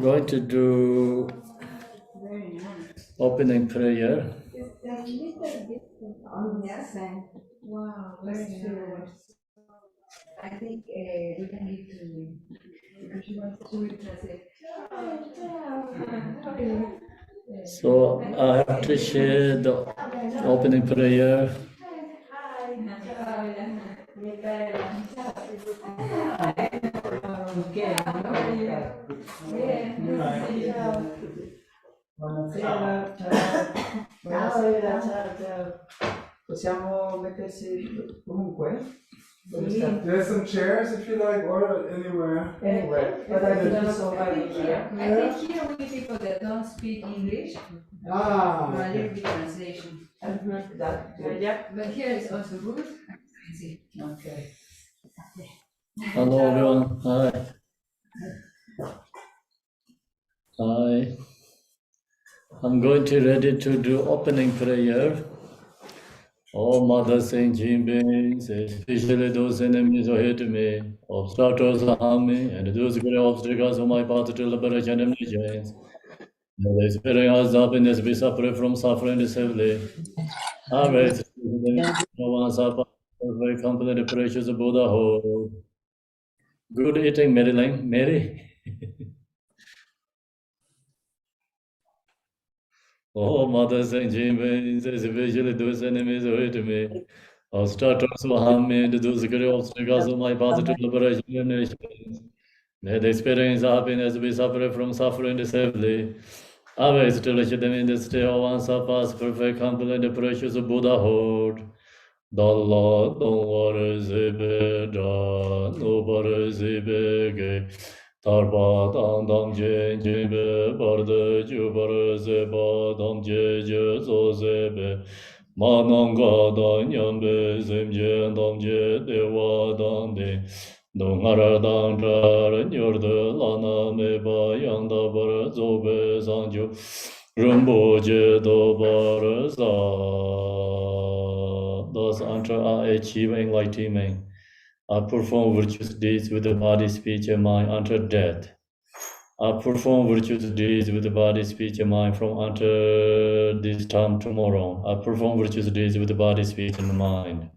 I'm going to do opening prayer. Wow, very nice. I think we can need to, because she wants to translate. So I have to share the opening prayer. Buonasera, ciao. Buonasera, ciao, ciao. Possiamo mettersi comunque? There's some chairs if you like, or anywhere. Anywhere. But I think it's all I right. think here we need people that don't speak English. Ah. A little bit translation. That good. But here is also good. Easy. Okay. Hello everyone. Hi. Hi. I'm going to ready to do opening prayer. All Mother Saint Jean beings, especially those enemies who hate me, obstructors of harm me, and those great obstacles on my path to liberation and nations. May the Spirit has happiness be separate from suffering safely. Alright, once up, very complete precious Buddha. Good eating, Maryline. Mary. Oh, Mother Saint James, especially those enemies who hate me, obstructors who harm me, and those great obstacles on my path to liberation and nations. May the experience of happiness be separate from suffering safely. Always to let them in the state of unsurpassed, perfect, complete, and precious Buddhahood. The Lord, the Lord is a Tarpa dam dam je je be bar de ju bar ze ba dam je je zo ze be ma nang ga da nyam be zem je dam je de wa dam de dong ara dang tra ren yor de la na me ba yang da bar zo be sang ju rum bo je do bar za those are achieve enlightenment. I perform virtuous deeds with the body, speech, and mind until death. I perform virtuous deeds with the body, speech, and mind from until this time tomorrow. I perform virtuous deeds with the body, speech, and mind.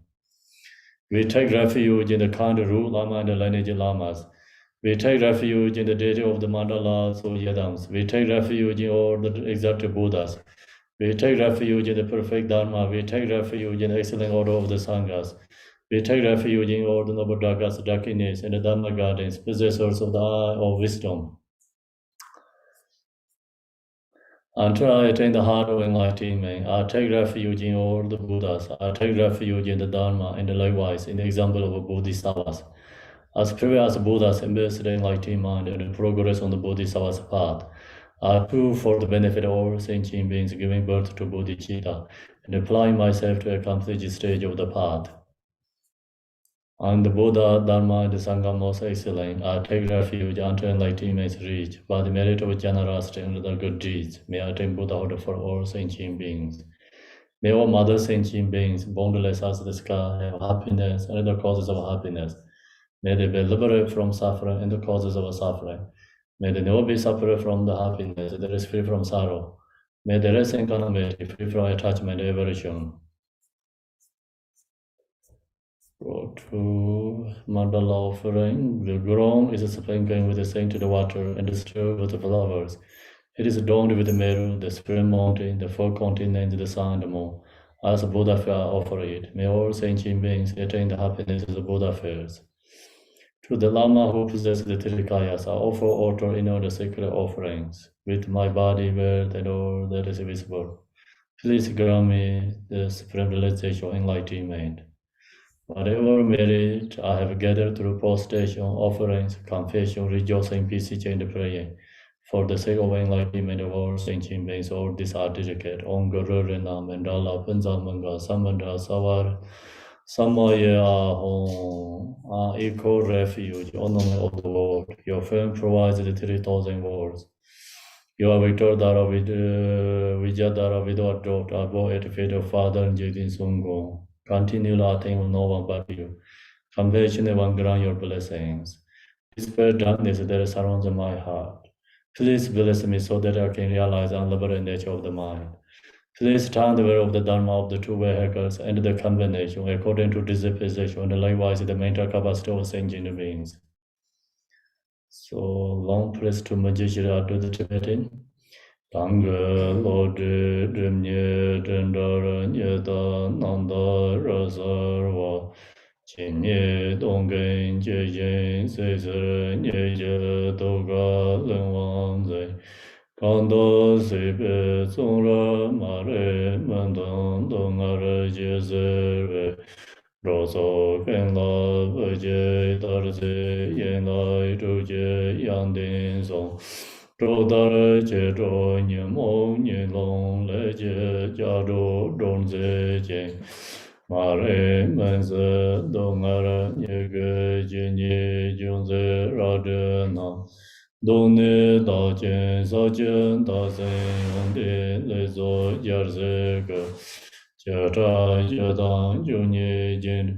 We take refuge in the kind root Lama and the lineage Lamas. We take refuge in the deity of the mandalas or yadams. We take refuge in all the exalted Buddhas. We take refuge in the perfect Dharma. We take refuge in the excellent order of the Sanghas. We take refuge in all the noble Dakas, Dakinis, and the Dharma gardens, possessors of the eye of wisdom. Until I attain the heart of enlightenment, I take refuge in all the Buddhas. I take refuge in the Dharma, and likewise in the example of Bodhisattvas. As previous Buddhas embrace the enlightened mind and progress on the Bodhisattva's path, I too, for the benefit of all sentient beings, giving birth to bodhicitta and applying myself to accomplish this stage of the path. I'm the Buddha, Dharma, and the Sangha most excellent. I take refuge until enlightenment is reached. By the merit of generosity and the good deeds, may I attain Buddhahood for all sentient beings. May all mother sentient beings, boundless as the sky, have happiness and the causes of happiness. May they be liberated from suffering and the causes of suffering. May they never be separate from the happiness that is free from sorrow. May the rest in calamity free from attachment and aversion. Go to mandala offering. The ground is sprinkled with the scented water and disturbed with the flowers. It is adorned with the meru, the spring mountain, the four continents, the sun, and the moon. As a Buddha fair offer it, may all sentient beings attain the happiness of the Buddha fairs. To the Lama who possesses the Tirikayas, I offer altar in all the sacred offerings, with my body where and all that is visible. Please grant me the supreme realization of enlightenment. Whatever merit I have gathered through prostration, offerings, confession, rejoicing, peace, and prayer, for the sake of enlightenment of all sentient beings, all these are dedicated. Om Guru Rena Mandala Panzamanga Samanda Savar Samaya Home, our equal refuge, honor of the world. Your firm provides the 3,000 words. You are Victor Dara Vijadara without doubt, above at feet of Father and Jidin Sungo. Continue laughing of no one but you. Compassion and grant your blessings. Dispel darkness that surrounds my heart. Please bless me so that I can realize the unlimited nature of the mind. Please turn the way of the Dharma of the two vehicles and the combination according to disposition and likewise the mental capacity of sentient beings. So long press to Majishira to the Tibetan. Tanga Lord Drimye Dendara Nyeda Nanda Rasarva Chinye Dongen Jejen Seser Nyeje Doga Lengwang Zay Kanda Sebe Tsongra Mare Mandang Dongara Jezere Roso Kenla Vaje Darze Yenlai Ruje Yandin Song Rodare che ro nye mo nye long le je ja ro don ze je ma re men ze do nga ra nye ge je nye jun ze ra de na do ne da jen sa jen da se yon de le zo jar ze ge ja ra ja dang ju nye jen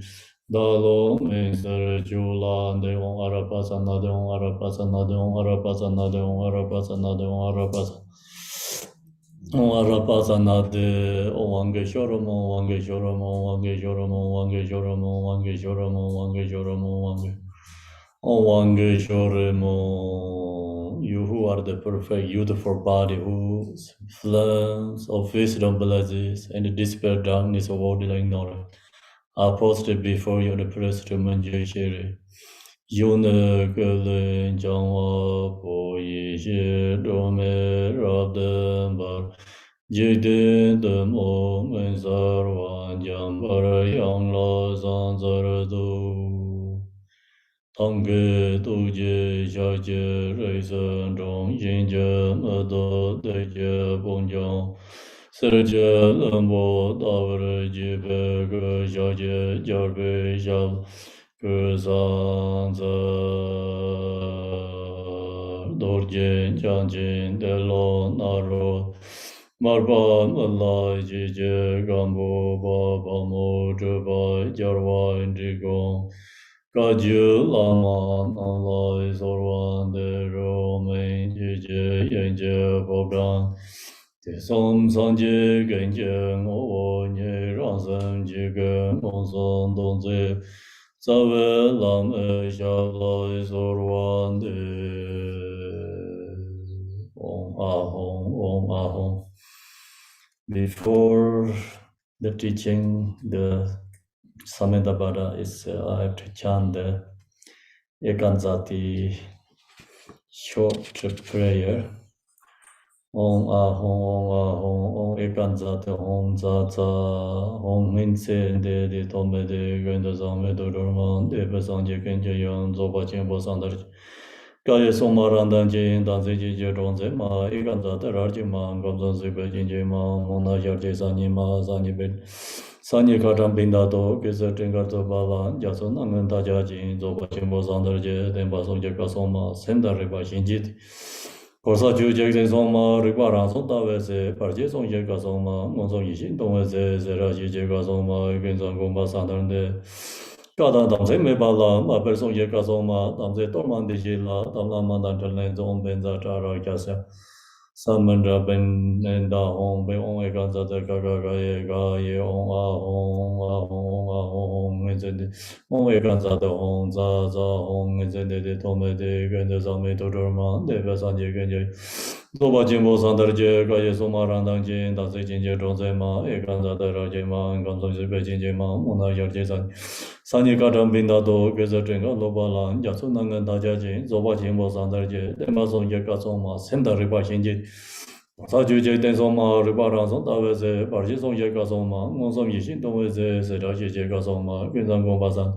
da lo men ser ju la de on arapasa na de on arapasa na de on arapasa na de on arapasa na de on arapasa on arapasa na de on wange shoromo wange shoromo wange shoromo wange shoromo wange shoromo wange shoromo wange on wange shoromo. You who are the perfect beautiful body whose flames of wisdom blesses and dispel darkness of ordinary ignorance are posted before you in the place to Manjushiri. Yuna Galen Jangwa Po Yishi Dome Rabdambar Jidin the Moment Zarwan Jambar Yang Lo Zanzaradu Tange Duje Shaje Reisen Zhong Yinje Mado Deje Bongjong Serje Lembo Davre Jibe Ge Shaje Jarbe Shal Ge Zanza Dorjin Chanjin Delo Naro Marba Malai Jije Gambo Baba Mo Juba Jarwa Indigong Kaju Lama Nalai Zorwan De Romain Jije Yenje Bogdan Te Som Sanje Genje Ngo Nye Ransan Jige Monson Donze Zave Lam E Shavlai Zorwan De Om Ahom Om Ahom. Before the teaching, the Samedabada is I have to chant the Ekanzati short prayer. Om Ahom Ekanzati Om Zaza Om Minse de Tome de Genda Zame Dorman de Besanje Kenja Yon Zoba Chimbo Sandar Kaya Somarandan Jin Danzi Jiji Ronze Ma Ekanzati Rajima Gomzon Zibe Jinji Ma Mona Yarje Sani Ma Sani Ben Sani Katam Bindato Kisa Tingarto Bala Jason Angan Tajajin Zoba Chimbo Sandar Je Demba Sonja Kasoma Senda Riba Shinjit Korsa Jujek de Soma Riba Ranson Tavese Parje Sonja Kasoma Monson Yishin Tongese Zera Jije Kasoma Gensan Gomba Sandar De Kada Damse Mebala Maper Sonja Kasoma Damse Torman Dijila Damla Mandan Jalen Zon Benza Chara Kasa Samandra Ben Nenda Hong Ben Ong Ekanza De Gaga Ga Ye Ong Ahong Ezende Ong Ekanza De Hong Za Hong Ezende De Tome De Gende Zame Dodorma De Besanje Genje Doba Jimbo Sandar Je Ga Ye Soma Randang Jin Danse Jinje Zhongze Ma Ekanza De Raje Ma Gamsong Jibe Jinje Ma Mona Yarje San Sani Katam Binda Do Geza Trenga Loba Lan Yasu Nangan Daja Jin Zoba Jimbo Sandar Je Dema Song Je Ka Song Ma Senda Riba Shinji Sajuj Densoma Ribaranson Tavese Parji Song Je Ka Song Ma Monsom Yishin Tongweze Sera Je Ka Song Ma Genzan Gomba San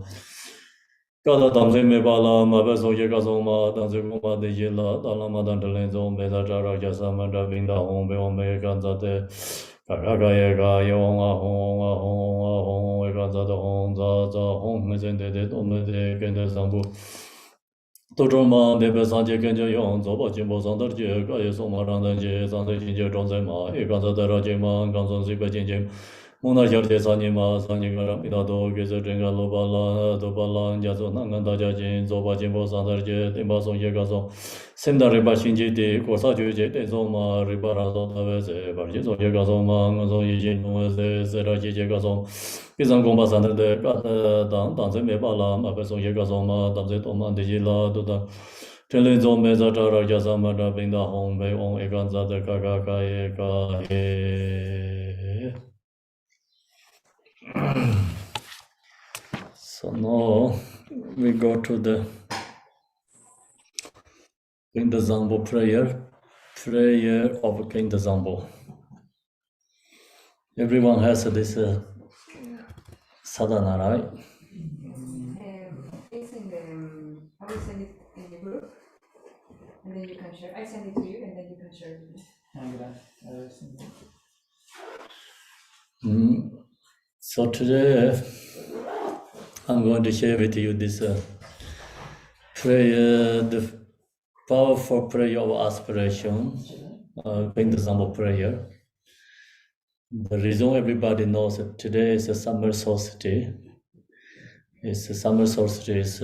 Kada Damse Mebala Mabe Song Je Ka Song Ma Danse Gomba De Yila Dalama Dan Telen Song Beza Jara Jasa Manda Binda Hong Be Ome Kanza De Kaka Ye Ga Yong Ahong Ekanza De Hong Za Hong Zende De Tome De Kende Sambu Todroma De Besanje Kenja Yong Zoba Jimbo Sandar Je Ga Ye Soma Randan Je Sanse Jinje Zhongze Ma Ekanza De Raje Ma Gamson Zibe Jinje Mona Yarde Sanima, Sanigara, Midado, Geza, Dringa, Lobala, Dobala, Jazo, Nanganda Jajin, Zoba Jimbo, Sandarje, Timbason Yegazo, Senda Riba Shinji, Kosa Juji, Zoma, Ribara, Zonavese, Barjizo Yegazo, Manzo Yijin, Zeraji Yegazo, Izan Gomba Sander, Danze Mebala, Mabeso Yegazo, Danze Toma, Digila, Duda. Telling Zome Zatara Yazamada, Binda Home, Bay on Eganza, the Kaka, So now we go to the King the Zambo prayer of King the Zambo. Everyone has this sadhana, right? It's in the, I will send it in the group, and then you can share. I send it to you, and then you can share it with me. So today I'm going to share with you this prayer, the powerful prayer of aspiration, King the Zambo prayer. The reason everybody knows that today is a summer solstice. It's a summer solstice.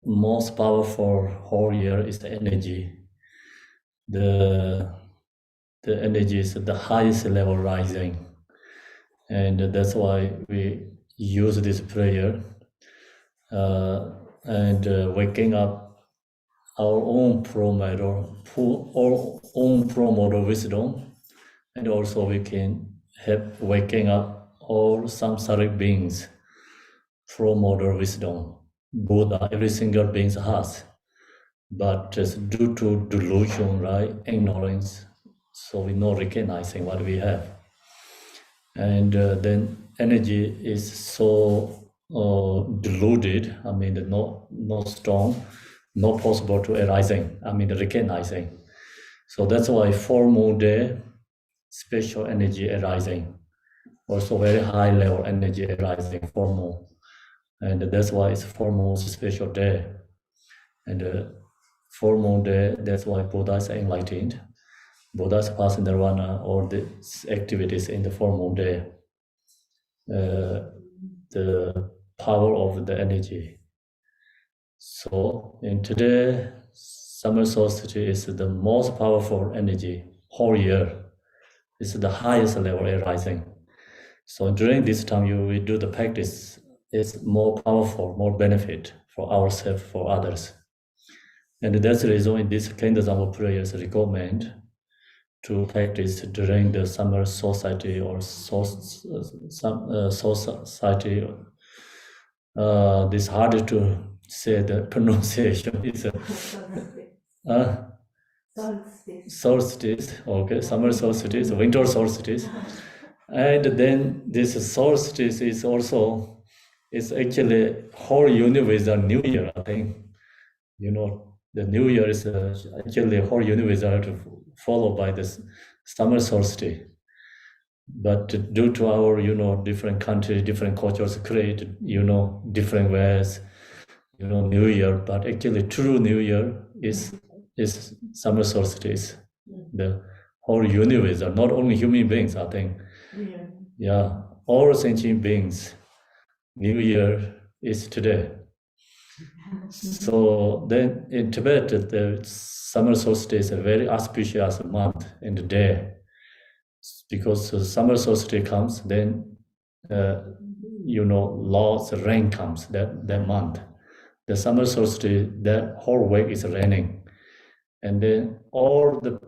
Most powerful whole year is the energy. The energy is at the highest level rising, and that's why we use this prayer and waking up our own pro-model wisdom, and also we can help waking up all samsaric beings pro-model wisdom. Buddha, every single being has, but just due to delusion, right, ignorance, so we're not recognizing what we have. And then energy is so deluded, I mean, not strong, not possible to arising, I mean, recognizing. So that's why full moon day, special energy arising, also very high level energy arising, full moon. And that's why it's full moon special day. And full moon day, that's why Buddha is enlightened. Buddha's passing nirvana, all these activities in the full moon day. The power of the energy. So in today, summer solstice is the most powerful energy whole year. It's the highest level arising. So during this time, we do the practice. It's more powerful, more benefit for ourselves, for others. And that's the reason in this kind of prayers recommend to practice during the summer society or society. This harder to say the pronunciation is solstice. Okay, summer solstice, winter solstice, and then this solstice is also actually whole universe a new year. I think the new year is actually whole universe followed by this summer solstice. But due to our different countries, different cultures create different ways new year, but actually true new year is summer solstice. The whole universe are not only human beings, I think. Yeah, all sentient beings, new year is today. So then in Tibet, the summer solstice is a very auspicious month in the day, because summer solstice comes, then lots of rain comes that month. The summer solstice, that whole week is raining, and then all the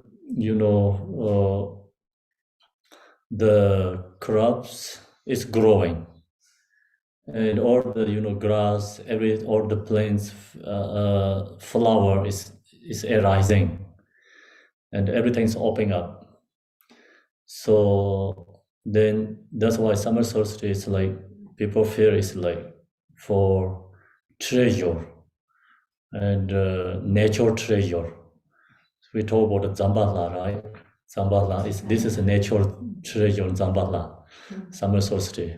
the crops is growing, and all the grass, all the plants, flower is arising, and everything's opening up. So then that's why summer solstice is like people feel it's like for treasure and natural treasure. We talk about Zambala, right? Zambala this is a natural treasure, Zambala, summer solstice,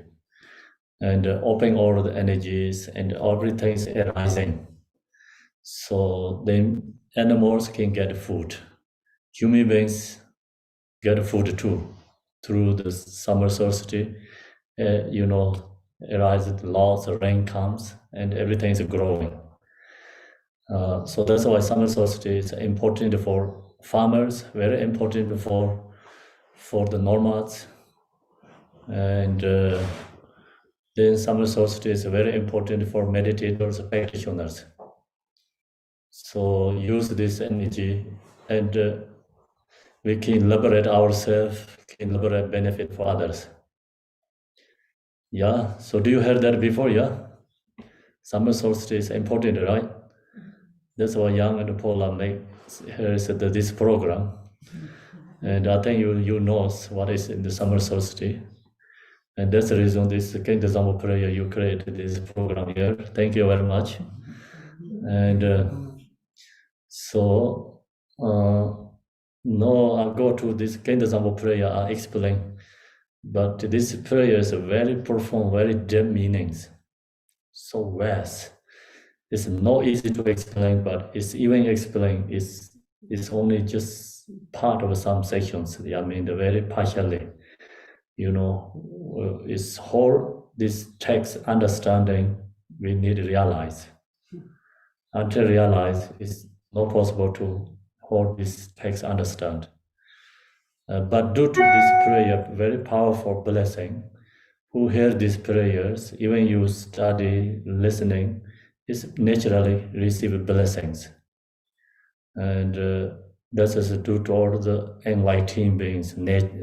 and opening all the energies and everything is arising. So then animals can get food, human beings get food too. through the summer solstice, arises lots of rain comes and everything is growing. So that's why summer solstice is important for farmers, very important for the nomads, and then summer solstice is very important for meditators, practitioners. So use this energy, and we can liberate ourselves, can liberate benefit for others. Yeah. So do you heard that before? Yeah. Summer solstice is important, right? That's why Young and Paula make this program, and I think you know what is in the summer solstice, and that's the reason this King Example prayer you created this program here. Thank you very much, and so no, I go to this King Example prayer. I explain, but this prayer is a very profound, very deep meanings, so vast. It's not easy to explain, but it's even explained. It's only just part of some sections. I mean, the very partially. It's whole this text understanding we need to realize. Until realize, it's not possible to hold this text understand. But due to this prayer, very powerful blessing, who hear these prayers, even you study, listening, is naturally receive blessings. And that is due to all the enlightened beings,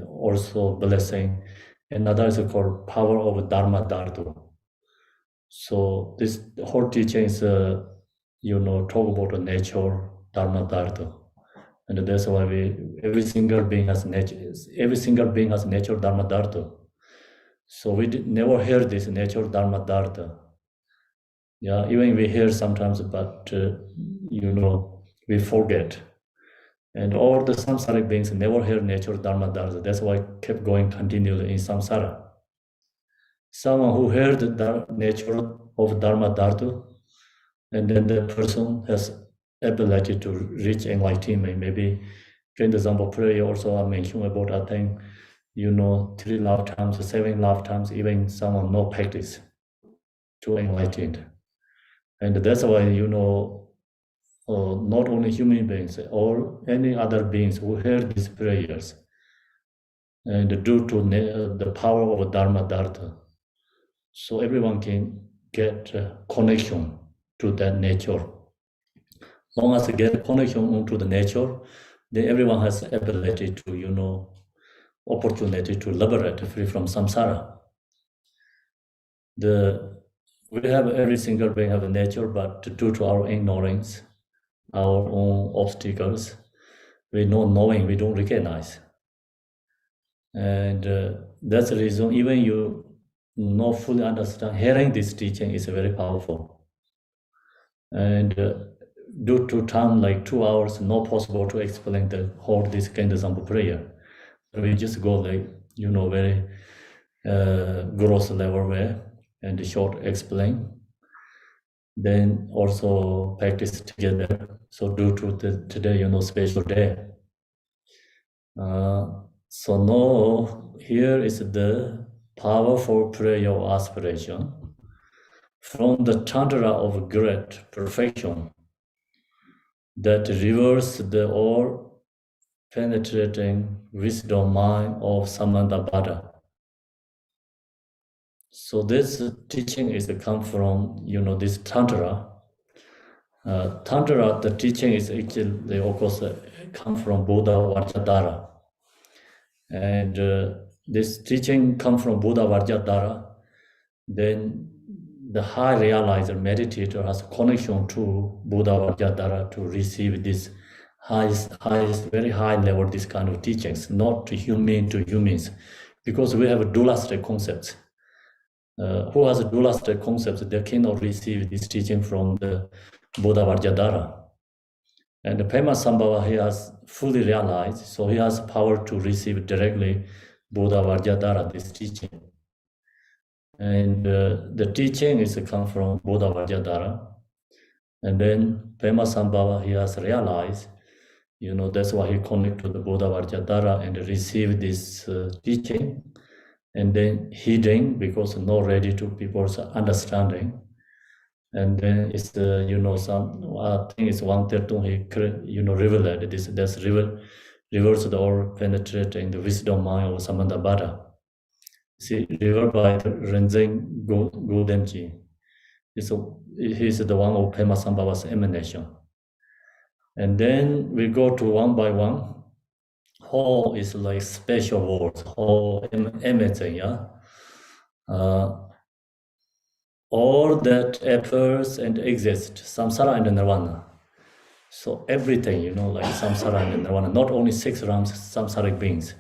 also blessing. Another is called power of Dharma Dhatu. So this whole teaching is, talk about the nature, Dharma Dhatu. And that's why every single being has nature, Dharma Dhatu. So we never hear this nature Dharma Dharma. Yeah, even we hear sometimes, but we forget. And all the samsaric beings never hear nature Dharma Dharma. That's why I kept going continually in samsara. Someone who heard the nature of Dharma Dharma, and then the person has ability to reach enlightenment. Maybe in the example prayer also I mentioned about, I think, 3 lifetimes, 7 lifetimes, even someone no practice to enlightened. And that's why, not only human beings, or any other beings who hear these prayers, and due to the power of Dharma Dharma, so everyone can get connection to that nature. Long as they get connection to the nature, then everyone has ability to, opportunity to liberate free from samsara. We have every single being have a nature, but due to our ignorance, our own obstacles, we not knowing, we don't recognize. And that's the reason even you not fully understand, hearing this teaching is very powerful. And due to time, like 2 hours, not possible to explain the whole this kind of example prayer. We just go like, very gross level way and short explain. Then also practice together. So due to today, special day. So now here is the powerful prayer of aspiration from the Tantra of great perfection that reverse the all penetrating wisdom mind of Samantabhata. So this teaching is come from, this Tantra. Tantra, the teaching is actually, of course, come from Buddha Vajradhara. And this teaching come from Buddha Vajradhara. Then the high realizer meditator has connection to Buddha Vajradhara to receive this highest, very high level, this kind of teachings, not to humans, because we have dualistic concepts. Who has a dualistic concepts, they cannot receive this teaching from the Buddha Vajradhara. And the Pema Sambhava, he has fully realized, so he has power to receive directly Buddha Vajradhara, this teaching. And the teaching is come from Buddha Vajradhara. And then Pema Sambhava, he has realized, That's why he connected to the Buddha Vajradhara and received this teaching. And then heeding, because not ready to people's understanding. And then it's some I think it's 132 he revealed this. That's reversed or penetrating the wisdom mind of Samantha. See, revealed by the Renzeng Godemji. He's the one of Pema Sambhava's emanation. And then we go to one by one. Ho is like special words. Ho amazing, yeah. All that appears and exists, samsara and nirvana. So everything, like samsara and nirvana, not only 6 realms, samsaric beings,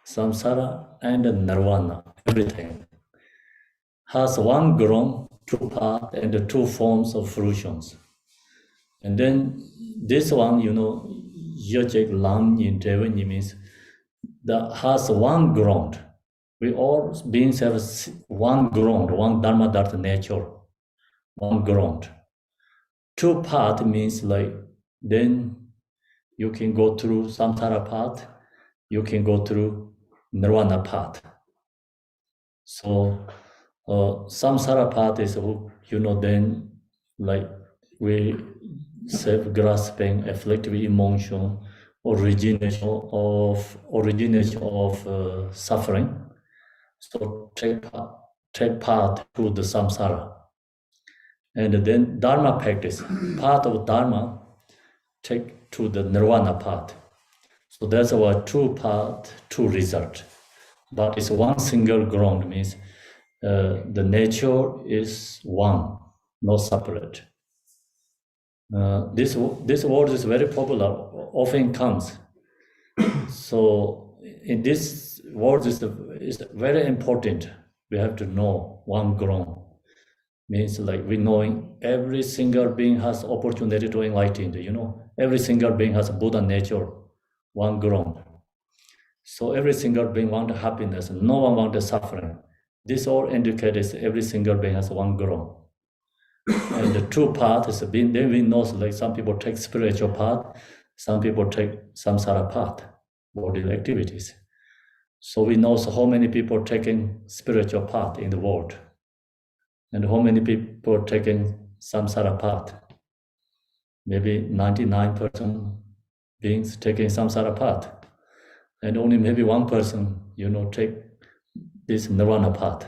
samsara and nirvana, everything has one ground, 2 paths, and 2 forms of fruitions. And then this one, yajek lam in Devani means that has one ground. We all beings have one ground, one dharma dharma nature, one ground. 2 paths means then you can go through samsara path, you can go through nirvana path. So samsara path is then we self-grasping, afflictive emotion, origination of suffering. So take path to the samsara. And then dharma practice, part of dharma, take to the nirvana path. So that's our 2 path, 2 result. But it's one single ground, means the nature is one, not separate. This word is very popular, often comes. So in this word is very important. We have to know one ground. Means we knowing every single being has opportunity to enlighten. Every single being has Buddha nature, one ground. So every single being wants happiness. No one wants suffering. This all indicates every single being has one ground. And the 2 paths is then we know some people take spiritual path, some people take samsara path, bodily activities. So we know how many people taking spiritual path in the world, and how many people taking samsara path. Maybe 99% beings taking samsara path, and only maybe 1% take this nirvana path.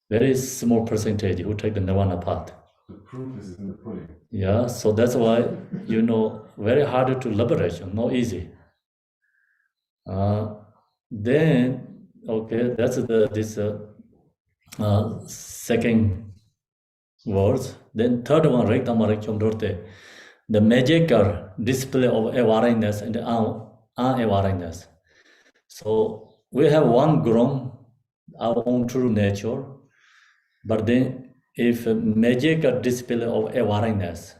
Very small percentage who take the nirvana path. The proof is in the pudding. Yeah, so that's why, very hard to liberation, not easy. Then, okay, that's this second words. Then third one, the magical display of awareness and unawareness. So we have one ground, our own true nature, but then if magical display of awareness,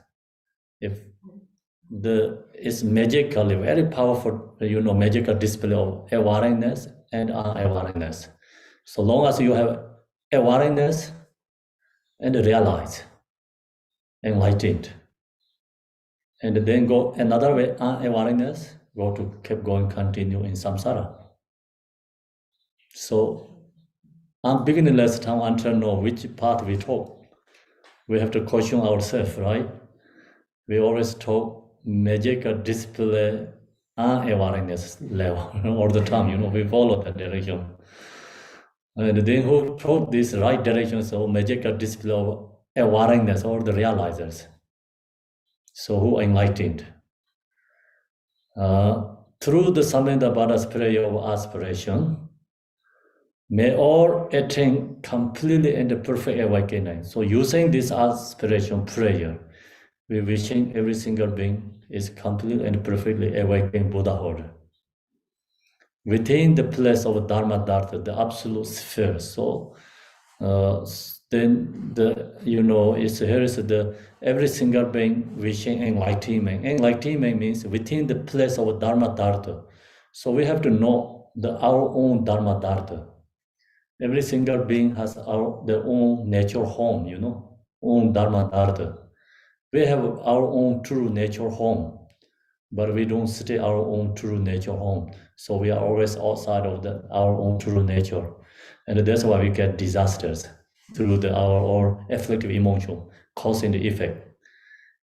if it's magically very powerful, magical display of awareness and unawareness. So long as you have awareness and realize, enlightened, and then go another way, unawareness, go to keep going, continue in samsara. So I'm beginning last time until know which part we talk. We have to question ourselves, right? We always talk magical display unawareness level all the time, we follow that direction. And then who taught this right direction, so magical display of awareness or the realizers. So who enlightened? Through the Samantha prayer of aspiration, may all attain completely and perfect awakening. So using this aspiration prayer, we wishing every single being is completely and perfectly awakened Buddhahood. Within the place of Dharma Dharma, the absolute sphere. So then here is every single being wishing enlightenment. Enlightenment means within the place of Dharma Dharma. So we have to know our own Dharma Dharma. Every single being has their own nature home, own Dharma Dharma. We have our own true nature home. but we don't stay our own true nature home. So we are always outside of our own true nature. And that's why we get disasters through our afflictive emotion, causing the effect.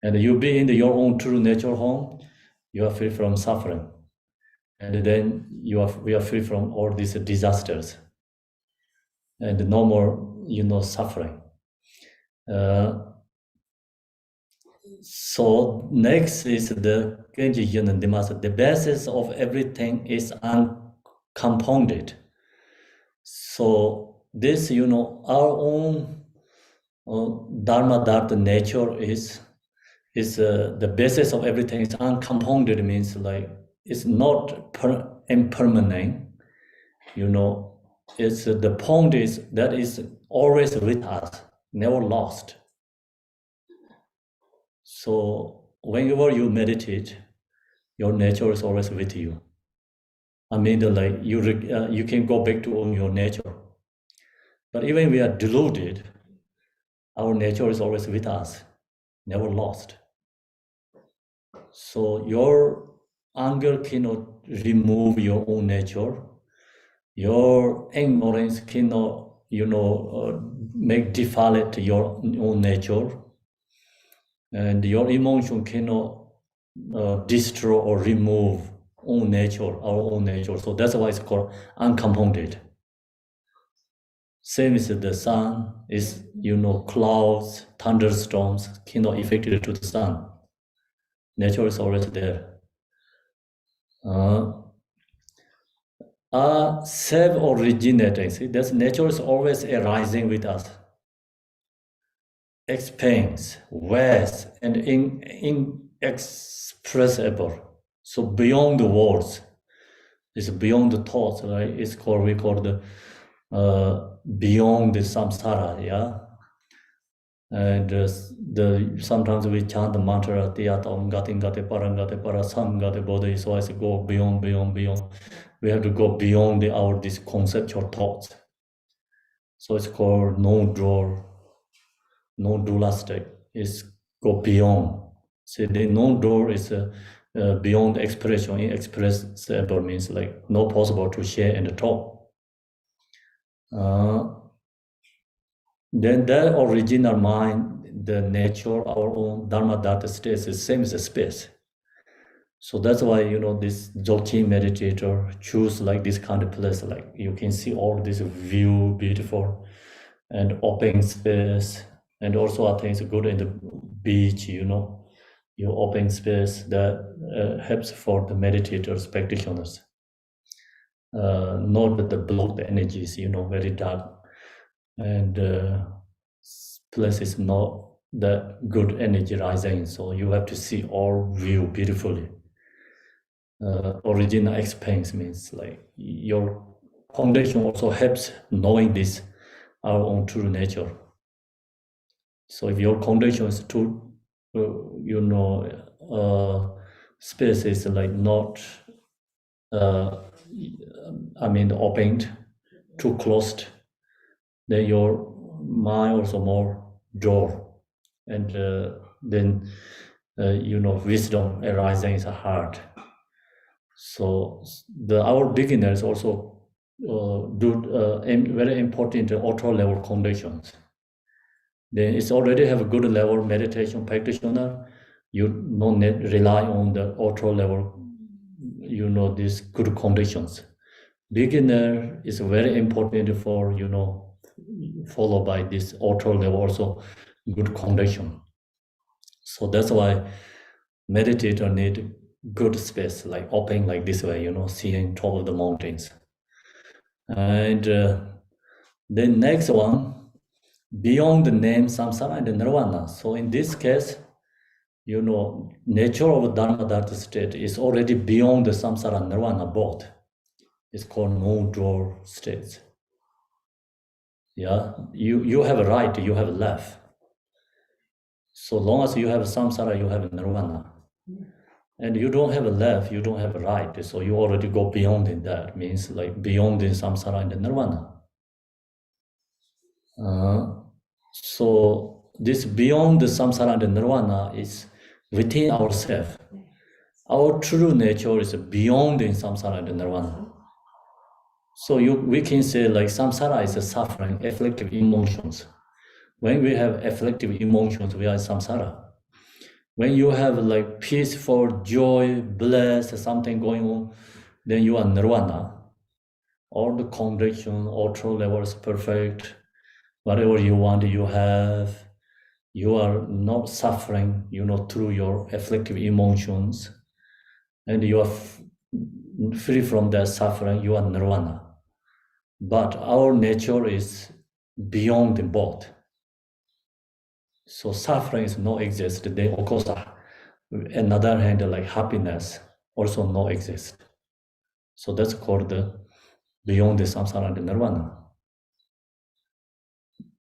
And you be in your own true nature home, you are free from suffering. And then we are free from all these disasters. And no more, suffering. So next is the Genji Yunan Dimasa. The basis of everything is uncompounded. So this, our own Dharma Dharma nature is the basis of everything is uncompounded, means like it's not impermanent. It's the point is that is always with us, never lost. So whenever you meditate, your nature is always with you. I mean, like you can go back to your nature. But even we are deluded, our nature is always with us, never lost. So your anger cannot remove your own nature. Your ignorance cannot, make defiled your own nature. And your emotion cannot destroy or remove our own nature. So that's why it's called uncompounded. Same as the sun is, clouds, thunderstorms cannot affect it to the sun. Nature is always there. Self-originating. See, that's nature is always arising with us. Expands, vast, and inexpressible. So beyond the words, it's beyond the thoughts, right? We call the beyond the samsara, yeah. And sometimes we chant the mantra Tiyatam Gatim Gate Parangate Parasam Gate Bodhi. So as go beyond. We have to go beyond these conceptual thoughts. So it's called non-dual, non-dualistic. It's go beyond. See, the non-dual is beyond expression. Inexpressible means like not possible to share and talk. Then that original mind, the nature, our own Dharma Dharma state is same as a space. So that's why, this Dzogchen meditator choose like this kind of place, like you can see all this view, beautiful and open space. And also I think it's good in the beach, your open space that helps for the meditators, practitioners. Not the blocked energies, very dark. And place is not that good energy rising, so you have to see all view beautifully. Original experience means like your foundation also helps knowing this, our own true nature. So if your foundation is too, space is like not, opened, too closed, then your mind also more dull, and then wisdom arising is hard. So our beginners also do very important auto level conditions. Then it's already have a good level meditation practitioner. You don't need rely on the auto level, these good conditions. Beginner is very important for followed by this auto level also good condition. So that's why meditator need good space, like open like this way, seeing top of the mountains. And the next one, beyond the name samsara and the nirvana. So in this case, nature of Dharma Dharma state is already beyond the samsara and nirvana both. It's called no-draw states. Yeah, you have a right, you have a left. So long as you have samsara, you have nirvana. And you don't have a left, you don't have a right. So you already go beyond in that. Means like beyond the samsara and the nirvana. So this beyond the samsara and the nirvana is within ourselves. our true nature is beyond in samsara and nirvana. So we can say like samsara is a suffering, afflictive emotions. When we have afflictive emotions, we are samsara. When you have like peaceful, joy, bliss, something going on, then you are nirvana. All the condition, all true levels perfect. Whatever you want, you have. You are not suffering, through your afflictive emotions, and you are free from that suffering. You are nirvana. But our nature is beyond both. So suffering is not exist. Then of course, another hand, like happiness also not exist. So that's called the beyond the samsara and the nirvana.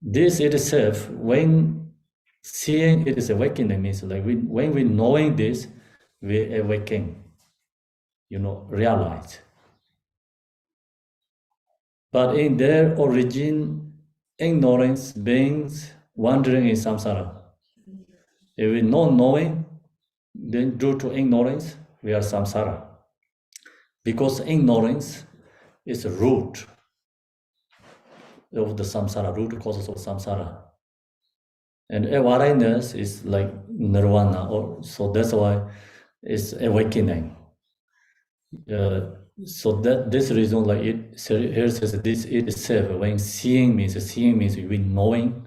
This itself, when seeing it is awakening, means like when we knowing this, we awaken, realize. But in their origin, ignorance beings wandering in samsara. If we not knowing, then due to ignorance, we are samsara. Because ignorance is a root of the samsara, root causes of samsara. And awareness is like nirvana, so that's why it's awakening. So that this reason, like here says this itself, when seeing means we knowing,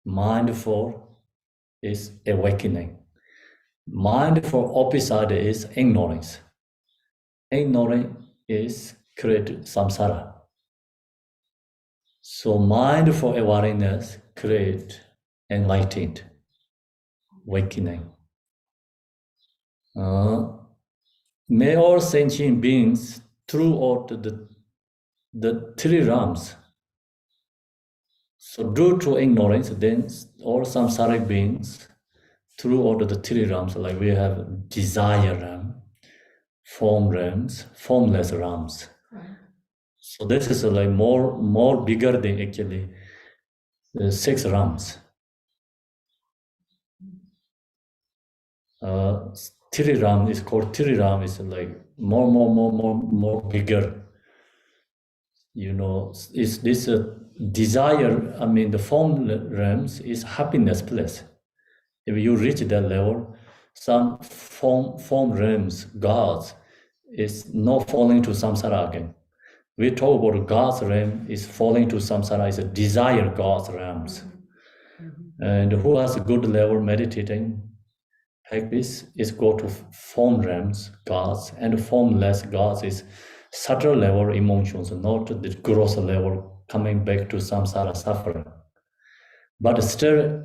mindful is awakening. Mindful opposite is ignorance. Ignorance is create samsara. So mindful awareness create enlightened, awakening. May all sentient beings throughout the three realms. So due to ignorance, then all samsaric beings throughout the three realms, like we have desire realm, form realms, formless realms. So this is like more bigger than actually the 6 realms. 3 realm is called 3 realm, is like more bigger. Is this desire? I mean, the form realms is happiness place. If you reach that level, some form realms, gods, is not falling to samsara again. We talk about God's realm is falling to samsara, is a desire God's realms. And who has a good level meditating practice is go to form realms, gods, and formless gods is subtle level emotions, not the gross level coming back to samsara suffering. But still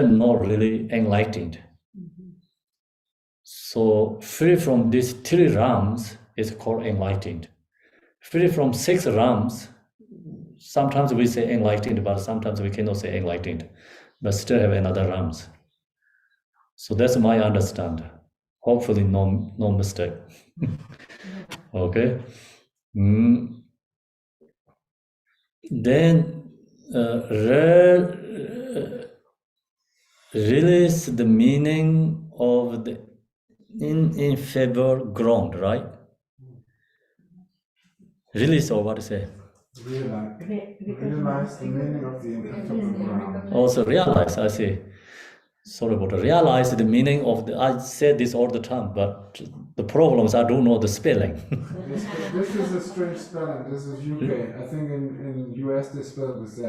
not really enlightened. So free from these 3 realms is called enlightened. Free from 6 realms, sometimes we say enlightened, but sometimes we cannot say enlightened, but still have another realms. So that's my understanding. Hopefully no mistake. Okay. Then release the meaning of the in favor ground, right? Release, or what to say? Realize the meaning of the ineffable ground. Also realize, I see. Sorry about realize the meaning of I say this all the time, but the problem is I don't know the spelling. This is a strange spelling. This is UK. I think in US they spell it with Z.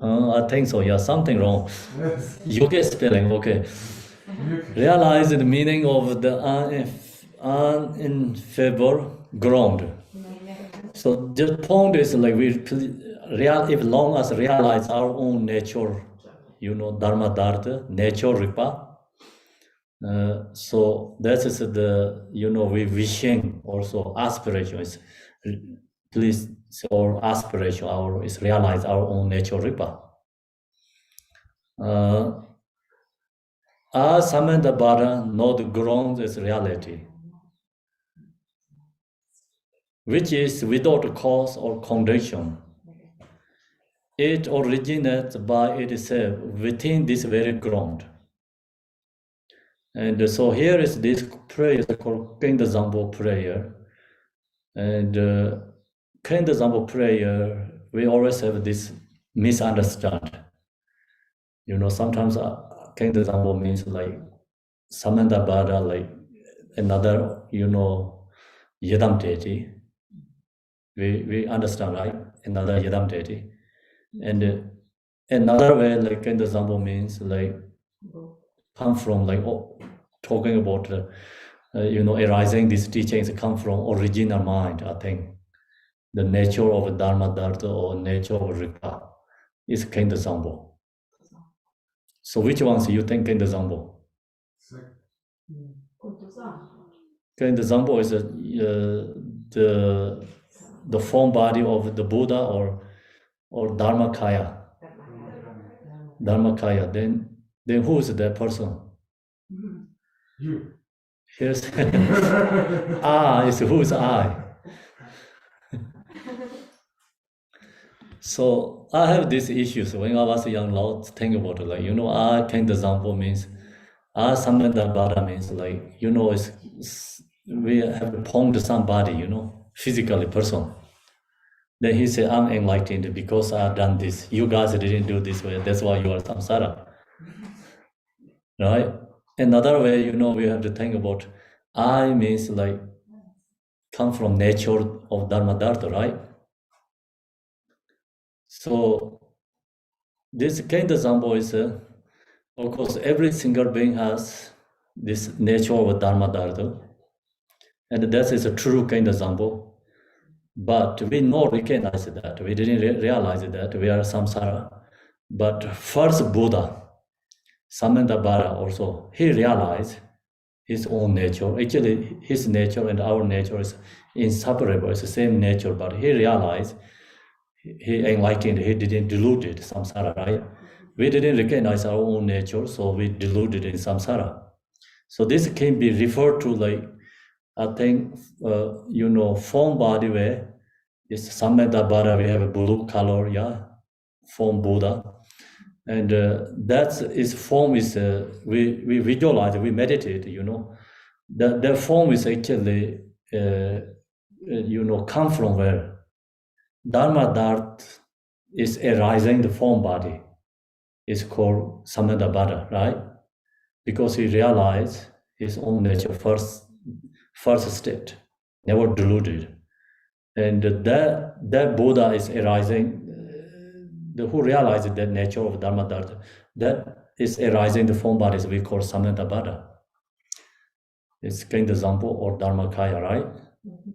I think so, yeah, something wrong. Yes. UK spelling, okay. Realize the meaning of the unfavor ground. So the point is like if long as realize our own nature, dharma dharta, nature ripa. So that is we wishing also aspiration is please or aspiration is realize our own nature ripa. As Samantha Bara know the ground is reality, which is without cause or condition. It originates by itself within this very ground. And so here is this prayer called Kenda Zambo prayer. And Kenda Zambo prayer, we always have this misunderstand. You know, sometimes Kenda Zambo means like Samanta Bada, like another, you know, Yedam deity. We understand, right? Another Yedam deity. And another way, like Kenda Zambo means like come from like talking about you know, arising these teachings come from original mind. I think the nature of Dharma Dharta or nature of Rika is Kenda Zambo. So which ones you think Kenda Zambo? Kenda Zambo is the form body of the Buddha or Dharmakaya. Dharmakaya. Then who is that person? You. Here's I is who's I. So I have these issues when I was young. Lot think about it, like, you know, I Kenda Zambo means I Samanta Bada means like, you know, we have to point somebody, you know, physically person. Then he said, I'm enlightened because I've done this. You guys didn't do this way. That's why you are samsara. Right? Another way, you know, we have to think about I means like come from nature of Dharma Dharta, right? So this Kenda Zambo is, of course, every single being has this nature of Dharma Dharta. And that is a true Kenda Zambo. But we not recognize that. We didn't realize that we are samsara. But first Buddha, Samantabhara also, he realized his own nature. Actually, his nature and our nature is inseparable. It's the same nature, but he realized, he enlightened, he didn't dilute it, samsara, right? We didn't recognize our own nature, so we diluted in samsara. So this can be referred to like, I think, you know, form body way is Samantabhara, we have a blue color, yeah, form Buddha. And that is form is, we visualize, we meditate, you know. The form is actually, you know, come from where? Dharma Dharma is arising the form body. It's called Samantabhara, right? Because he realized his own nature, first state, never diluted. And that Buddha is arising, who realizes the nature of Dharma Dharma, that is arising the form bodies we call Samantabhara. It's Kenda Zambo or Dharmakaya, right? Mm-hmm.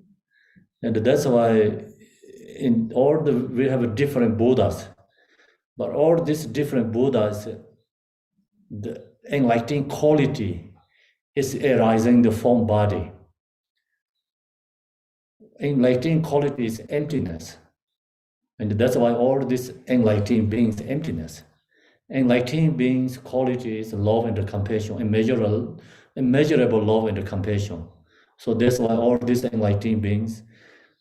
And that's why in all we have different Buddhas, but all these different Buddhas, the enlightening quality is arising the form body. Enlightening quality is emptiness. And that's why all these enlightening beings emptiness. Enlightening beings quality is love and compassion, immeasurable love and compassion. So that's why all these enlightening beings,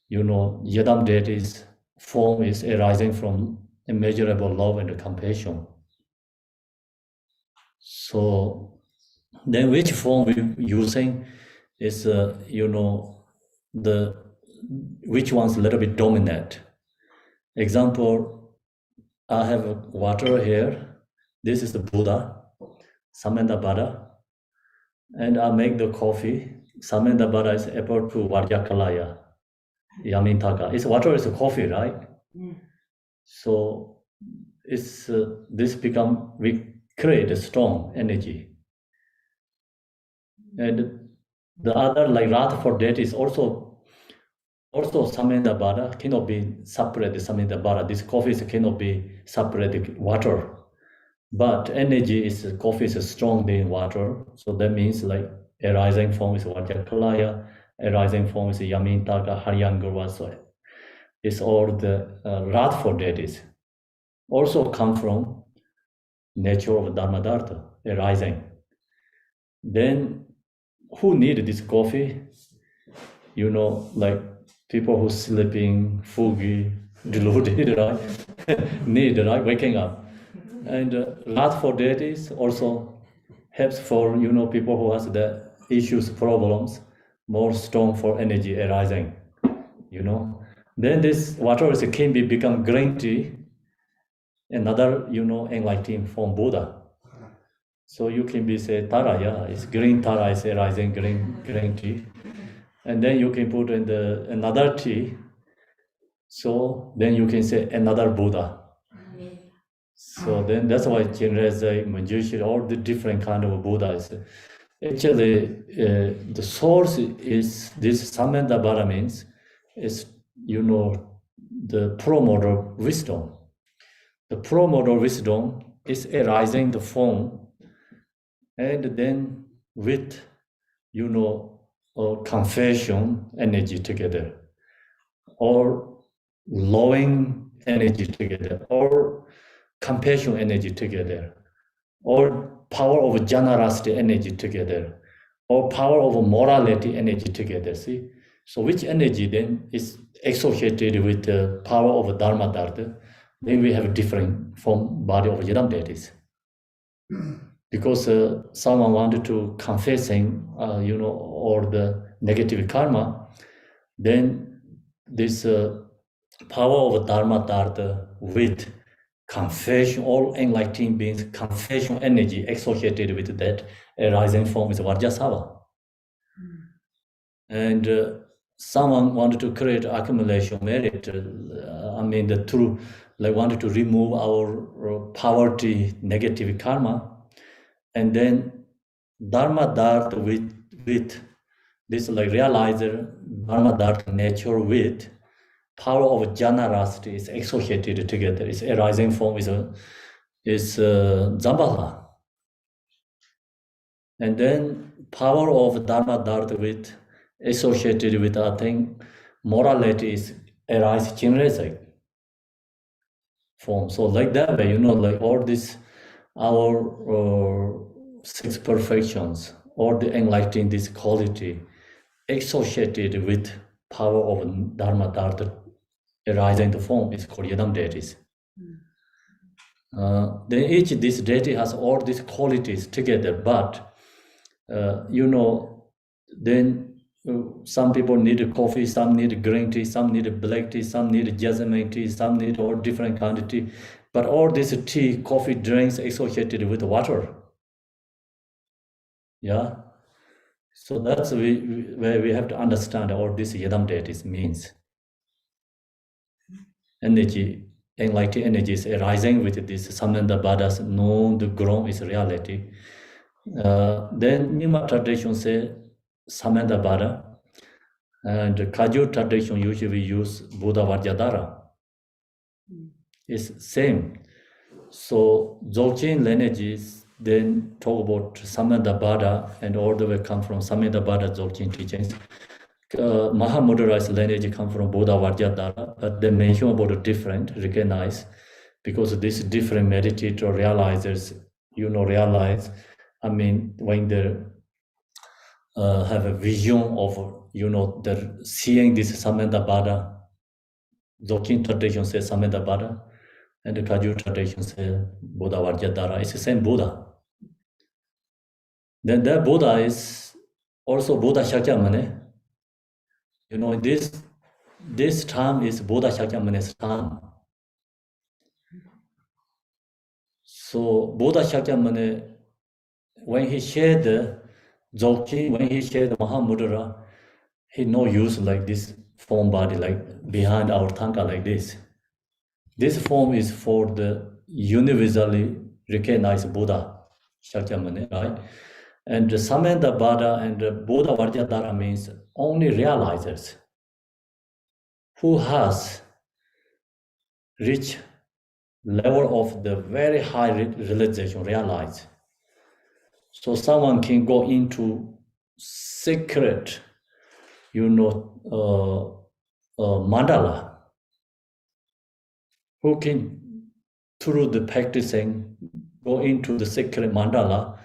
you know, Yadam deities form is arising from immeasurable love and compassion. So then which form we're using is, you know, which one's a little bit dominant. Example, I have water here. This is the Buddha, Samantabhara. And I make the coffee. Samantabhara is equal to Varyakalaya, Yamintaka. It's water is a coffee, right? Mm. So it's we create a strong energy. And the other, like Ratha for that is also Samantabhara cannot be separated. Samantabhara, this coffee cannot be separated water. But energy is, coffee is stronger than water. So that means like arising form is Vajakalaya, arising form is Yamintaka, Haryangurva. So it's all the Ratha for deities. Also come from nature of Dharma Dharta, arising. Then who need this coffee? You know, like people who sleeping, foggy, deluded, right? Need, right? Waking up. And Ratha for deities also helps for people who has the issues, problems, more strong for energy arising. Then this water can become green tea, another enlightened from Buddha. So you can be say Tara, yeah, it's green Tara is arising green tea, and then you can put in the another tea. So then you can say another Buddha. So then that's why Chinreze, Manjushri, all the different kind of Buddhas. Actually, the source is this Samanthabhara means is the pro-moral wisdom. The pro-moral wisdom is arising the form, and then with confession energy together, or lowing energy together, or compassion energy together, or power of generosity energy together, or power of morality energy together. See, so which energy then is associated with the power of Dharma Dharma? Then we have different form body of Yidam deities. Because someone wanted to confessing, or the negative karma, then this power of Dharma Dharma with confession, all enlightened beings, confession energy associated with that arising form is Vajrasattva. And someone wanted to create accumulation merit, the true, wanted to remove our poverty, negative karma, and then Dharma Dharma with this realizer, Dharma Dharma nature with power of generosity is associated together. Its arising form is Zambala. And then power of Dharma Dharma with associated with morality is arise Chinreze form. So like that way, all this our six perfections, or the enlightening this quality associated with power of Dharma Dharma arising the form is called Yidam deities. Then each this deity has all these qualities together, but then some people need coffee, some need green tea, some need black tea, some need jasmine tea, some need all different kind of tea. But all these tea, coffee, drinks associated with water. Yeah. So that's where we have to understand all this Yidam deities means. Energy, enlightened energy is arising with this Samanthabhada's known, the grown is reality. Then Nima tradition say Samanthabhada, and Kaju tradition usually use Buddha Vajradhara. It's same. So Dzogchen lineages then talk about Samanthabhada, and all the way come from Samanthabhada Dzogchen teachings. Mahamudara's lineage come from Buddha Vajradhara, but they mention about a different, recognize, because this different meditator realizers, realize, when they have a vision of, they're seeing this Samanthabhada, Dzogchen tradition says Samanthabhada, and the Kaju tradition says Buddha Vajradhara. It's the same Buddha. Then that Buddha is also Buddha Shakyamuni. This term is Buddha Shakyamuni's term. So Buddha Shakyamuni, when he shared the Dzogchen, when he shared the Mahamudra, he no use like this form body, like behind our tanka like this. This form is for the universally recognized Buddha Shakyamuni, right? And the Samanthabhada and the Buddha Vajradhara means only realizers who has reached level of the very high realization, realize. So someone can go into secret, mandala, who can, through the practicing, go into the secret mandala,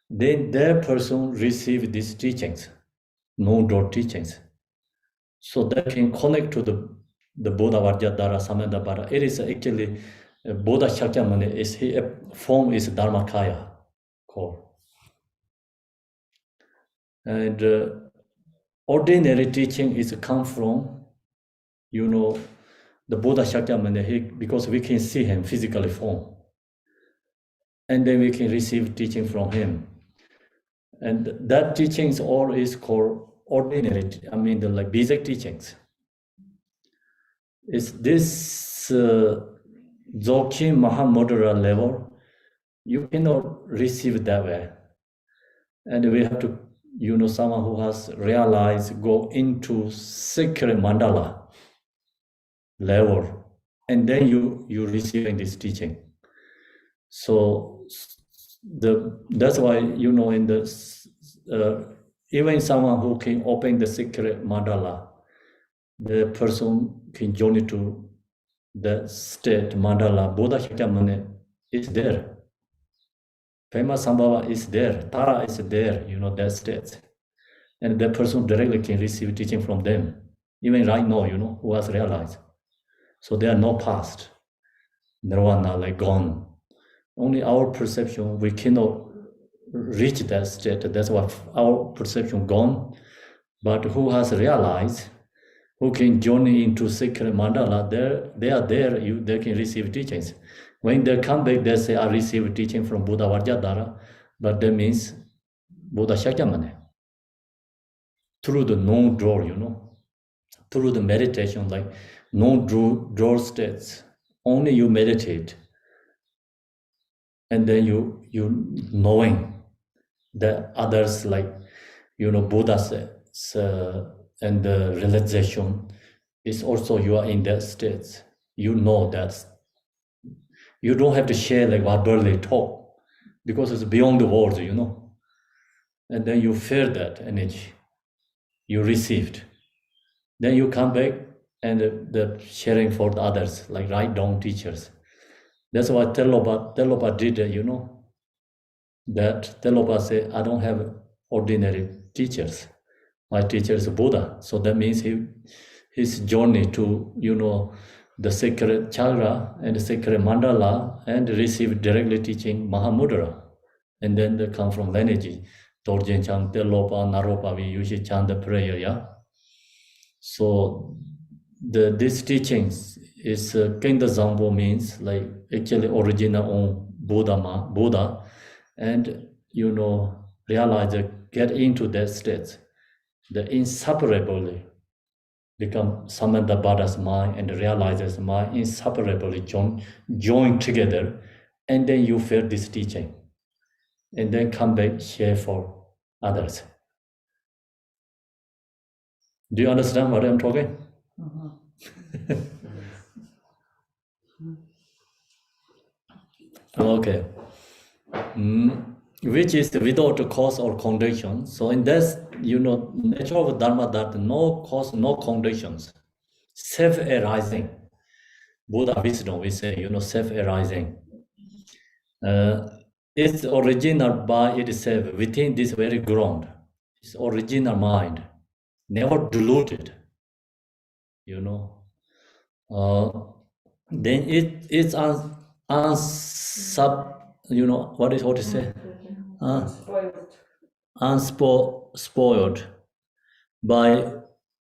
then that person receive these teachings, no-door teachings. So that can connect to the Buddha Vajradhara, Samanthabhada. It is actually Buddha Shakyamuni, his form is Dharmakaya called. And ordinary teaching is come from, the Buddha Shakyamuni, because we can see him physically form. And then we can receive teaching from him. And that teachings all is called ordinary, the basic teachings. It's this Dzogchen Mahamudra level, you cannot receive that way. And we have to, someone who has realized, go into sacred mandala level, and then you receiving this teaching. So that's why, in the even someone who can open the secret mandala, the person can journey to the state mandala. Buddha Shakyamuni is there. Pema Sambhava is there. Tara is there, that state. And that person directly can receive teaching from them. Even right now, who has realized. So they are not past. Nirvana, like gone. Only our perception, we cannot reach that state. That's why our perception gone. But who has realized, who can journey into sacred mandala, they are there, they can receive teachings. When they come back, they say, I received teaching from Buddha Vajradhara, but that means Buddha Shakyamuni. Through the non-draw, through the meditation, like non-draw states, only you meditate. And then you knowing that others, like, Buddha says, and the realization is also you are in that state. You know that you don't have to share like verbally talk, because it's beyond the words, And then you feel that energy you received. Then you come back and the sharing for the others, like write down teachers. That's why Telopa did, that Telopa said, I don't have ordinary teachers. My teacher is Buddha. So that means his journey to, the sacred chakra and the sacred mandala and receive directly teaching Mahamudra. And then they come from lineage. Dorjen Chang, Telopa, Naropa, we usually chant the prayer, yeah? So this teachings is Kenda Zambo means like actually original on Buddha, and realize that get into that state, the inseparably become Samantha Buddha's mind and realizes mind inseparably join together, and then you feel this teaching, and then come back share for others. Do you understand what I'm talking? Okay. Which is without a cause or condition. So in this, nature of Dharma, that no cause, no conditions, self-arising. Buddha wisdom, we say, self-arising. It's original by itself within this very ground. It's original mind, never diluted. Then it's what to say? Unspoiled by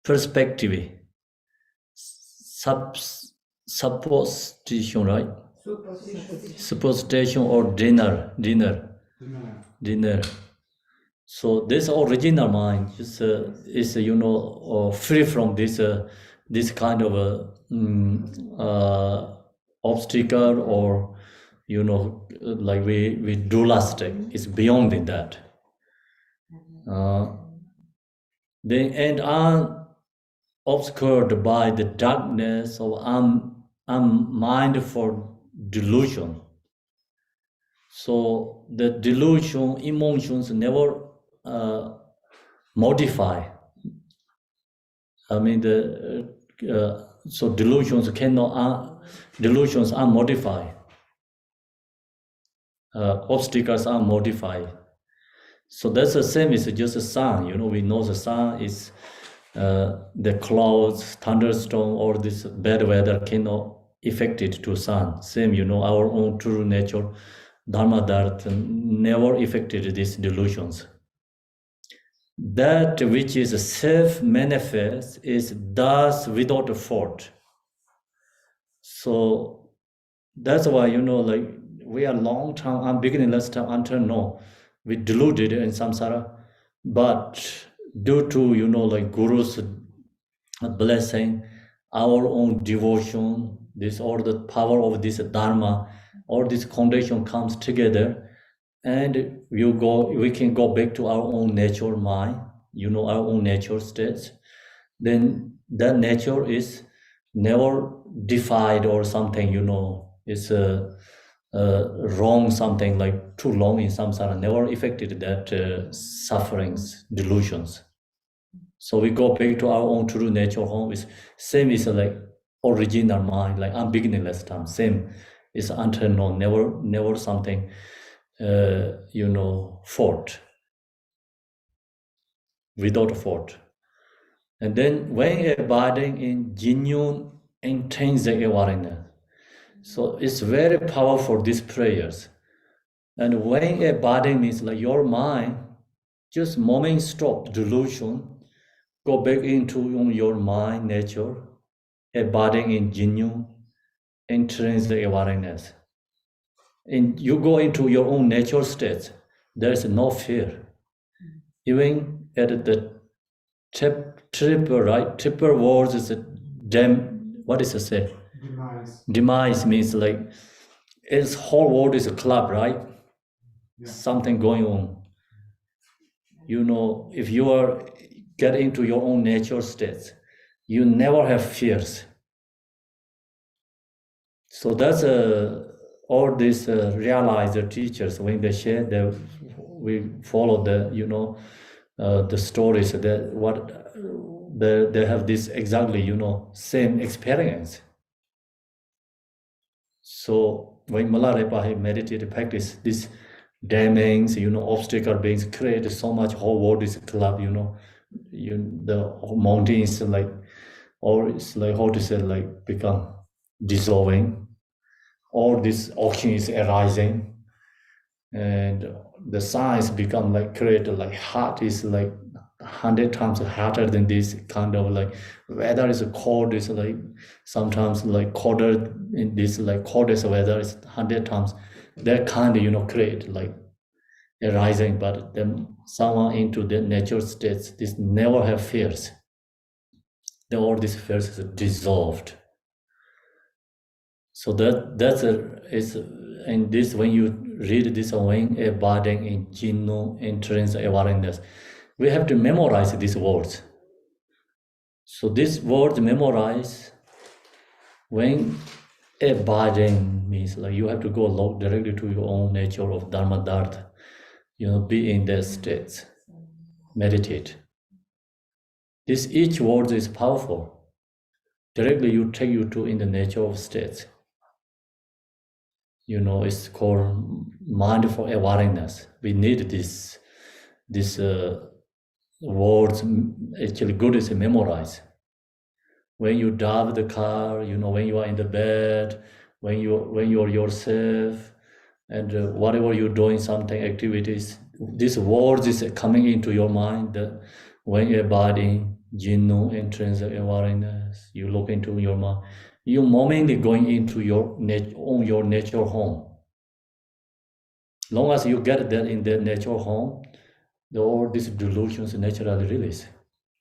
perspective, supposition, right? Supposition or dinner. So this original mind is free from this kind of obstacle or like we dualistic. It's beyond that. Then and obscured by the darkness of unmindful delusion. So the delusion, emotions never modify. So delusions delusions are modified. Obstacles are modified. So that's the same as just the sun. We know the sun is the clouds, thunderstorm, or this bad weather cannot affect it to sun. Same, our own true nature, Dharma that never affected these delusions. that which is self-manifest is thus without a fault. So that's why, like we are long time, I'm beginning last time until no, we deluded in samsara, but due to, like Guru's blessing, our own devotion, this all the power of this dharma, all this condition comes together, and we can go back to our own natural mind, our own natural states. Then that nature is never defied or something, it's wrong, something like too long in samsara, never affected that sufferings, delusions. So we go back to our own true nature home. It's same is like original mind, like I'm beginning last time. Same is until no, never something, fault, without fault. And then when abiding in genuine intrinsic awareness, so it's very powerful, these prayers. And when abiding means like your mind, just moment stop delusion, go back into your mind nature, abiding in genuine intrinsic awareness. And you go into your own natural state, there's no fear. Even at the triple words is a what is it say? Demise. Demise means like its whole world is a club, right? Yeah. Something going on. If you are get into your own natural states, you never have fears. So that's all these realized teachers, when they share that we follow the stories that what they have this exactly same experience. So when Malarepa meditated practice, this damnings, obstacle beings create so much, whole world is a club, the mountains like, or it's like how to say, like become dissolving. All this ocean is arising, and the science become like created like heart is like 100 times hotter than this kind of like weather is cold, is like sometimes like colder in this like coldest weather is 100 times that kind of create like arising. But then someone into the natural states, this never have fears, then all these fears is dissolved. So that's is in this, when you read this when abiding in genuine intrinsic awareness, we have to memorize these words. So these words memorize when abiding means like you have to go directly to your own nature of dharma dharma, be in that state, meditate. This each word is powerful. Directly you take you to in the nature of states. It's called mindful awareness. We need this words. Actually, good is memorize. When you drive the car, when you are in the bed, when you're yourself, and whatever you're doing, something activities, these words is coming into your mind. When you're abiding genuine intrinsic awareness, you look into your mind. You're momentarily going into your natural home. Long as you get that in the natural home, all these delusions naturally release.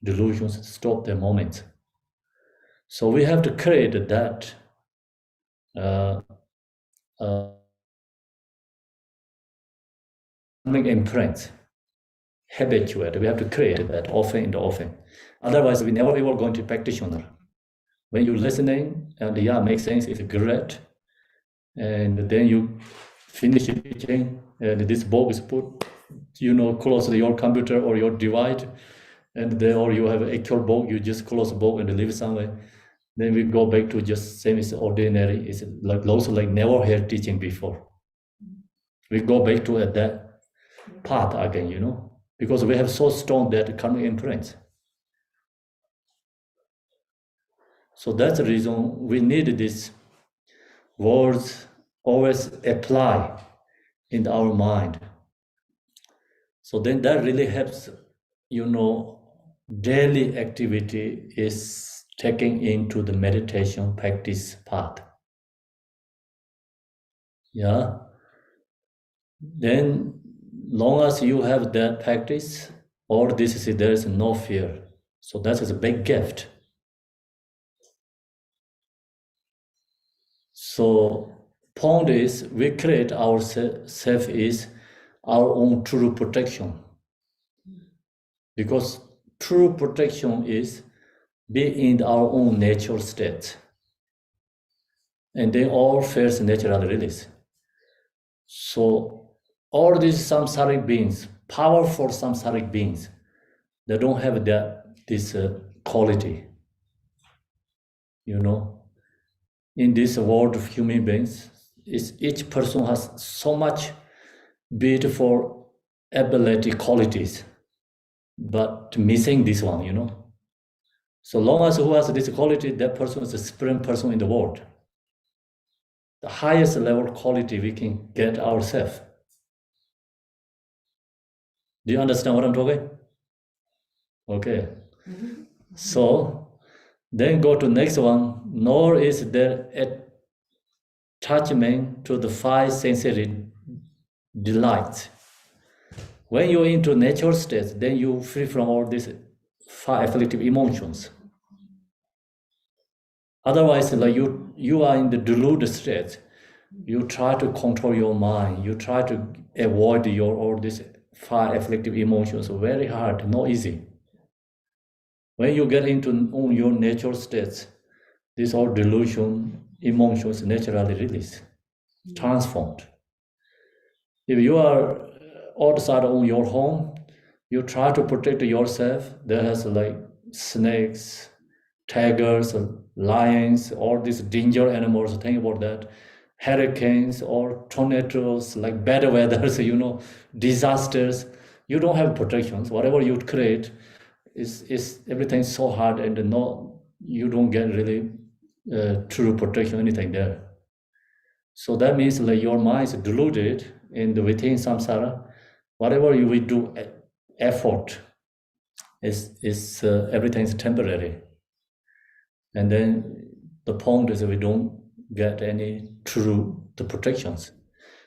Delusions stop the moment. So we have to create that imprint, habituate. We have to create that often and often. Otherwise, we never ever going to practitioner. When you're listening and makes sense, it's great. And then you finish teaching, and this book is put, close to your computer or your device, and then or you have an actual book, you just close the book and leave somewhere. Then we go back to just same as ordinary. It's like also like never heard teaching before. We go back to that path again, because we have so strong that karmic imprint. So that's the reason we need these words always apply in our mind. So then that really helps, daily activity is taken into the meditation practice path. Yeah. Then, long as you have that practice, or there is no fear. So that is a big gift. So point is, we create ourself is our own true protection. Because true protection is be in our own natural state. And they all face natural release. So all these samsaric beings, powerful samsaric beings, they don't have this quality. In this world of human beings, each person has so much beautiful ability qualities, but missing this one. So long as who has this quality, that person is the supreme person in the world. The highest level quality we can get ourselves. Do you understand what I'm talking? Okay. So then go to next one. Nor is there attachment to the five sensory delights. When you're into natural states, then you free from all these five afflictive emotions. Otherwise, like you are in the deluded state. You try to control your mind. You try to avoid all these five afflictive emotions. Very hard, not easy. When you get into your natural states, these all delusion, emotions naturally release, transformed. If you are outside of your home, you try to protect yourself. There has like snakes, tigers, lions, all these danger animals. Think about that. Hurricanes or tornadoes, like bad weathers, disasters. You don't have protections. Whatever you create is everything so hard, and you don't get really true protection, anything there. So that means like your mind is deluded, and within samsara, whatever we do effort is everything is temporary. And then the point is that we don't get any true the protections.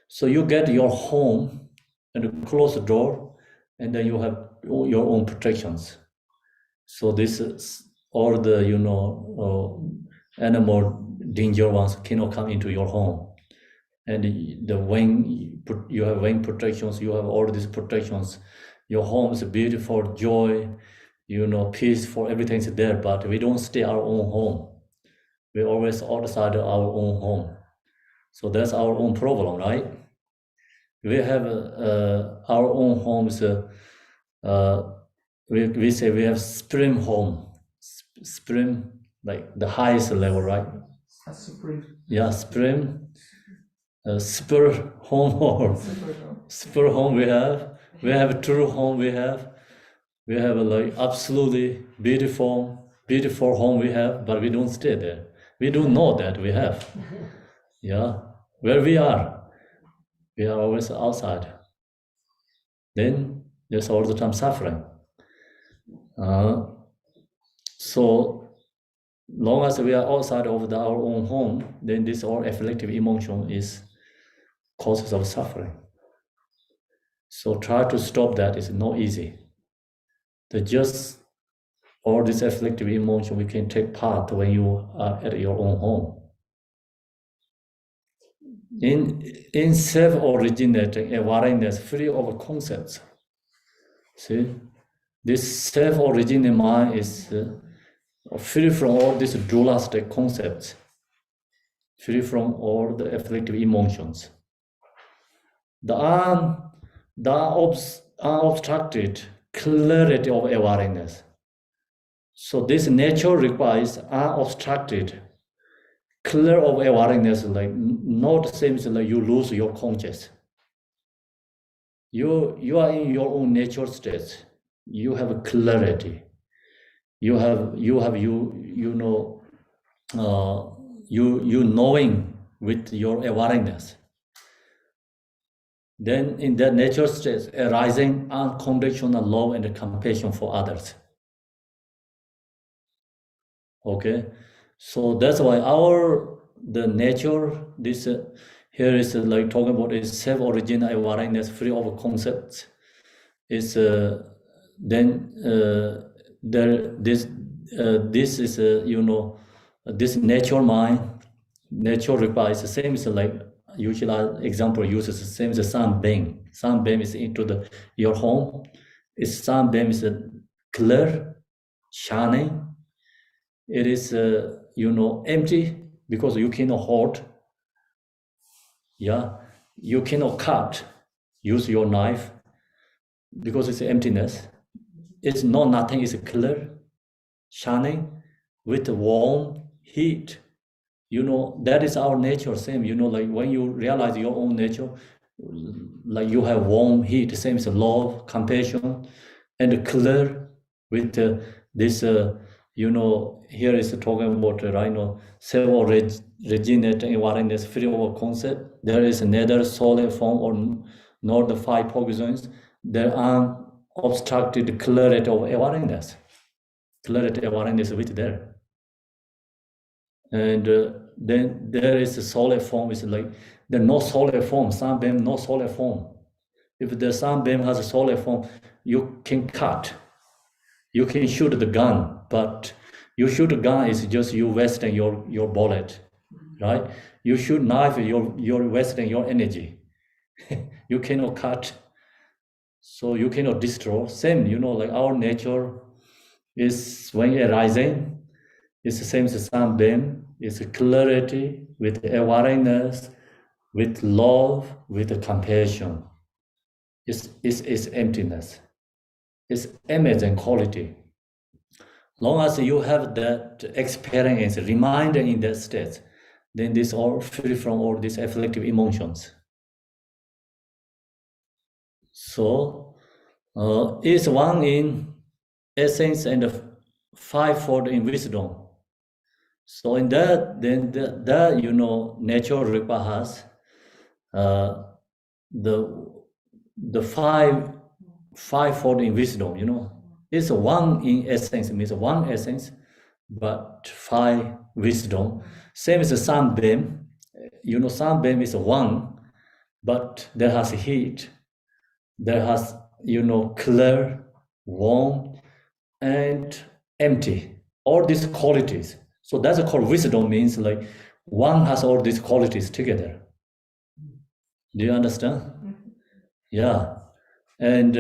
So you get your home and close the door, and then you have your own protections. So this is all the animal danger ones cannot come into your home. And you have wing protections, you have all these protections. Your home is beautiful, joy, peaceful, everything's there, but we don't stay our own home. We're always outside our own home. So that's our own problem, right? We have our own homes. We say we have supreme home. Supreme, like the highest level, right? Supreme. Yeah, supreme. Super home or super home we have a true home we have a like absolutely beautiful home we have, but we don't stay there. We don't know that we have. Yeah, where we are always outside. Then there's all the time suffering. So long as we are outside of our own home, then this all afflictive emotion is causes of suffering. So try to stop that. It's not easy. Just all this afflictive emotion we can take part when you are at your own home. In self-originating awareness, free of concepts. See, this self-originating mind is free from all these dualistic concepts, free from all the afflictive emotions. The unobstructed clarity of awareness. So this nature requires unobstructed, clear of awareness, like not seems like you lose your conscious. You are in your own natural state. You have clarity. You knowing with your awareness. then in that nature state, arising unconditional love and compassion for others. Okay, so that's why the nature, this here is like talking about is self-original awareness free of concepts. Is then this is this nature mind, nature requires the same as like usual example uses the same as a sunbeam. Sunbeam is into your home. Its sunbeam is clear, shining. It is empty because you cannot hold. Yeah, you cannot cut. Use your knife because it's emptiness. It's not nothing. It's clear, shining, with warm heat. That is our nature. Same. Like when you realize your own nature, like you have warm heat. Same as love, compassion, and clear with this. Here is talking about self-originating awareness free of concept. There is neither solid form nor the five positions. There are obstructed clarity of awareness. Clarity of awareness with there. And then there is a solid form. It's like there's no solid form. Sunbeam, no solid form. If the sunbeam has a solid form, you can cut. You can shoot the gun, but you shoot a gun is just you wasting your bullet, right? You shoot knife, you're wasting your energy. You cannot cut, so you cannot destroy. Same, like our nature is when arising, it's the same as the sunbeam. It's clarity with awareness, with love, with compassion. It's emptiness. It's amazing quality. Long as you have that experience, reminder in that state, then this all free from all these afflictive emotions. So, is one in essence and fivefold in wisdom. So in that, then that nature Ripa has the fivefold in wisdom. It's one in essence, means one essence, but five wisdom. Same as the sunbeam. Sunbeam is one, but there has heat. There has clear, warm, and empty. All these qualities. So that's called wisdom. Means like one has all these qualities together. Do you understand? Yeah, and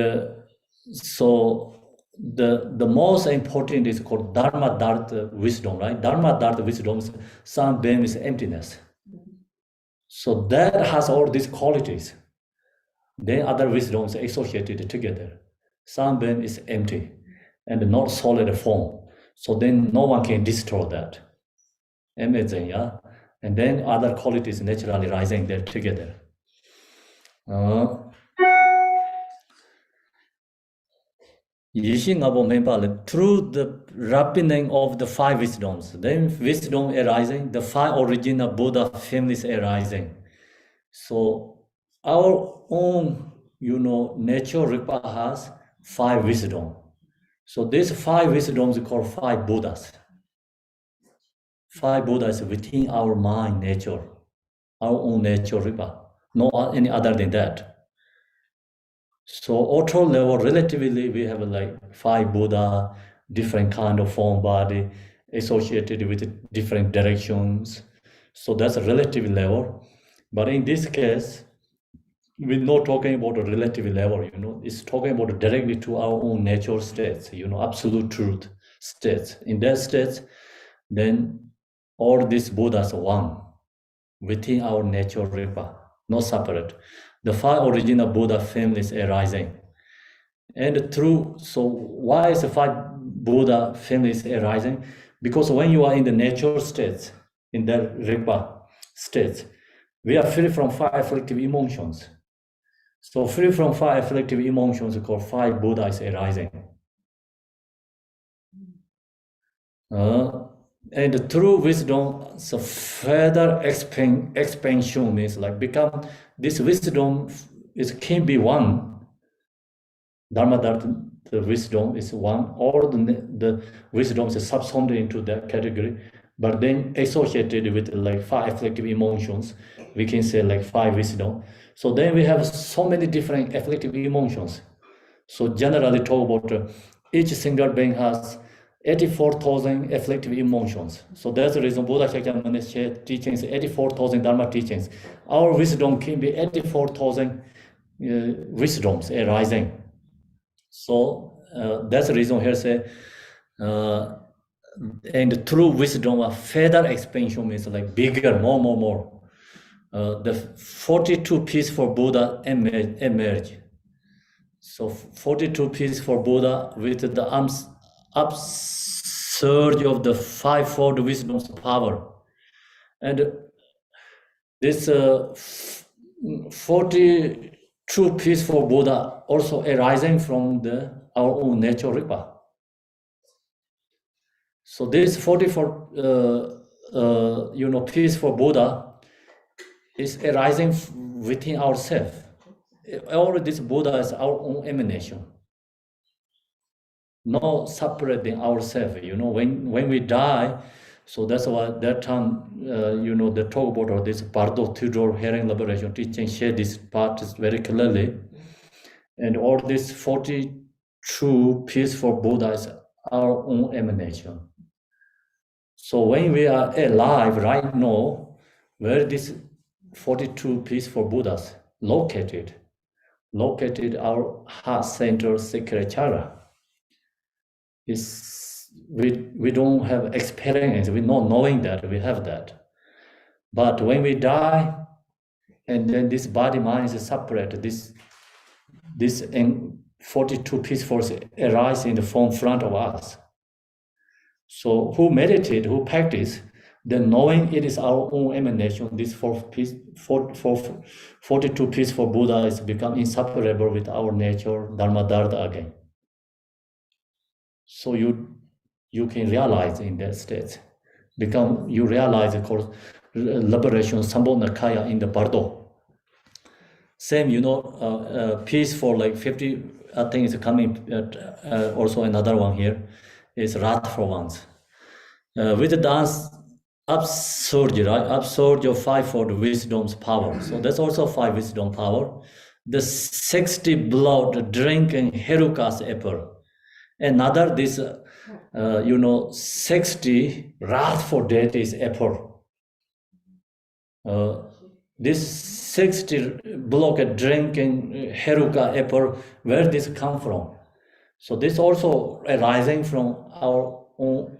so the most important is called Dharma Dharma wisdom, right? Dharma Dharma wisdom, sunbeam is emptiness. So that has all these qualities. Then other wisdoms are associated together. Sunbeam is empty and not solid form. So then no one can destroy that. Amazing, yeah? And then other qualities naturally rising there together. Through the ripening of the five wisdoms, then wisdom arising, the five original Buddha families arising. So our own, nature Ripa has five wisdom. So these five wisdoms are called five Buddhas. Five Buddhas within our mind nature, our own nature Ripa, no any other than that. So auto level, relatively, we have like five Buddha, different kind of form body associated with different directions. So that's a relative level. But in this case, we're not talking about a relative level, it's talking about directly to our own nature states, absolute truth states. In that states, then all these Buddhas are one within our nature Ripa, not separate. The five original Buddha families arising. And so why is the five Buddha families arising? Because when you are in the nature states, in the Ripa states, we are free from five afflictive emotions. So free from five afflictive emotions are called five Buddhas arising. And through wisdom, so further expansion means like become this wisdom it can be one. Dharma, the wisdom is one, or the wisdom is subsumed into that category, but then associated with like 5 afflictive emotions, we can say like 5 wisdom. So then we have so many different afflictive emotions. So generally talk about each single being has 84,000 afflictive emotions. So that's the reason Buddha Shakyamuni's teachings, 84,000 Dharma teachings. Our wisdom can be 84,000 wisdoms arising. So that's the reason here say, and through wisdom, a further expansion means like bigger, more. The 42 peace for Buddha emerge. So 42 peace for Buddha with the upsurge of the fivefold wisdom's power. And this 42 peace for Buddha also arising from our own natural ripa. So this 44 peace for Buddha is arising within ourselves. All this Buddha is our own emanation. No separating ourselves, when we die. So that's why that time, the talk about this Bardo Theodore Herring liberation teaching share this part is very clearly. And all this 42 peace for Buddha is our own emanation. So when we are alive right now, where this 42 peace for Buddhas located our heart center sacred chakra. We don't have experience, we're not knowing that we have that. But when we die, and then this body mind is separate, this 42 peace force arise in the form front of us. So who meditate, who practice, then knowing it is our own emanation, this 42 peace for Buddha is become inseparable with our nature, Dharma Dharma again. So you can realize in that state, you realize, of course, liberation, Sambhona Kaya in the Bardo. Same, peace for like 50, I think it's coming, also another one here, is Rat for once. With the dance, upsurge, right? Upsurge of fivefold wisdom's power. So that's also 5 wisdom power. The 60 blood drinking Herukas apple. Another this 60 wrathful deities apple. This 60 block drinking Heruka apple, where this come from? So this also arising from our own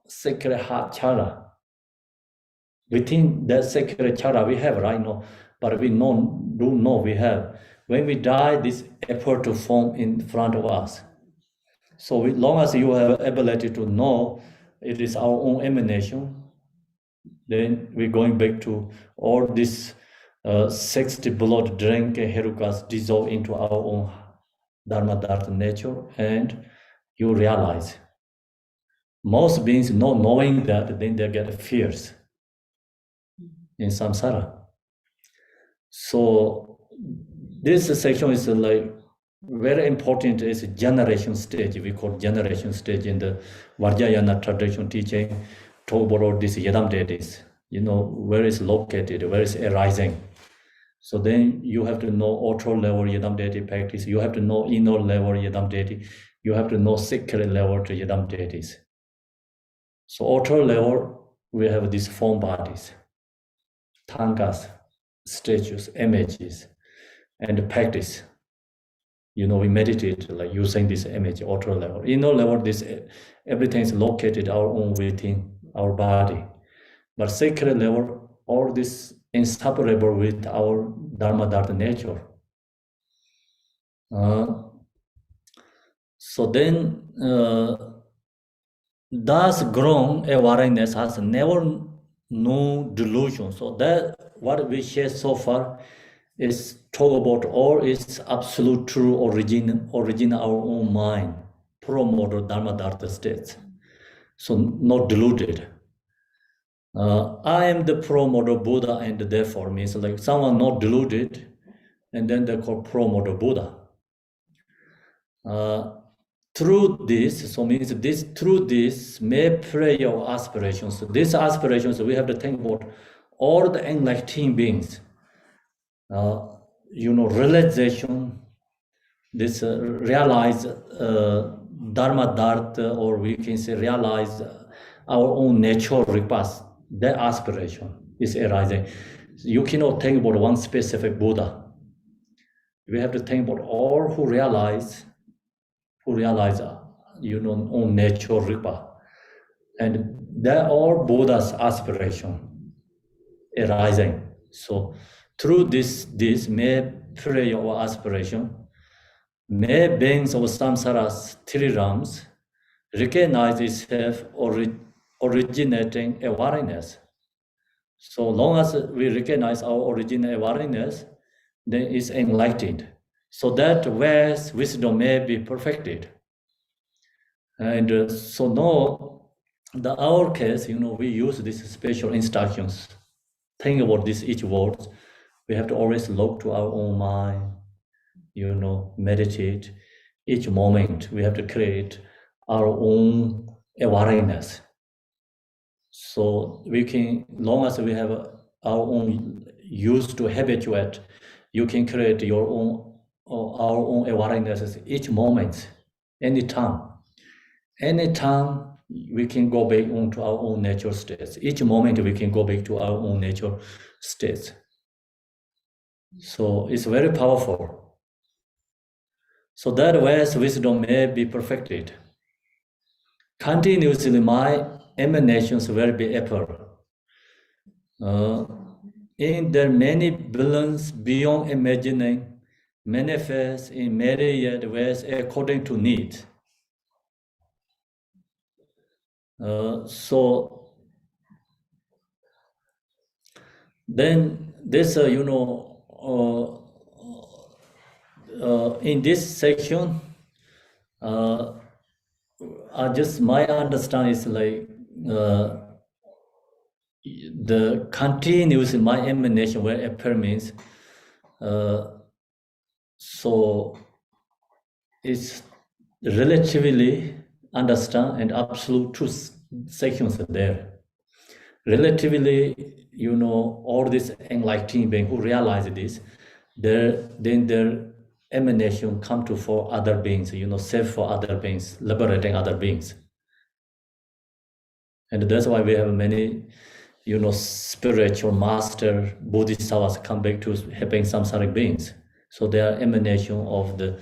sacred heart chakra. Within that sacred chakra we have right now, but we do know we have. When we die, this apple to form in front of us. So as long as you have ability to know it is our own emanation, then we're going back to all this 60 blood drink Herukas dissolve into our own Dharma Dharma nature, and you realize. Most beings not knowing that, then they get fears in samsara. So this section is like very important, is generation stage. We call generation stage in the Vajrayana tradition teaching, talk about this Yadam deities, where is located, where is arising. So then you have to know outer level Yadam deity practice, you have to know inner level Yadam deity, you have to know secret level to Yadam deities. So outer level, we have these form bodies, tankas, statues, images, and practice. We meditate like using this image, outer level. Inner level, everything is located our own within our body. But sacred level, all this inseparable with our Dharma Dharma nature. So then, thus grown awareness has never no delusion. So that what we share so far is talk about all is absolute true origin our own mind, promoter Dharma Dharma states. So not deluded. I am the promoter Buddha, and therefore means like someone not deluded, and then they call promoter Buddha. Through this, so means this through this may prayer or aspirations. So these aspirations, we have to think about all the enlightened beings. Realization, this realize dharma dharma, or we can say realize our own natural repast. That aspiration is arising. You cannot think about one specific Buddha. We have to think about all who realize own natural ripa, and they're all Buddha's aspiration arising. So through this may prayer or aspiration, may beings of samsara's three realms recognize itself originating awareness. So long as we recognize our original awareness, then it's enlightened. So that where's wisdom may be perfected. And so now, our case, we use these special instructions. Think about this each word. We have to always look to our own mind, meditate. Each moment, we have to create our own awareness. So we can, long as we have our own used to habituate, you can create our own awarenesses each moment, anytime. Anytime we can go back onto our own natural states. Each moment we can go back to our own natural states. So it's very powerful. So that ways wisdom may be perfected. Continuously my emanations will be appear. In their many billions beyond imagining, manifest in myriad ways according to need. So then this, in this section, just my understanding is like the continuous my emanation where appear means, so it's relatively understand and absolute truth sections are there. Relatively, all these enlightened beings who realize this, then their emanation come to for other beings, save for other beings, liberating other beings. And that's why we have many, spiritual master bodhisattvas come back to helping samsaric beings. So they are emanation of the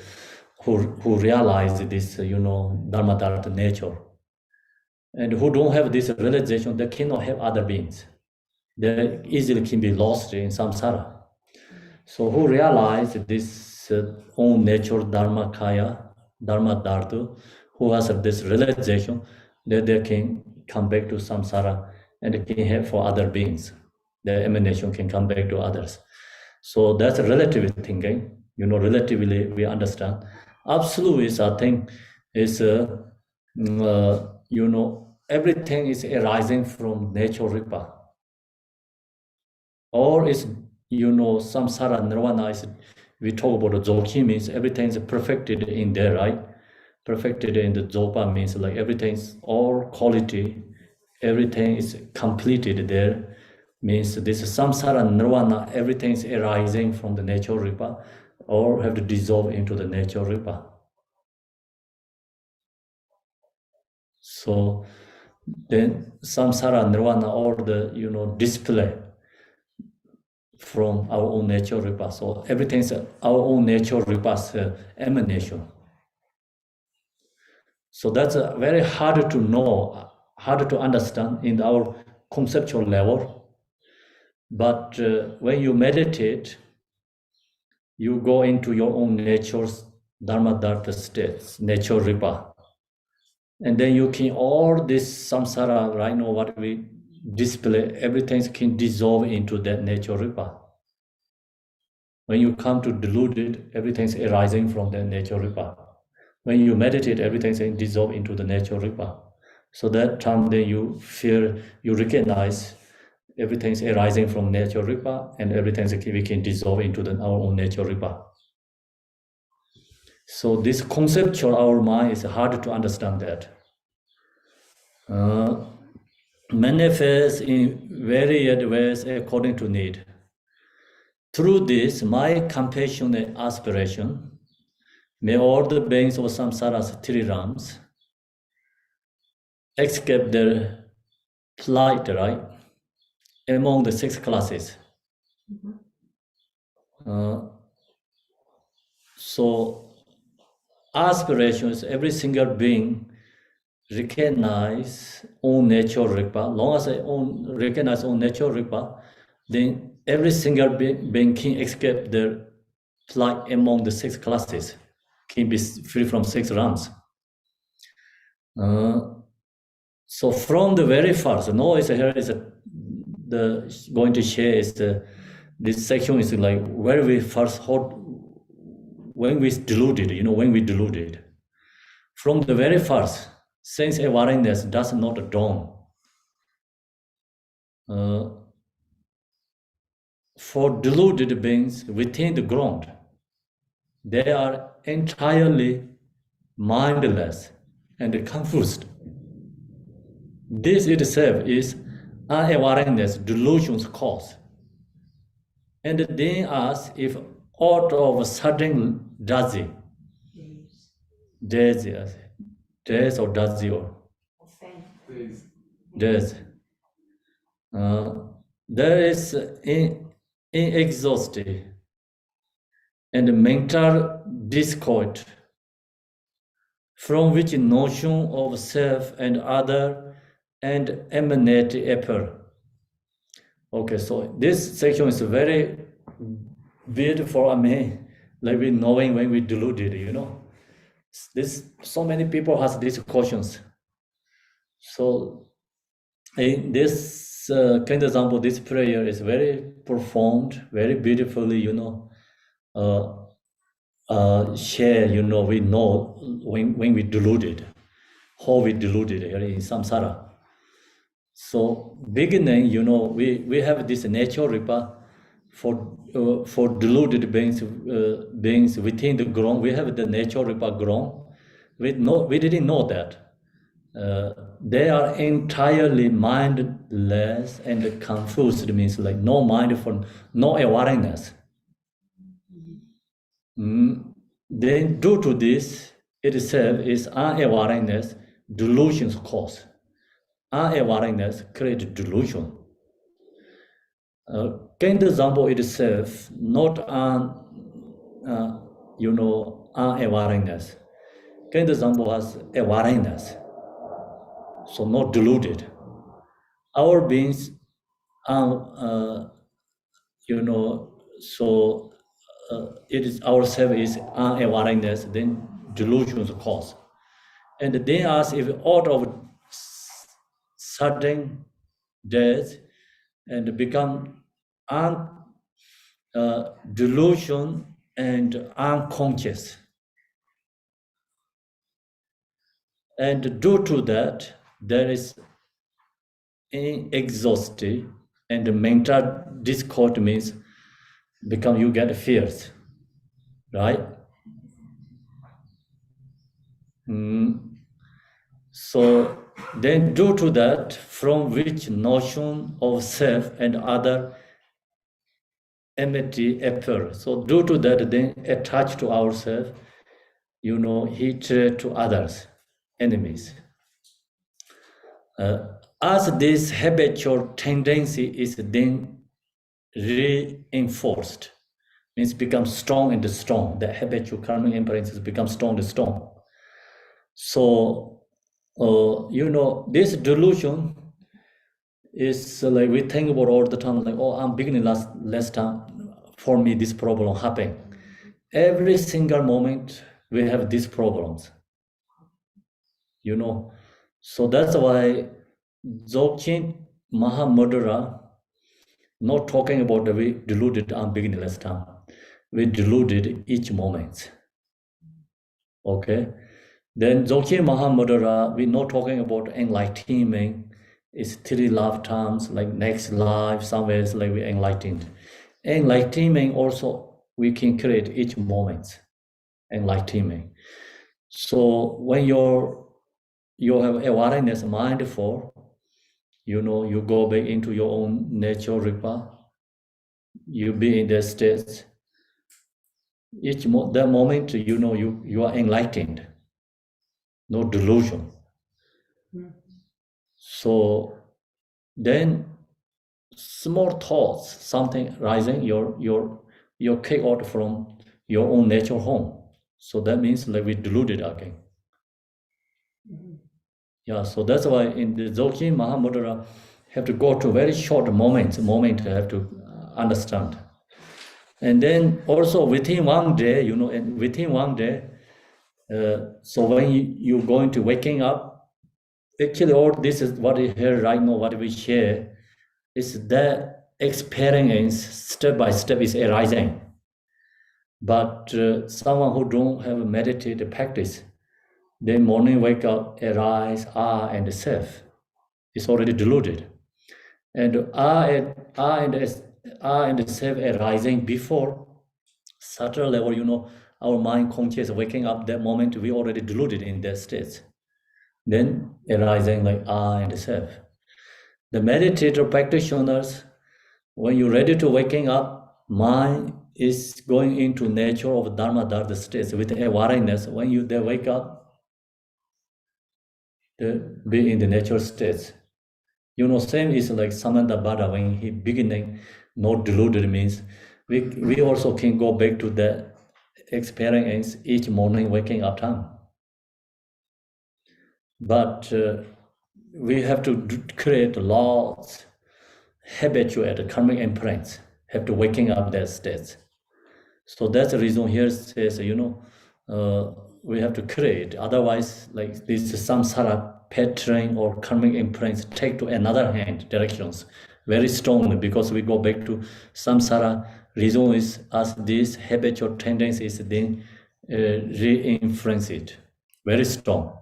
who realize this, dharma dharma nature. And who don't have this realization, they cannot have other beings. They easily can be lost in samsara. So who realize this own nature, dharma kaya, dharma dhartu, who has this realization, that they can come back to samsara and can have for other beings. Their emanation can come back to others. So that's a relative thinking. Relatively we understand. Absolute is, I think, is everything is arising from nature ripa. Or is, samsara nirvana is, we talk about the zoki means everything is perfected in there, right? Perfected in the zopa means like everything's all quality, everything is completed there. Means this is samsara nirvana, everything is arising from the nature ripa, or have to dissolve into the nature ripa. So then samsara nirvana, or the display from our own nature ripa. So everything's our own nature ripa's emanation. So that's very hard to know, hard to understand in our conceptual level. But when you meditate, you go into your own nature's dharma dharma states, nature ripa. And then you can, all this samsara, right now what we display, everything can dissolve into that nature ripa. When you come to deluded, everything's arising from that nature ripa. When you meditate, everything's dissolve into the nature ripa. So that time then you feel, you recognize Everything is arising from nature Ripa, and everything we can dissolve into our own nature Ripa. So this conceptual our mind is hard to understand that. Manifest in varied ways according to need. Through this, my compassionate aspiration, may all the beings of samsara's three realms escape their plight, right, among the 6 classes. So aspirations, every single being recognize own nature Rigpa. Long as I recognize own nature Rigpa, then every single being can escape their plight among the 6 classes, can be free from 6 realms. So from the very first, no, is here is going to share is this section is like where we first heard when we deluded, when we deluded. From the very first, sense awareness does not dawn. For deluded beings within the ground, they are entirely mindless and confused. This itself is unawareness, delusion's cause. And they ask if out of a sudden daze or daze or daze, there is inexhausted and mental discord from which notion of self and other and emanate appear. Okay, so this section is very beautiful. I mean, like we knowing when we deluded, so many people has these questions. So in this kind of example, this prayer is very profound, very beautifully, share, we know when we deluded, how we deluded here in samsara. So beginning, we have this nature Ripa for deluded beings within the ground. We have the nature Ripa ground. We didn't know that. They are entirely mindless and confused, means like no mindful, no awareness. Then due to this, itself is unawareness, delusion's cause. Unawareness creates delusion. Kind example itself not unawareness. Kind example has awareness, so not deluded. Our beings, so it is ourself is unawareness, then delusion's cause. And they ask if out of sudden death and become delusion and unconscious. And due to that, there is exhausted and mental discord, means you get fears, right? So then due to that, from which notion of self and other enmity appear. So due to that, then attached to ourselves, hatred to others, enemies. As this habitual tendency is then reinforced, means become strong and strong, the habitual karmic imprints become strong and strong. So, this delusion is like we think about all the time, like, oh, I'm beginning last time, for me this problem happened. Every single moment we have these problems, So that's why Dzogchen Mahamudra not talking about the way deluded I'm beginning last time. We deluded each moment. Okay. Then Dzogchen Mahamudra, we're not talking about enlightenment It's 3 lifetimes, like next life, somewhere it's like we enlightened. Enlightenment also, we can create each moment, enlightenment. So when you have awareness, mindful, you go back into your own natural ripa, you be in that state. That moment, you are enlightened, no delusion. So then small thoughts, something rising, you're kicked out from your own natural home. So that means like we deluded again. Yeah, so that's why in the Dzogchen Mahamudra have to go to very short moment have to understand. And then also within one day, and within one day, so when you're going to waking up, actually all this is what you hear right now, what we share, is that experience step by step is arising. But someone who don't have a meditative practice, then morning wake up, arise, and self, is already deluded. And and self arising before subtle level, our mind conscious waking up, that moment we already deluded in that state. Then arising like and self. The meditator practitioners, when you're ready to waking up, mind is going into nature of Dharma Dharma states with awareness. When they wake up, they be in the natural states. Same is like Samanta Bada, when he beginning, not deluded means, we also can go back to the experience each morning waking up time. But we have to create laws, habituate karmic imprints, have to waking up that states. So that's the reason here says, we have to create. Otherwise, like this samsara pattern or karmic imprints take to another hand directions very strongly, because we go back to samsara. Reason is as this habitual tendency is then re-influence it very strong.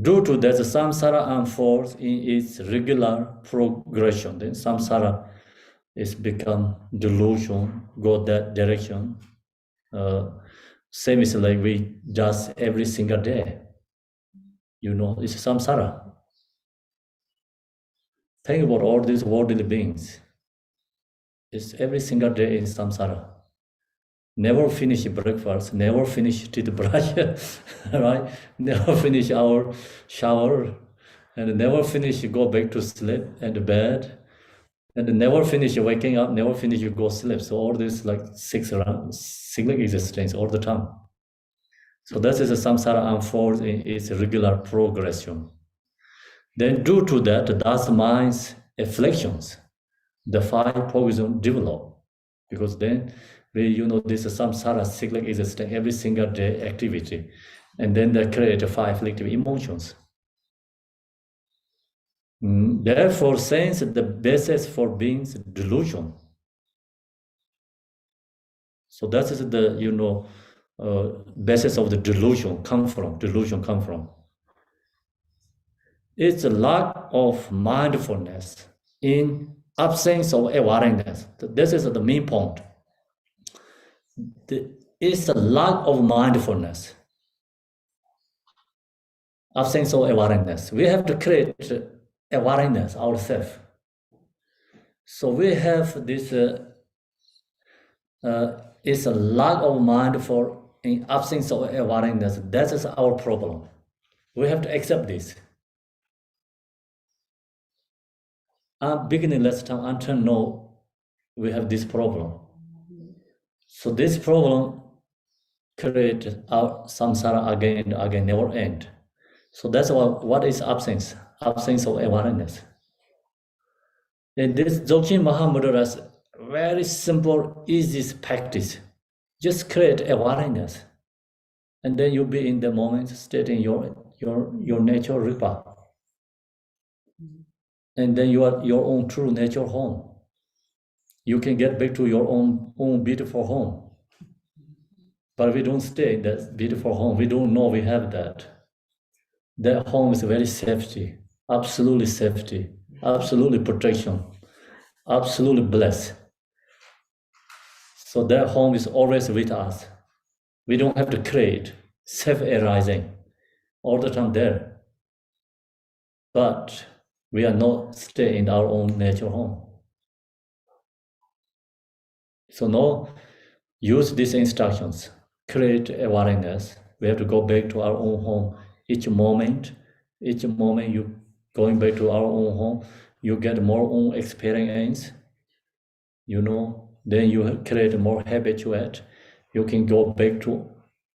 Due to that, the samsara unfolds in its regular progression. Then samsara is become delusion, go that direction. Same is like we just every single day. It's samsara. Think about all these worldly beings. It's every single day in samsara. Never finish breakfast, never finish toothbrush, right? Never finish our shower, and never finish go back to sleep and bed, and never finish waking up, never finish you go sleep. So all this like cyclic existence all the time. So that is a samsara unfolds in its regular progression. Then due to that, that's mind's afflictions, the 5 poison develop, because then this is samsara cyclic existence every single day activity, and then they create 5 afflictive emotions. Therefore, sense the basis for being delusion. So that is the basis of the delusion come from. It's a lack of mindfulness in absence of awareness. This is the main point. It's a lack of mindfulness, absence of awareness. We have to create awareness ourselves. So we have this, it's a lack of mindful in absence of awareness. That is our problem. We have to accept this. Beginning last time until now, we have this problem. So this problem create our samsara again and again, never end. So that's what is absence? Absence of awareness. And this Dzogchen Mahamudras very simple, easy practice. Just create awareness, and then you'll be in the moment, state in your natural ripa, and then you are your own true natural home. You can get back to your own beautiful home. But we don't stay in that beautiful home. We don't know we have that. their home is very safety, absolutely protection, absolutely blessed. So their home is always with us. We don't have to create self-arising all the time there. But we are not stay in our own natural home. So now use these instructions, create awareness. We have to go back to our own home. Each moment you going back to our own home, you get more own experience, then you create more habituate. You can go back to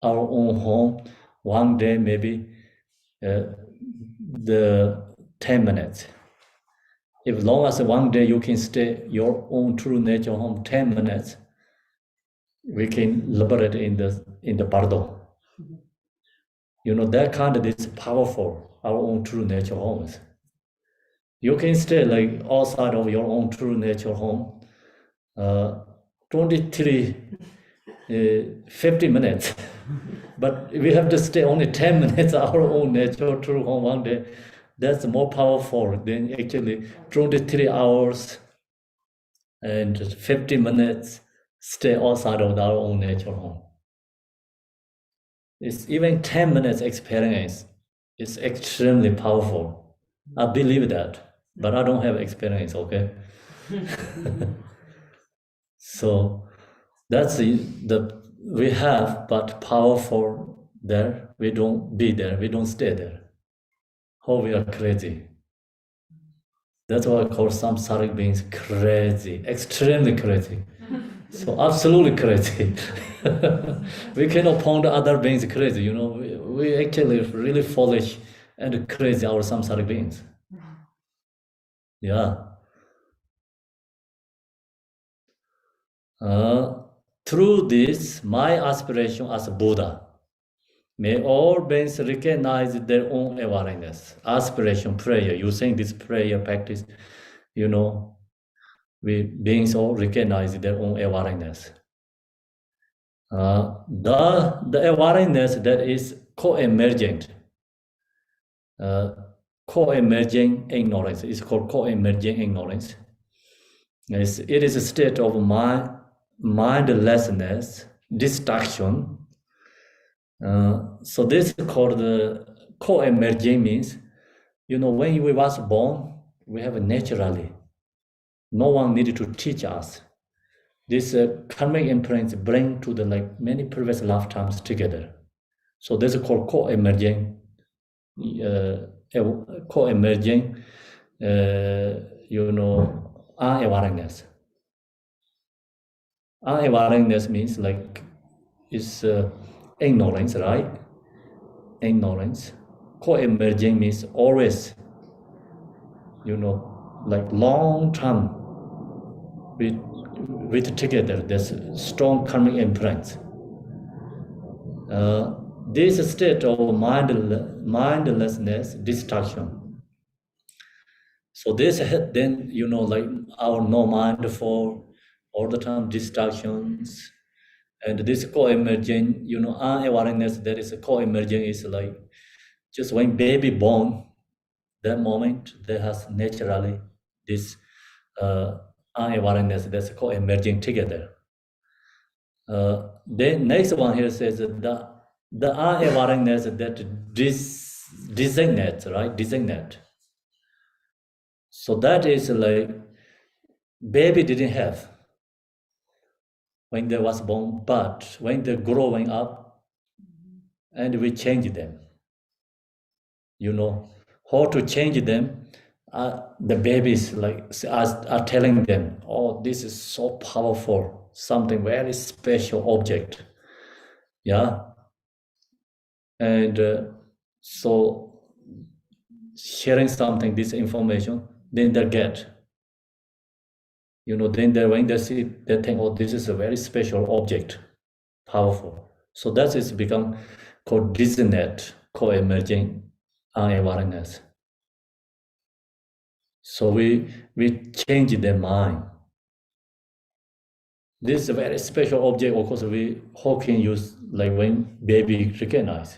our own home one day, maybe the 10 minutes. If long as one day you can stay your own true nature home 10 minutes, we can liberate in the bardo. That kind of is powerful, our own true nature homes. You can stay like outside of your own true nature home, 23, 50 minutes. But we have to stay only 10 minutes our own nature true home one day. That's more powerful than actually 23 hours and 50 minutes stay outside of our own nature home. It's even 10 minutes experience is extremely powerful. I believe that, but I don't have experience, okay? So that's we have, but powerful there. We don't be there, we don't stay there. How we are crazy. That's why I call some samsaric beings crazy, extremely crazy. So absolutely crazy. We cannot point other beings crazy, we actually really foolish and crazy, our samsaric beings. Yeah. Through this, my aspiration as a Buddha, may all beings recognize their own awareness. Aspiration, prayer, using this prayer practice, we beings all recognize their own awareness. The awareness that is co-emergent, co-emerging ignorance, is called co-emerging ignorance. It is a state of mindlessness, distraction. So this is called the co-emerging means, when we was born, we have naturally, no one needed to teach us. This karmic imprints bring to the many previous lifetimes together. So this is called co-emerging, unawareness. Unawareness means is ignorance, right? Ignorance. Co-emerging means always, long term with together, there's strong karmic imprints. This state of mindlessness, distraction. So this then, our no mindful, all the time distractions, and this co-emerging, unawareness that is co-emerging is just when baby born, that moment there has naturally this unawareness that's co-emerging together. Then next one here says that the unawareness that designate, right? Designate. So that is baby didn't have when they was born, but when they're growing up, and we change them. How to change them? The babies are telling them, oh, this is so powerful, something very special object. Yeah. And so sharing something, this information, then they get, then when they see, they think, oh, this is a very special object, powerful. So that is become called dissonant, co-emerging awareness. So we change their mind. This is a very special object, of course, how can use when baby recognize.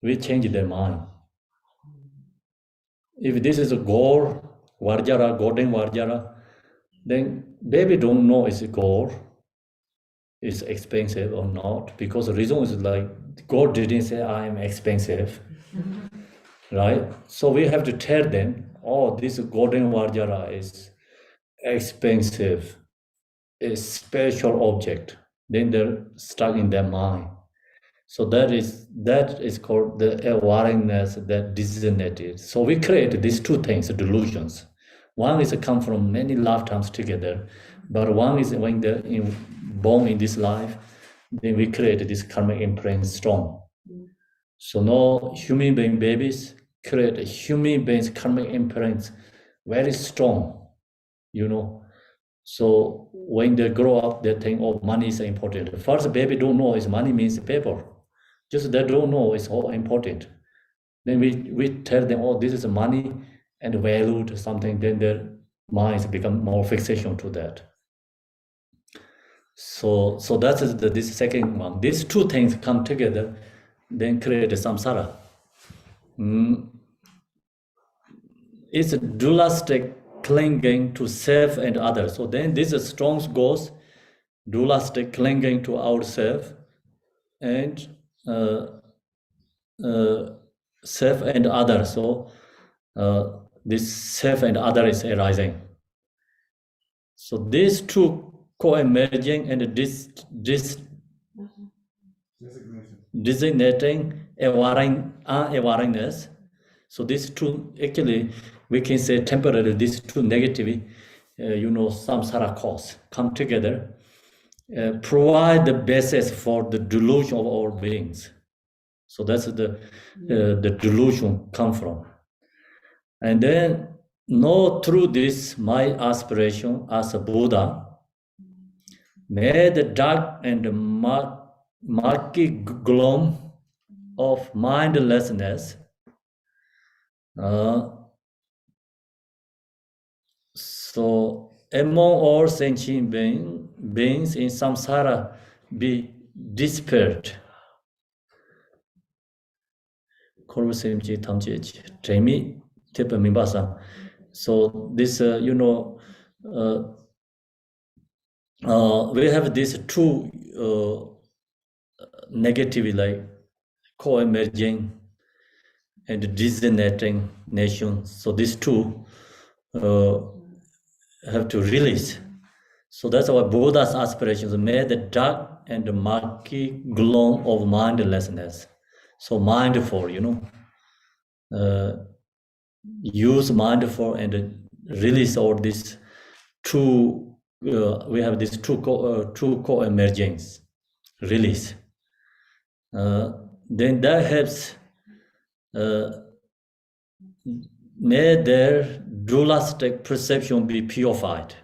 we change their mind. If this is a gold, Varjara, golden Varjara, then baby don't know it's gold, it's expensive or not, because the reason is like God didn't say I am expensive, right? So we have to tell them, oh, this golden Varjara is expensive, a special object. Then they're stuck in their mind. So that is called the awareness that designated. So we create these two things, delusions. One is come from many lifetimes together, but one is when they're born in this life, then we create this karmic imprint strong. So now human being babies create human beings karmic imprints very strong, you know. So when they grow up, they think, oh, money is important. First, baby don't know is money means paper. Just they don't know it's all important. Then we tell them, oh, this is money and valued something, then their minds become more fixation to that. So that is this second one. These two things come together, then create samsara. It's a dualistic clinging to self and others. So then this is strong goes, dualistic clinging to ourself and self and other. So this self and other is arising. So these two co-emerging and designating awareness. So these two, actually, we can say temporarily, these two negative, samsara cause come together, provide the basis for the delusion of all beings. So that's the delusion come from. And then know through this my aspiration as a Buddha, may the dark and murky gloom of mindlessness so among all sentient beings in samsara be dispelled. So this, we have these two negative, like co-emerging and designating nations. So these two have to release. So that's our Buddha's aspirations. May the dark and the murky gloom of mindlessness. So mindful, use mindful and release all these two. We have these two co-emergence, release. Then that helps. May their dualistic perception be purified.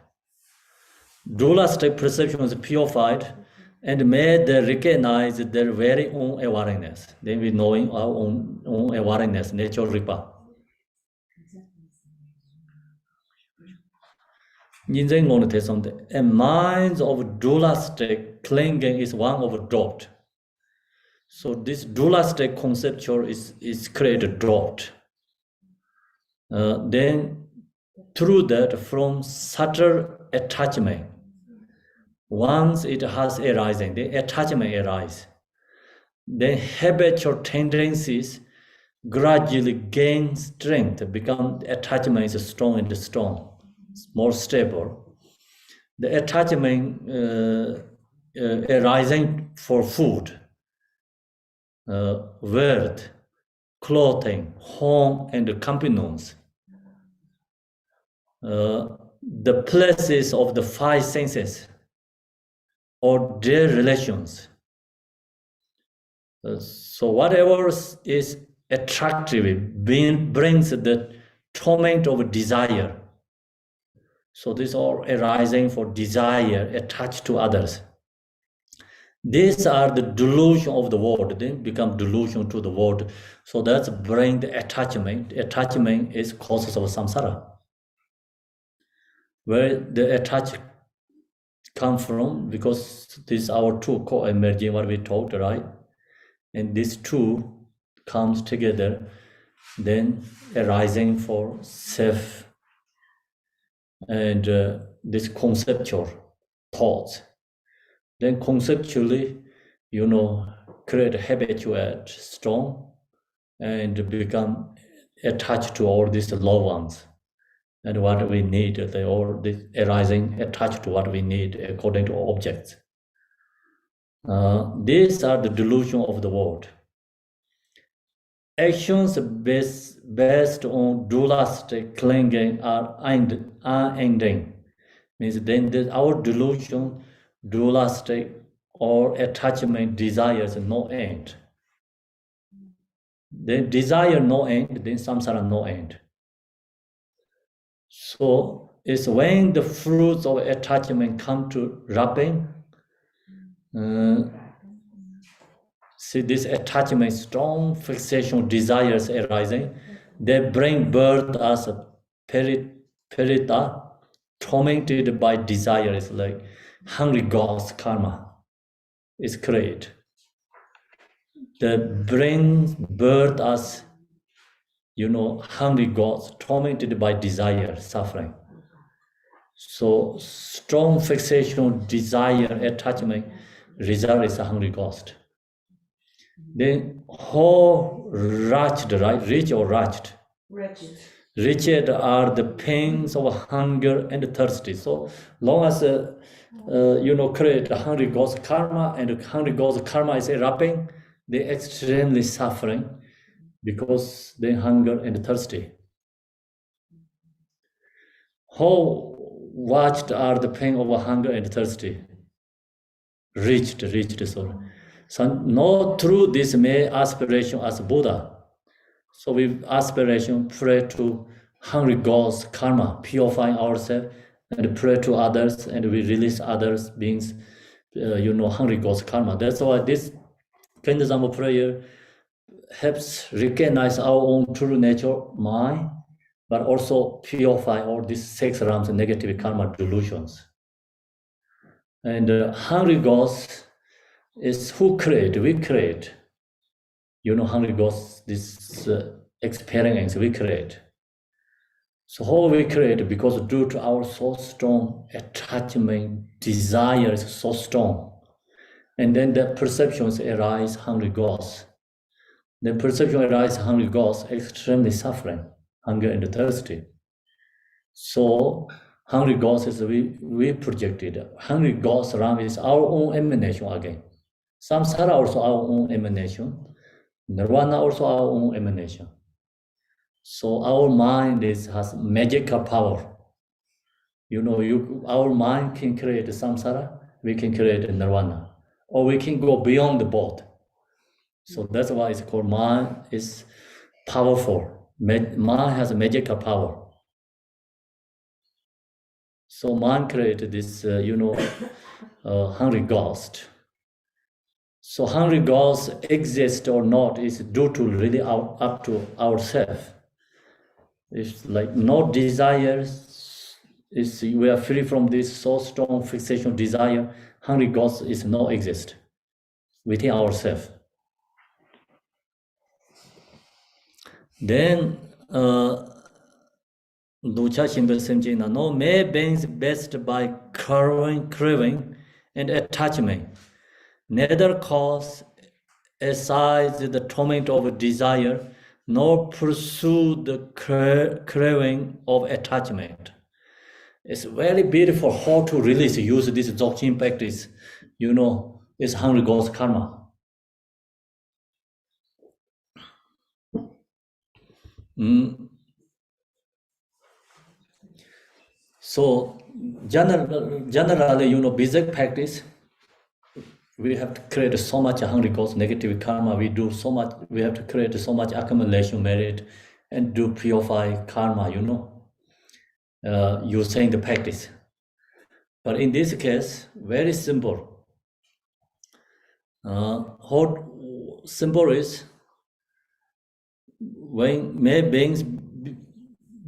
Dualistic perception is purified, and may they recognize their very own awareness. Then we knowing our own awareness, natural ripa. A mind of dualistic clinging is one of doubt. So this dualistic conceptual is created doubt. Then through that, from subtle attachment, once it has arising, the attachment arises. Then habitual tendencies gradually gain strength, become attachment is strong and strong, more stable. The attachment arising for food, wealth, clothing, home, and companions. The places of the five senses or their relations. So whatever is attractive brings the torment of desire. So this all arising for desire attached to others. These are the delusion of the world. They become delusion to the world. So that's bring the attachment. Attachment is causes of samsara. Where the attach come from, because these are our two co-emerging, what we talked, right? And these two comes together, then arising for self and this conceptual thoughts. Then conceptually, create habituate, strong, and become attached to all these loved ones. And what we need, they all this arising attached to what we need according to objects. These are the delusion of the world. Actions based on dualistic clinging are unending. Means then our delusion, dualistic or attachment desires no end. Then desire no end, then samsara no end. So it's when the fruits of attachment come to wrapping, see this attachment, strong fixation desires arising, they bring birth as a perita, tormented by desires like hungry gods karma is created. That brings birth as hungry gods tormented by desire, suffering. So strong fixation, desire, attachment, result is a hungry ghost. Then how wretched, right? Rich or wretched? Wretched. Wretched are the pains of hunger and thirsty. So long as create a hungry ghost karma, and hungry ghost karma is erupting, they're extremely suffering because they hunger and thirsty. How watched are the pain of hunger and thirsty? Reached, sorry. So not through this may aspiration as Buddha. So with aspiration, pray to hungry gods, karma, purifying ourselves, and pray to others, and we release others beings, hungry gods, karma. That's why this Kendazama prayer helps recognize our own true nature, mind, but also purify all these 6 realms and negative karma delusions. And hungry ghosts is who create? We create. Hungry ghosts, this experience we create. So how we create? Because due to our so strong attachment, desire is so strong. And then the perceptions arise hungry ghosts. The perception arises hungry ghosts, extremely suffering, hunger and thirsty. So hungry ghosts is we projected. Hungry ghosts realm is our own emanation again. Samsara also our own emanation. Nirvana also our own emanation. So our mind has magical power. Our mind can create samsara, we can create nirvana, or we can go beyond the both. So that's why it's called mind is powerful. Mind has magical power. So mind created this, hungry ghost. So hungry ghosts exist or not is due to really up to ourselves. It's like no desires. We are free from this so strong fixation desire. Hungry ghosts is no exist within ourselves. Then Ducha Shingal Semjina, no may beings best by craving and attachment, neither cause aside the torment of desire, nor pursue the craving of attachment. It's very beautiful how to release, use this Dzogchen practice. It's hungry ghost karma. So generally, basic practice, we have to create so much hungry ghost, negative karma. We do so much. We have to create so much accumulation merit and do purify karma. You're saying the practice, but in this case, very simple. How simple is when may beings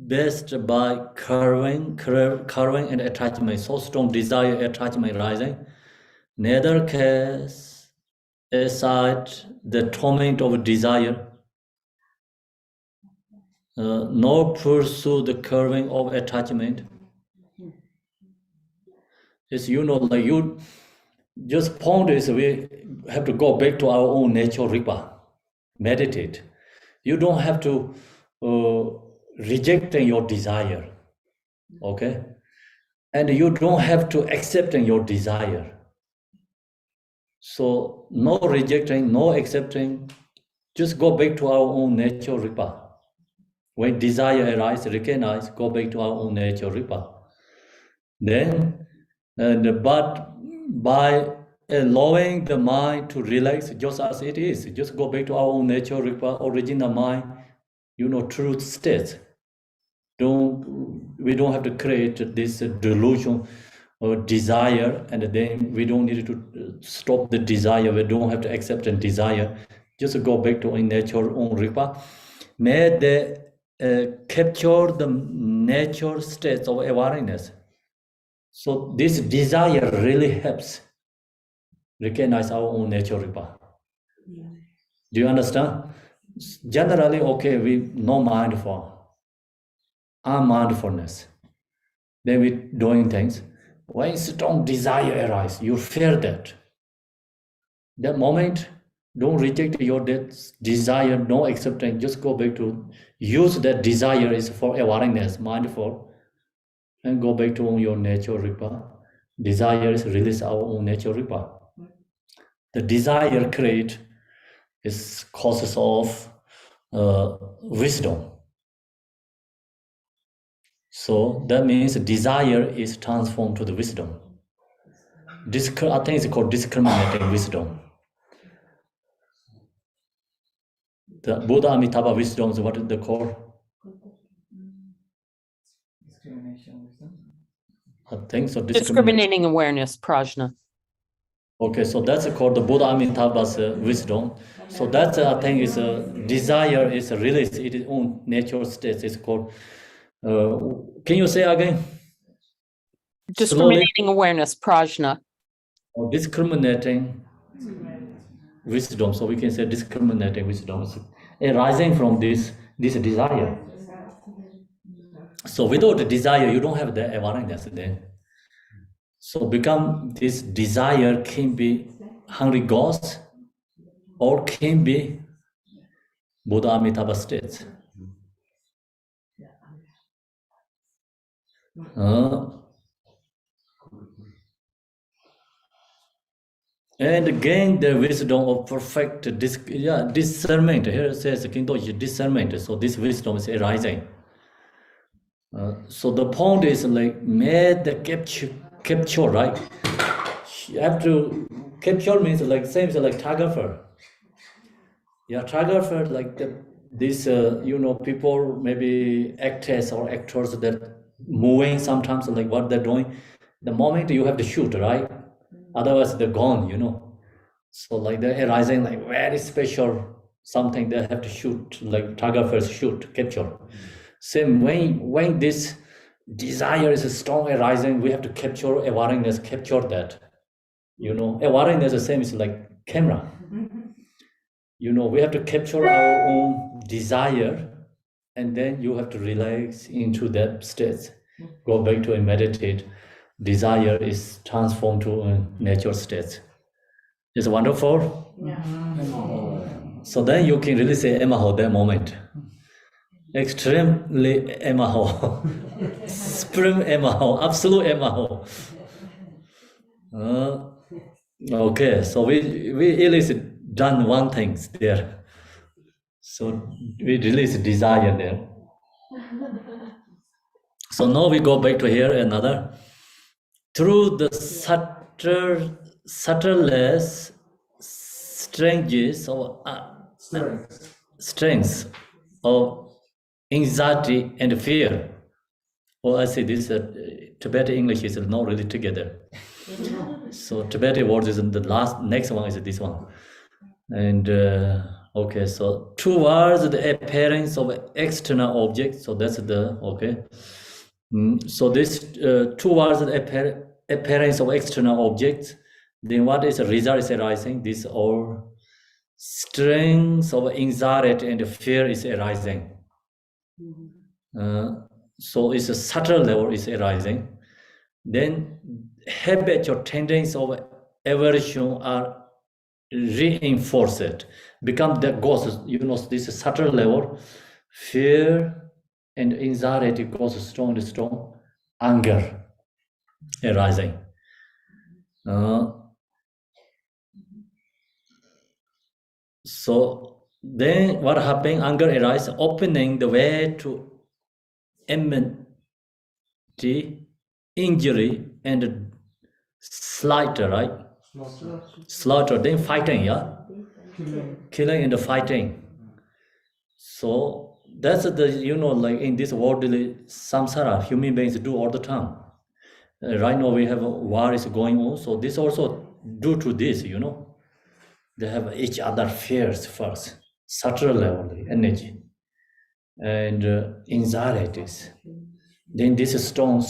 best by craving and attachment, so strong desire, attachment rising, neither case aside the torment of desire, nor pursue the curving of attachment. It's, like you just point is we have to go back to our own nature, Ripa. Meditate. You don't have to rejecting your desire, okay? And you don't have to accepting your desire. So no rejecting, no accepting, just go back to our own nature, Ripa. When desire arises, recognize, go back to our own nature, Ripa. Then, but by allowing the mind to relax just as it is, just go back to our own nature, Ripa, original mind, truth state. We don't have to create this delusion or desire, and then we don't need to stop the desire. We don't have to accept and desire. Just go back to in nature, own Ripa. May they capture the nature states of awareness. So this desire really helps recognize our own nature, Ripa. Do you understand? Generally, okay, we no mindful, unmindfulness. Then we doing things. When strong desire arises, you fear that. That moment, don't reject your desire, no acceptance. Just go back to use that desire is for awareness, mindful, and go back to your nature, Ripa. Desire is release our own nature, Ripa. The desire create is causes of wisdom. So that means desire is transformed to the wisdom. I think it's called discriminating wisdom. The Buddha Amitabha wisdom is what is the core? Discrimination wisdom. I think so. Discriminating awareness, prajna. Okay, so that's called the Buddha Amitabha's wisdom. So that's I think is desire is released. It is own nature state. It's called. Can you say again? Discriminating awareness, prajna. Or discriminating wisdom. So we can say discriminating wisdom arising from this desire. So without the desire, you don't have the awareness then. So become this desire can be hungry ghost or can be Buddha Amitabha states. And gain the wisdom of perfect discernment. Here it says discernment. So this wisdom is arising. So the point is like made the capture, right? You have to capture means like same as like photographer. Yeah, photographer like this people maybe actors or actors that moving sometimes like what they're doing. The moment you have to shoot, right? Otherwise they're gone, So like they're arising like very special something they have to shoot, like photographers shoot, capture. Same when this desire is strong arising, we have to capture awareness, capture that. Awareness the same is like camera. We have to capture our own desire, and then you have to relax into that state. Go back to and meditate. Desire is transformed to a nature state. It's wonderful. Yeah. So then you can really say emaho that moment. Extremely emaho. Supreme emaho, absolute emaho. Okay, so we release done one thing there. So we release desire there. So now we go back to here another. Through the subtlest strengths of anxiety and fear. Oh, I see this Tibetan English is not really together. So Tibetan words is in the next one is this one. And okay, so towards the appearance of external objects. So that's the okay. So this towards the appearance of external objects, then what is the result is arising? This all strength of anxiety and fear is arising. So it's a subtle level is arising. Then habit or tendencies of aversion are reinforced, become the goes, this subtle level, fear and anxiety goes strong and strong, anger arising. So then what happened, anger arises, opening the way to enmity, injury, and slaughter, right? Slaughter, then fighting, yeah? Killing and fighting. So that's the, like in this worldly samsara, human beings do all the time. Right now we have a war is going on, so this also due to this, they have each other fears first, subtle level energy, and anxieties. Then this is strong,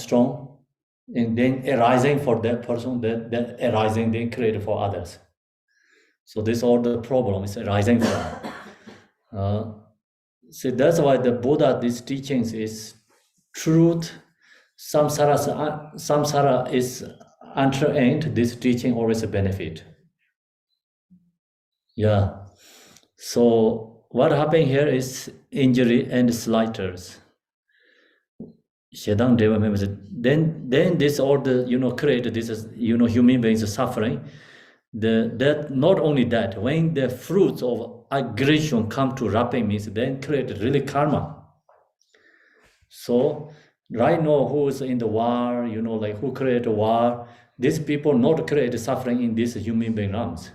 and then arising for that person, that arising then create for others. So this all the problem is arising from. So that's why the Buddha, these teachings is truth. Samsara is unto-end. This teaching always a benefit. Yeah. So what happened here is injury and slaughters. Shedang Deva members. Then this all the create this is human beings suffering. That not only that, when the fruits of aggression come to wrapping means then create really karma. So right now, who is in the war, like who create a war, these people not create suffering in these human being realms.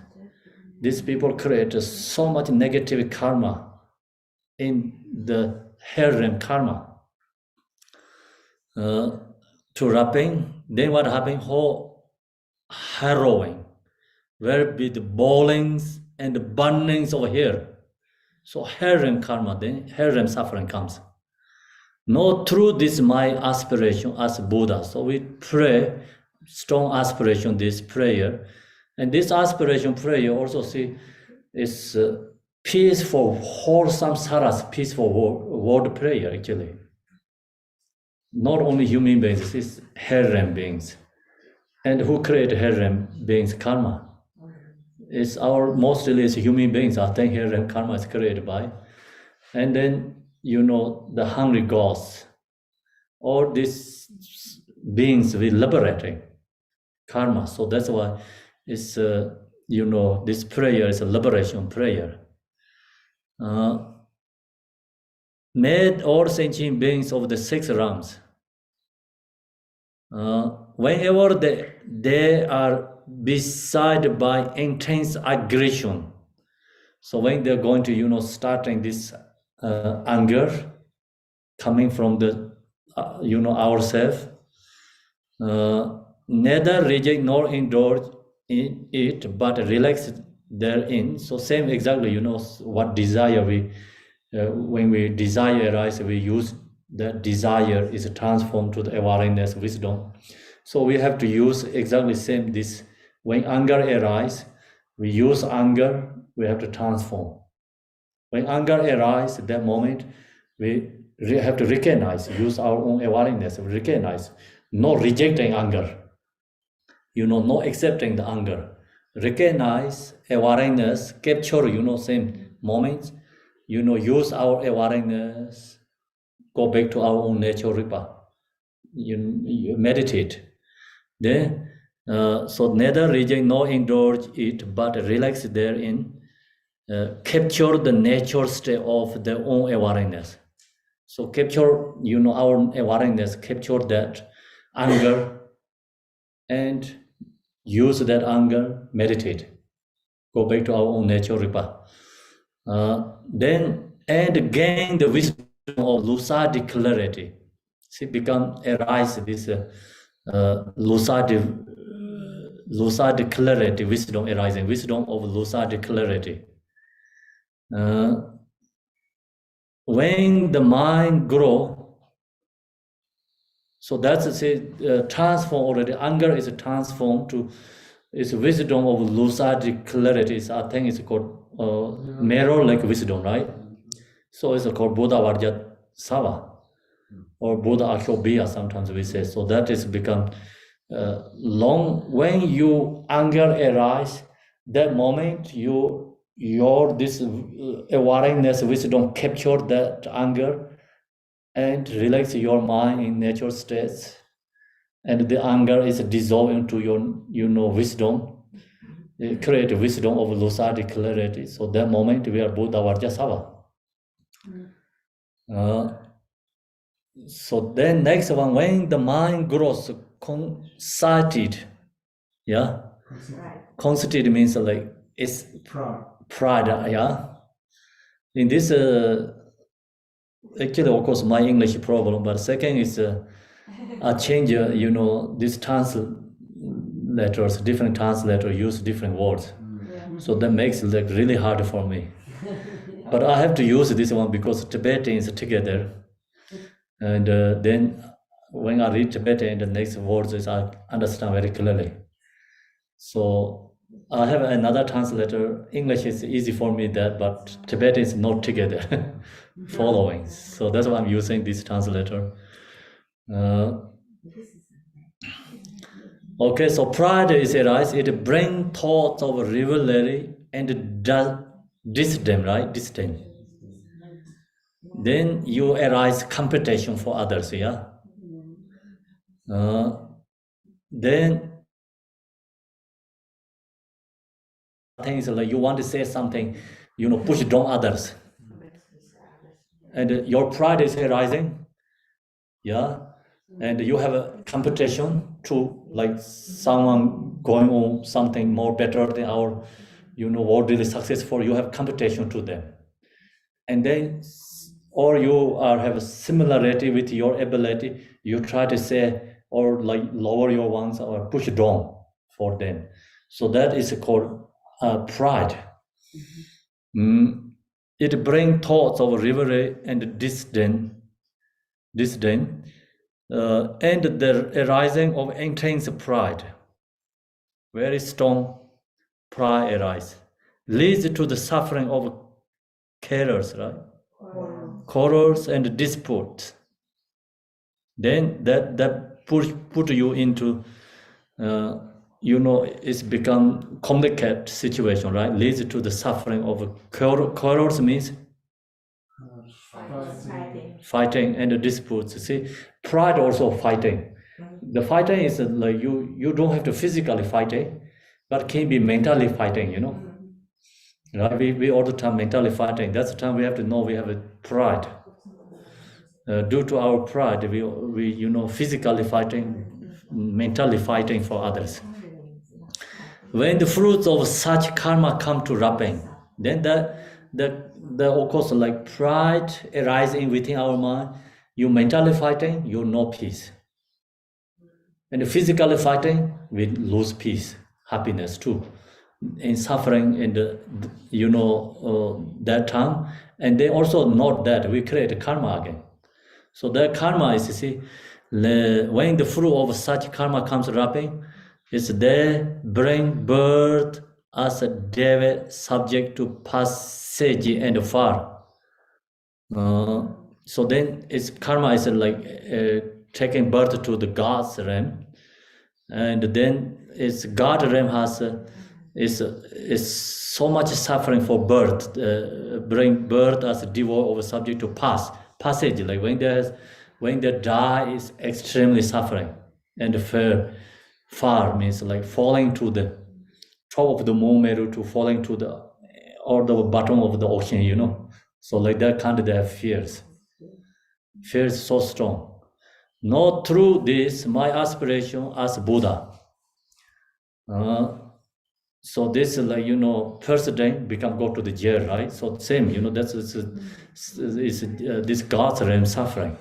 These people create so much negative karma in the hell realm karma. To wrapping, then what happened? Whole harrowing, where with the ballings and the burnings over here. So hell realm karma, then hell realm suffering comes. No, through this my aspiration as Buddha. So we pray, strong aspiration, this prayer. And this aspiration prayer also see is peaceful, wholesome saras, peaceful word prayer actually. Not only human beings, it's hell beings. And who create hell beings? Karma. It's our mostly it's human beings. I think hell karma is created by. And then the hungry gods. All these beings will liberating karma. So that's why it's this prayer is a liberation prayer. Made all sentient beings of the 6 realms. Whenever they are beset by intense aggression, so when they're going to starting this anger coming from the ourselves, neither reject nor indulge in it, but relax therein. So same exactly, what desire we, when we desire arise, we use that desire is transformed to the awareness, wisdom. So we have to use exactly same this. When anger arises, we use anger, we have to transform. When anger arises, at that moment, we have to recognize, use our own awareness, recognize, not rejecting anger, not accepting the anger. Recognize awareness, capture, same moments, use our awareness, go back to our own nature, Ripa. You meditate. Then, so neither reject nor indulge it, but relax therein, capture the nature state of their own awareness. So capture, our awareness, capture that anger, and use that anger, meditate. Go back to our own nature, Ripa. Then, and gain the wisdom of lucid clarity. See, arise this lucid clarity, wisdom arising, wisdom of lucid clarity. When the mind grow, so that's transform already. Anger is transformed to its wisdom of lucid clarity. I think it's called mirror like wisdom, right? So it's called Buddha Varja Sava, or Buddha Akshobhya, sometimes we say. So that is become long. When you anger arise, that moment your this awareness wisdom capture that anger and relax your mind in natural states, and the anger is dissolved into your wisdom. Create wisdom of lucidity clarity. So that moment we are Buddha Varja Sava. So then next one, when the mind grows conceited, yeah, conceited means like it's pride, yeah. In this, actually, of course, my English problem, but second is a change, these translators, different translators use different words. So that makes it like really hard for me. But I have to use this one because Tibetan is together. And then when I read Tibetan, the next words is I understand very clearly. So I have another translator. English is easy for me but Tibetan is not together following. So that's why I'm using this translator. Okay, so pride is arise. It brings thoughts of rivalry and disdain, right? Disdain. Then you arise competition for others, yeah. Then things like you want to say something, push down others, and your pride is arising, yeah. And you have a competition to like someone going on something more better than our, worldly successful. You have competition to them, and then or you have a similarity with your ability. You try to say or like lower your ones or push down for them. So that is called pride. It brings thoughts of rivalry and disdain, and the arising of intense pride. Very strong pride arise, leads to the suffering of quarrels, right? Quarrels and disputes. Then that put you into, it's become complicated situation, right? Leads to the suffering of quarrels means fighting and disputes. You see, pride also fighting. The fighting is like you don't have to physically fighting, but can be mentally fighting, Right? We all the time mentally fighting. That's the time we have to know we have a pride. Due to our pride, we physically fighting, mentally fighting for others. When the fruits of such karma come to wrapping, then the of course like pride arising within our mind, you mentally fighting, you know peace. And physically fighting, we lose peace, happiness too. In suffering and that time, and they also note that we create karma again. So that karma is, you see, when the fruit of such karma comes wrapping, it's there bring birth as a devil subject to passage and far. So then its karma is like taking birth to the God's realm, and then its God realm has is so much suffering for birth, bring birth as a devoid of subject to passage. Like when they die is extremely suffering, and far means like falling to the top of the moon meru to falling to the or the bottom of the ocean, So like that kind they have fears so strong. Not through this my aspiration as Buddha. So this is like first day become go to the jail, right? So same, that's this God's realm suffering.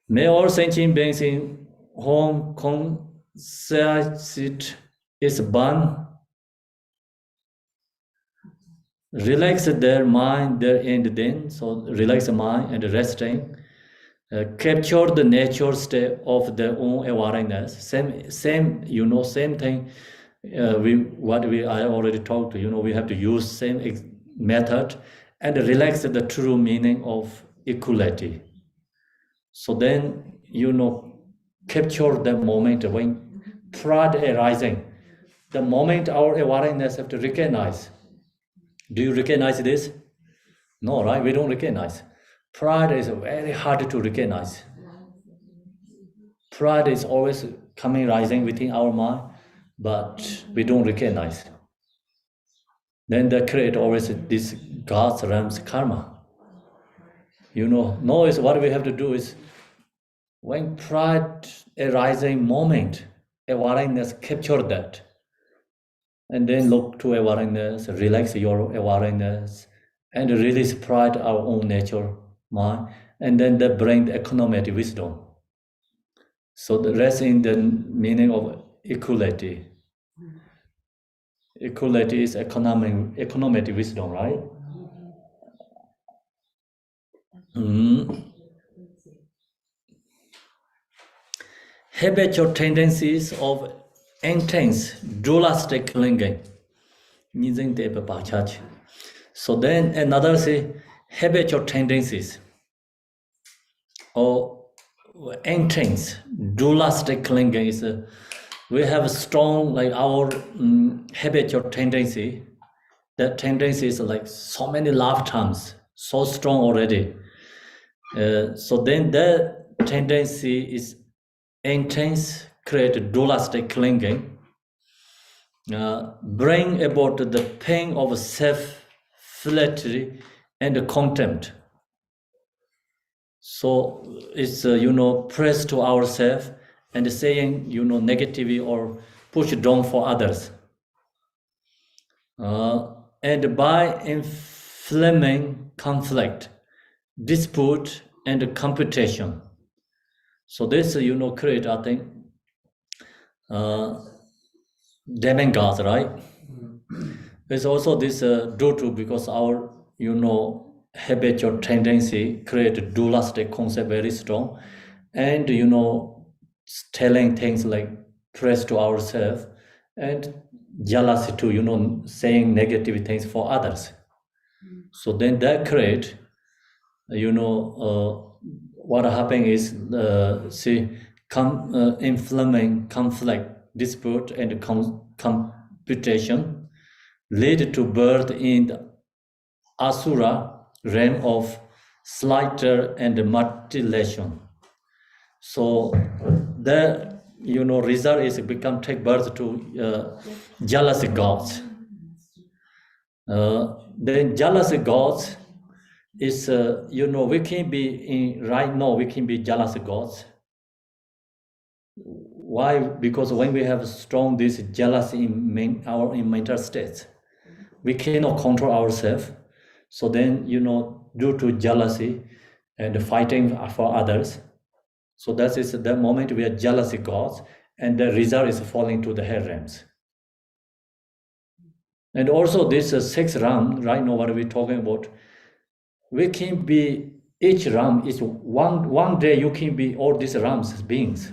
May all sentient beings in whom conscience is born relax their mind, their end then. So relax the mind and resting. Capture the natural state of their own awareness. Same thing. I already talked to. We have to use same method and relax the true meaning of equality. So then, capture the moment when pride arising, the moment our awareness have to recognize. Do you recognize this? No, right? We don't recognize. Pride is very hard to recognize. Pride is always coming, rising within our mind, but we don't recognize. Then they create always this God's realms karma. Notice what we have to do is when pride arising moment, awareness capture that. And then look to awareness, relax your awareness, and release pride, our own nature, mind, and then that bring the economic wisdom. So the rest in the meaning of equality. Equality is economic wisdom, right? Habitual tendencies of intense dualistic clinging. So then another say habitual tendencies or intense dualistic clinging is we have a strong like our habitual tendency. That tendency is like so many lifetimes, so strong already. So then that tendency is intense, create dualistic clinging, bring about the pain of self-flattery and contempt. So it's praise to ourselves and saying negatively or push down for others, and by inflaming conflict, dispute, and competition. So this create, I think, demigods, right? It's also this due to because our habitual tendency create dualistic concept very strong, and telling things like praise to ourselves and jealousy to saying negative things for others. So then that create what happening is inflaming conflict, dispute, and competition lead to birth in the asura realm of slaughter and mutilation. So the result is take birth to jealous gods. Then jealous gods is we can be right now we can be jealous gods. Why? Because when we have strong this jealousy in mental states, we cannot control ourselves. So then due to jealousy and fighting for others, so that is the moment we are jealousy gods, and the result is falling to the hell realms. And also this sixth realm, right now what are we talking about? We can be, each realm is one day you can be all these realms as beings.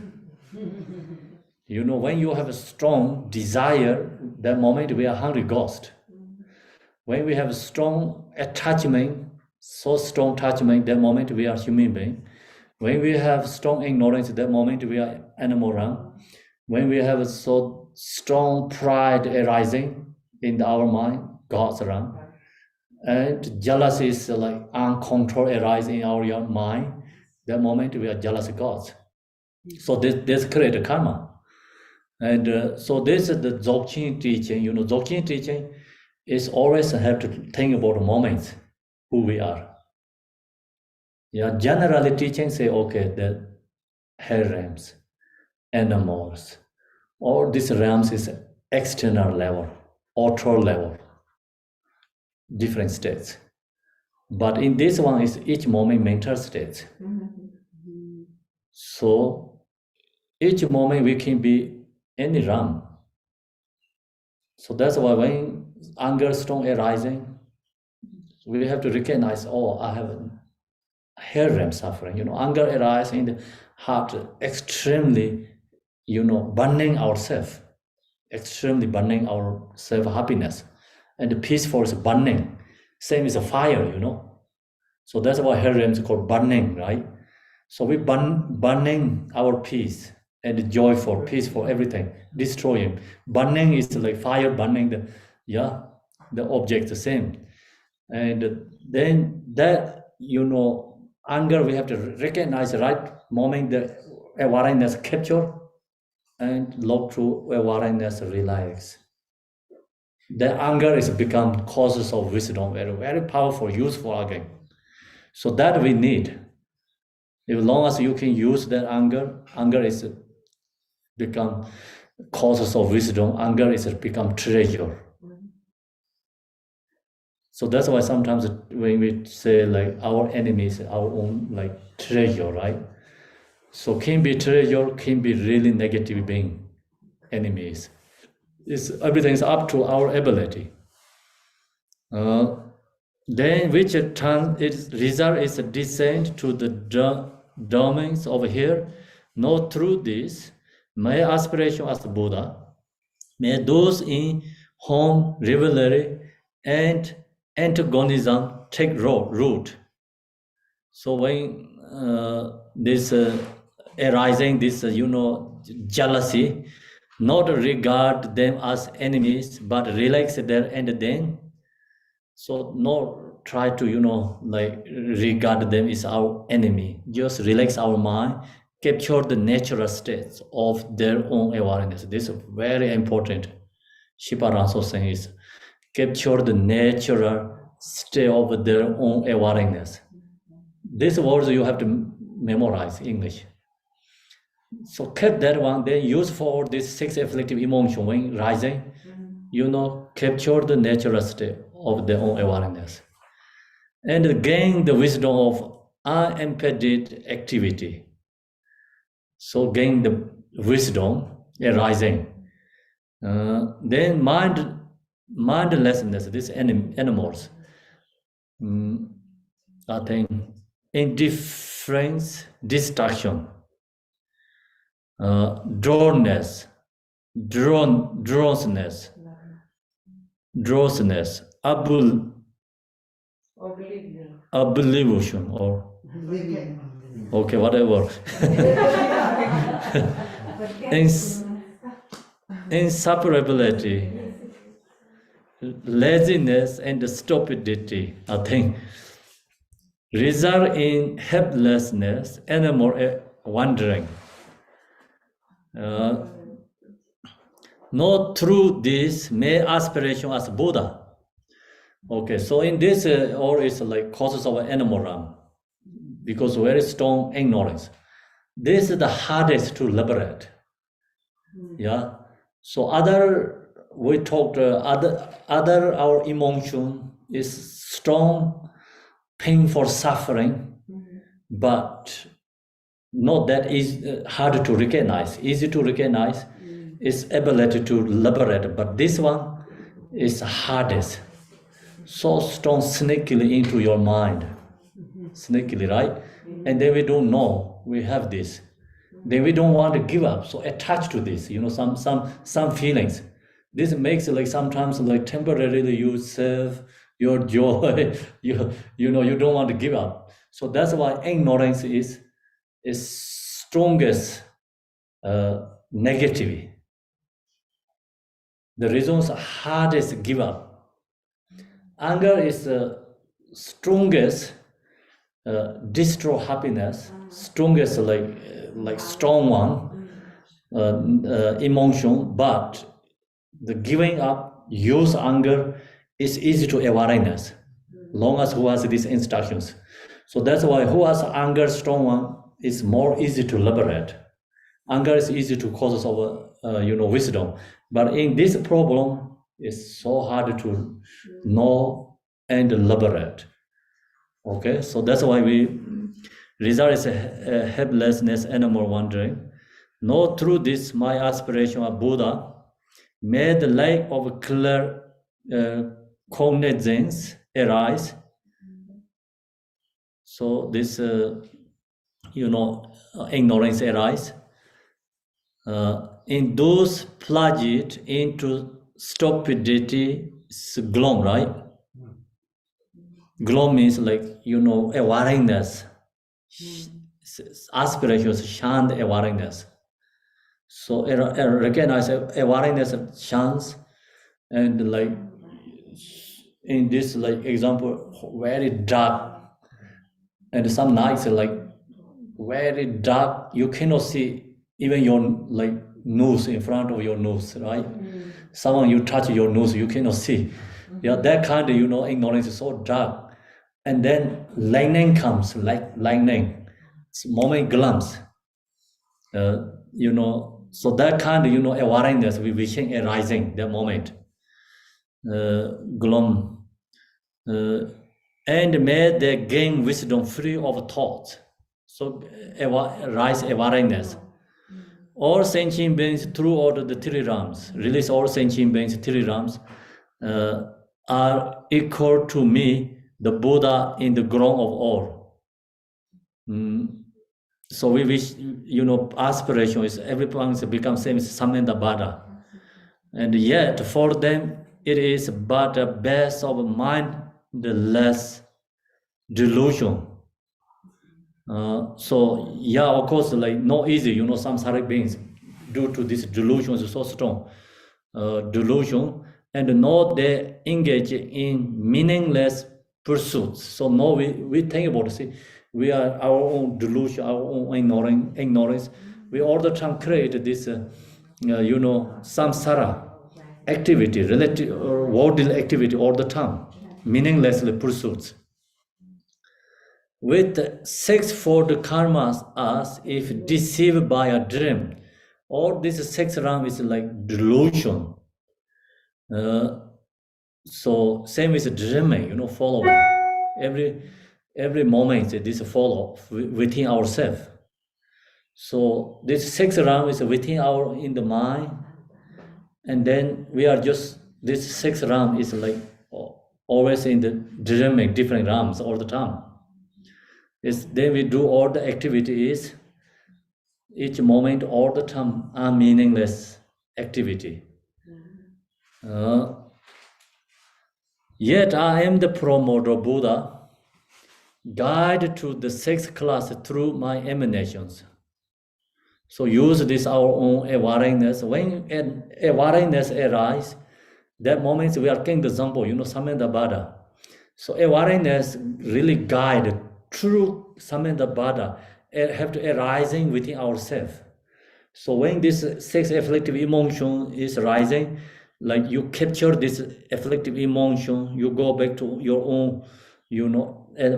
When you have a strong desire, that moment we are hungry ghost. When we have a strong attachment, so strong attachment, that moment we are human being. When we have strong ignorance, that moment we are animal realm. When we have so strong pride arising in our mind, God's realm. And jealousy is like uncontrolled arising in our mind, that moment we are jealous gods. So this create a karma. And so this is the Dzogchen teaching. Dzogchen teaching is always have to think about the moments, who we are. Generally teaching say, okay, the hell realms, animals, all these realms is external level, outer level, different states. But in this one is each moment mental states. So each moment we can be any realm. So that's why when anger strong arising, we have to recognize, I have a hell realm suffering. Anger arises in the heart, extremely, burning ourselves, extremely burning our self-happiness. And the peaceful is burning, Same as a fire, you know. So that's why hell realms is called burning, right? So we burning our peace and joy for peace for everything, destroying. Burning is like fire burning the object the same. And then that, you know, anger we have to recognize the right moment the awareness capture and love through awareness relax. The anger is become causes of wisdom, very, very powerful, useful again. So that we need. As long as you can use that anger is become causes of wisdom, anger is become treasure. So that's why sometimes when we say like our enemies, our own like treasure, right? So can be treasure, can be really negative being enemies. Everything is up to our ability. Then which turn its result is a descent to the domains over here. Not through this, my aspiration as Buddha, may those in whom rivalry and antagonism take root. So when this arising, this jealousy, not regard them as enemies, but relax there and then. So not try to like regard them as our enemy. Just relax our mind, capture the natural states of their own awareness. This is very important. Shiparanso saying is capture the natural state of their own awareness. These words you have to memorize English. So keep that one, then use for this 6 afflictive emotion when rising, capture the natural state of their own awareness. And gain the wisdom of unimpeded activity. So gain the wisdom arising. Then mindlessness, these animals. I think indifference, distraction, drowsiness, oblivion, or okay, whatever. Inseparability, laziness, and stupidity, I think, result in helplessness and more wandering. Not through this may aspiration as Buddha. Okay, so in this all is like causes of animal realm, because very strong ignorance. This is the hardest to liberate. Yeah. So we talked other our emotion is strong, painful suffering, but not that is hard to recognize. Easy to recognize is ability to liberate, but this one is hardest. So strong sneakily into your mind, sneakily, right? And then we don't know we have this. Then we don't want to give up. So attached to this, some feelings. This makes like sometimes like temporarily you save your joy. you don't want to give up. So that's why ignorance is strongest negative. The reasons hardest give up. Anger is the strongest destroy happiness, strongest like strong one emotion, but the giving up, use anger is easy to awareness, long as who has these instructions. So that's why who has anger strong one is more easy to liberate. Anger is easy to cause of wisdom, but in this problem it's so hard to know and liberate. Okay, so that's why we result is a helplessness, animal wandering. Not through this my aspiration of Buddha, may the light of clear cognizance arise. So this ignorance arise. In those plunged into stupidity, gloom, right? glow means like, awareness, aspirations, shant awareness. So recognize awareness chance, and like in this like example, very dark, and some nights like very dark, you cannot see even your like nose in front of your nose, right? Someone you touch your nose, you cannot see. Yeah, that kind of ignorance is so dark, and then lightning comes, like lightning, moment glimpse. So that kind of awareness we wishing arising that moment, glom, and may they gain wisdom free of thoughts. So rise awareness. All sentient beings throughout the three realms, release all sentient beings three realms, are equal to me, the Buddha in the ground of all. So we wish, aspiration is everyone become same as Samnanda Buddha. And yet for them, it is but a base of mindless delusion. So yeah, of course, like not easy, samsaric beings, due to this delusion is so strong, delusion, and now they engage in meaningless pursuits. So now we think about, see, we are our own delusion, our own ignorance. We all the time create this, samsara activity, relative worldly activity all the time, meaningless pursuits. With sixfold karmas as if deceived by a dream. All this six realm is like delusion. So same is dreaming, following. Every moment this follow within ourselves. So this six realm is within in the mind, and then we are just, this six realm is like always in the dreaming, different realms all the time. Then we do all the activities, each moment, all the time, are meaningless activity. Yet I am the promoter Buddha, guide to the sixth class through my emanations. So use this our own awareness. When awareness arises, that moment we are taking the example, Samanta Buddha. So awareness really guide true Samanta Buddha have to arising within ourselves. So when this six afflictive emotion is rising, like you capture this afflictive emotion, you go back to your own,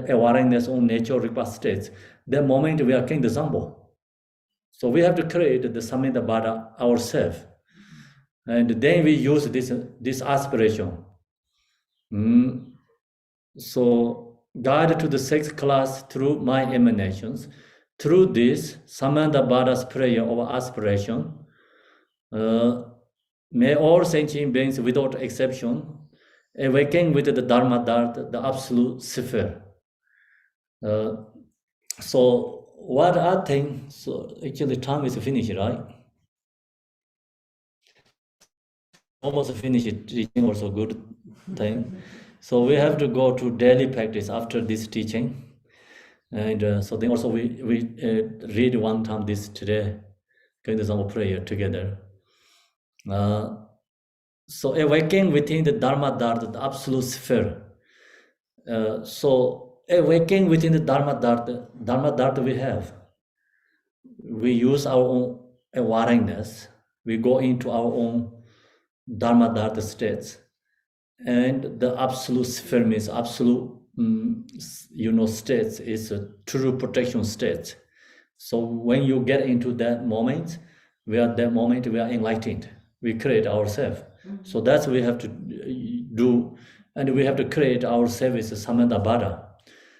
awareness, own nature, request states. That moment we are taking the example. So we have to create the Samanta Buddha ourselves. And then we use this aspiration. So guide to the sixth class through my emanations. Through this, Samanta Buddha's prayer of aspiration, may all sentient beings without exception awaken with the Dharma Dart, the absolute sphere. So what I think, so actually time is finished, right? Almost finished teaching, also good thing. So we have to go to daily practice after this teaching. And so then also we read one time this today, kind of some prayer together. So awaken within the Dharma Dart, the absolute sphere. So awaken within the Dharma Dart we have. We use our own awareness. We go into our own Dharma Dharma states, and the absolute sphere means absolute, states is a true protection state. So when you get into that moment, we are enlightened. We create ourselves. So that's what we have to do, and we have to create ourselves as Samanta Buddha.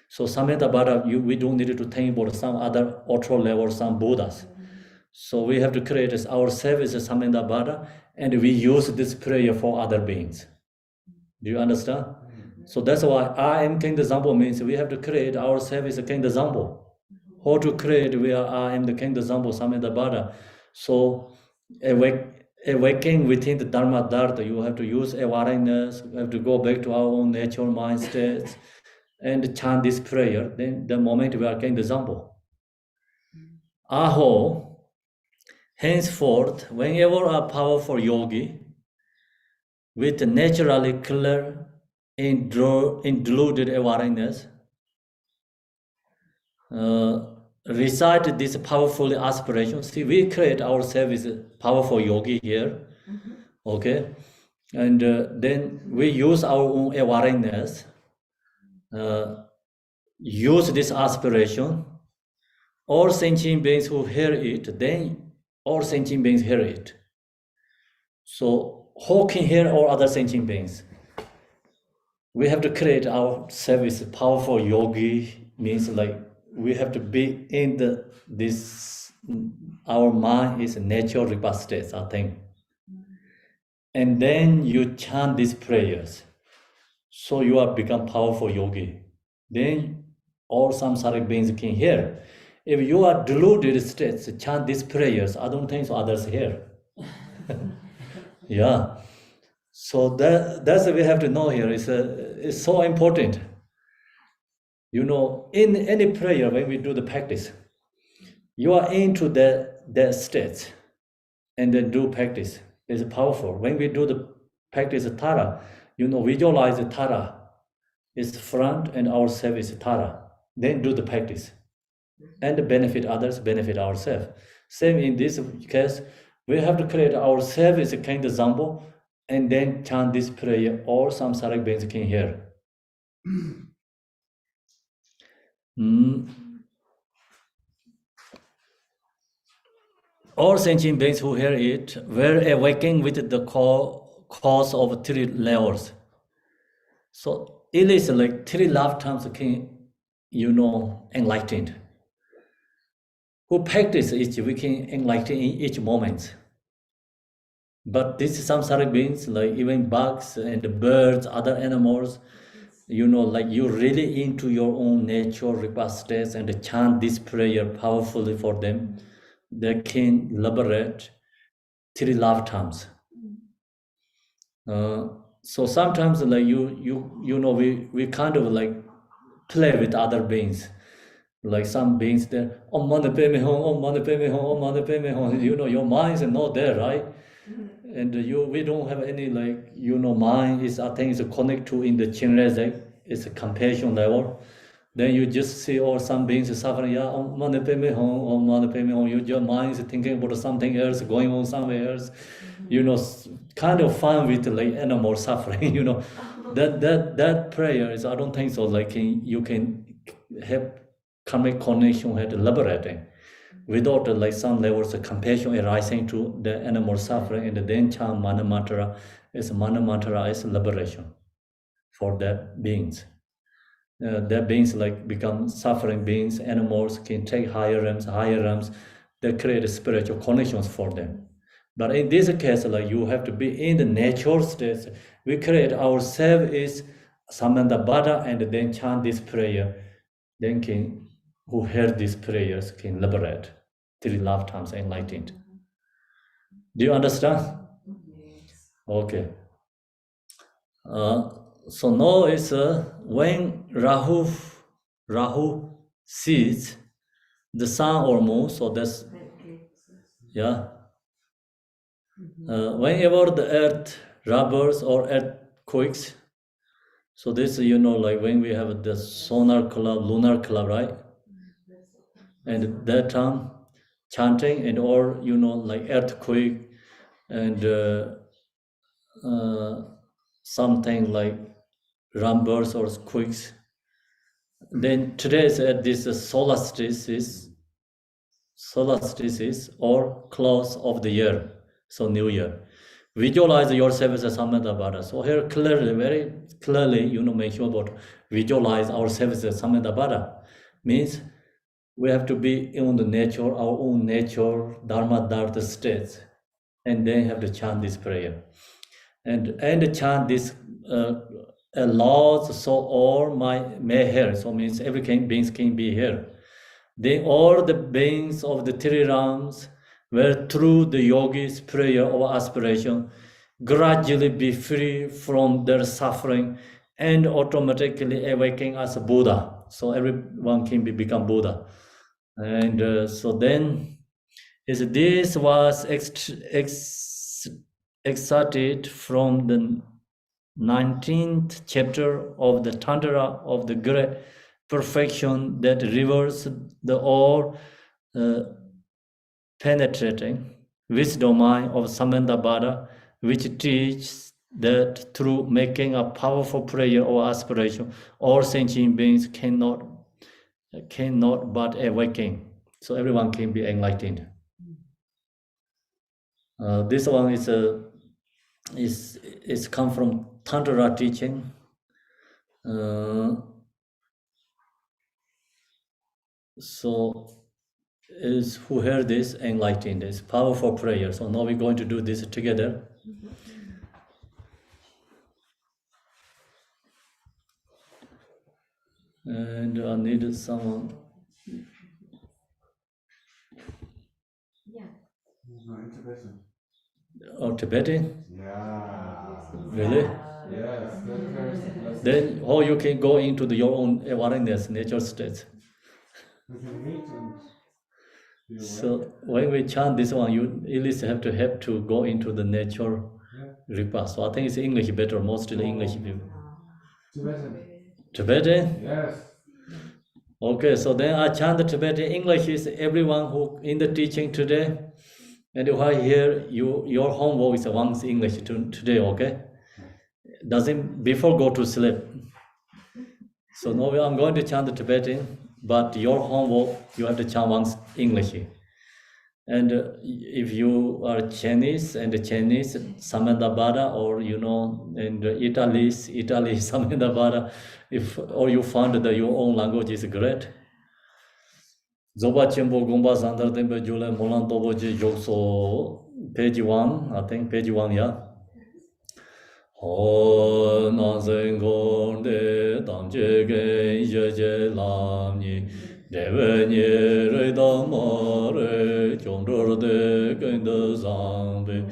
So Samanta Buddha, we don't need to think about some other ultra level, some Buddhas. So we have to create ourselves as Samanta Buddha, and we use this prayer for other beings. Do you understand? So that's why I am King the Zambo means we have to create ourselves as King the Zambo. How to create? I am the King the Zambo, Samanta Buddha. So awakening within the Dharma Dharma, you have to use awareness, you have to go back to our own natural mind states, and chant this prayer, then the moment we are getting the Zambo. Aho, henceforth, whenever a powerful yogi with naturally clear and diluted awareness recite this powerful aspiration. See, we create ourselves as a powerful yogi here, okay? And then we use our own awareness, use this aspiration. All sentient beings who hear it, then all sentient beings hear it. So who can hear all other sentient beings? We have to create ourselves as powerful yogi, means like we have to be in this, our mind is natural rebirth state, I think. And then you chant these prayers. So you are become powerful yogi. Then all samsaric beings can hear. If you are deluded states, chant these prayers, I don't think so others hear. Yeah. So that's what we have to know here. It's so important. You know, in any prayer, when we do the practice, you are into that state and then do practice. It's powerful. When we do the practice Tara, you know, visualize the Tara is front and our self is Tara. Then do the practice. And benefit others, benefit ourselves. Same in this case, we have to create ourselves as a kind of Zambo and then chant this prayer, or samsaric beings can hear. All sentient beings who hear it were awakened with the cause of 3 levels. So it is like 3 lifetimes can, you know, enlightened. Who practice each, we can enlighten in each moment. But these samsaric beings, like even bugs and birds, other animals, you know, like you're really into your own nature, rebirth states, and chant this prayer powerfully for them, they can liberate 3 lifetimes. So sometimes, like you know, we kind of like play with other beings. Like some beings there, Om Mani Padme Hum, Om Mani Padme Hum, Om Mani Padme Hum. You know, your mind is not there, right? And we don't have any, like, you know, mind is, I think, is connected to in the Chinrezek, it's a compassion level. Then you just see all some beings suffering, yeah, Om Mani Padme Hum, Om Mani Padme Hum. Your mind is thinking about something else, going on somewhere else. You know, kind of fun with like animal suffering. You know, that prayer is, I don't think so. Like you can have karmic connection had liberating without like some levels of compassion arising to the animal suffering, and then chant mana mantra is liberation for that beings. That beings like become suffering beings, animals can take higher realms, they create spiritual connections for them. But in this case, like you have to be in the natural states. We create ourselves is Samanta Bada and then chant this prayer, then can, who heard these prayers can liberate 3 lifetimes enlightened. Do you understand? Yes. Okay. So now is when Rahu sees the sun or moon, so that's, yeah. Whenever the earth rubbles or earthquakes, so this, you know, like when we have the solar club, lunar club, right? And that time chanting and or, you know, like earthquake and something like rumbles or quakes. Then today is at this solstice or close of the year, so New Year. Visualize yourself as a Samadabhara. So here clearly, very clearly, you know, mention about visualize ourselves as Samadabhara. Means we have to be in the nature, our own nature, Dharma, Dharma states, and then have to chant this prayer. And chant this laws, so all may hear. So means every beings can be here. Then all the beings of the 3 realms were through the yogi's prayer or aspiration gradually be free from their suffering and automatically awaken as a Buddha. So everyone can become Buddha. And so then this was excerpted from the 19th chapter of the Tantra of the Great Perfection that reveals the all penetrating wisdom of Samanthabhadra, which teaches that through making a powerful prayer or aspiration, all sentient beings cannot but awaken. So everyone can be enlightened. This one is come from Tantra teaching. So is who heard this enlightened. It's powerful prayer. So now we're going to do this together. And I needed someone. No, in Tibetan. Oh, Tibetan? Yeah. Really? Yes, that carries the blessing. Then how you can go into your own awareness, nature state. We can meet and be aware. So when we chant this one, you at least have to go into the nature repast. So I think it's English better, mostly English people. Tibetan. Tibetan? Yes. Okay, so then I chant the Tibetan. English is everyone who in the teaching today. And if I hear your homework is once English today, okay? Doesn't before go to sleep. So now I'm going to chant the Tibetan, but your homework you have to chant once English. And if you are Chinese Samanthabhadra, or and Italy Samanthabhadra, or you found that your own language is great. Zoba Chembo Gomba Sandar Tempe Jule Molan Toboji Jokso, page 1, I think page 1, yeah. Ho Nansen Gonde Damje Gen Yeje Lamni, Deveni Reda Mare, Chondor de Gende Zambe,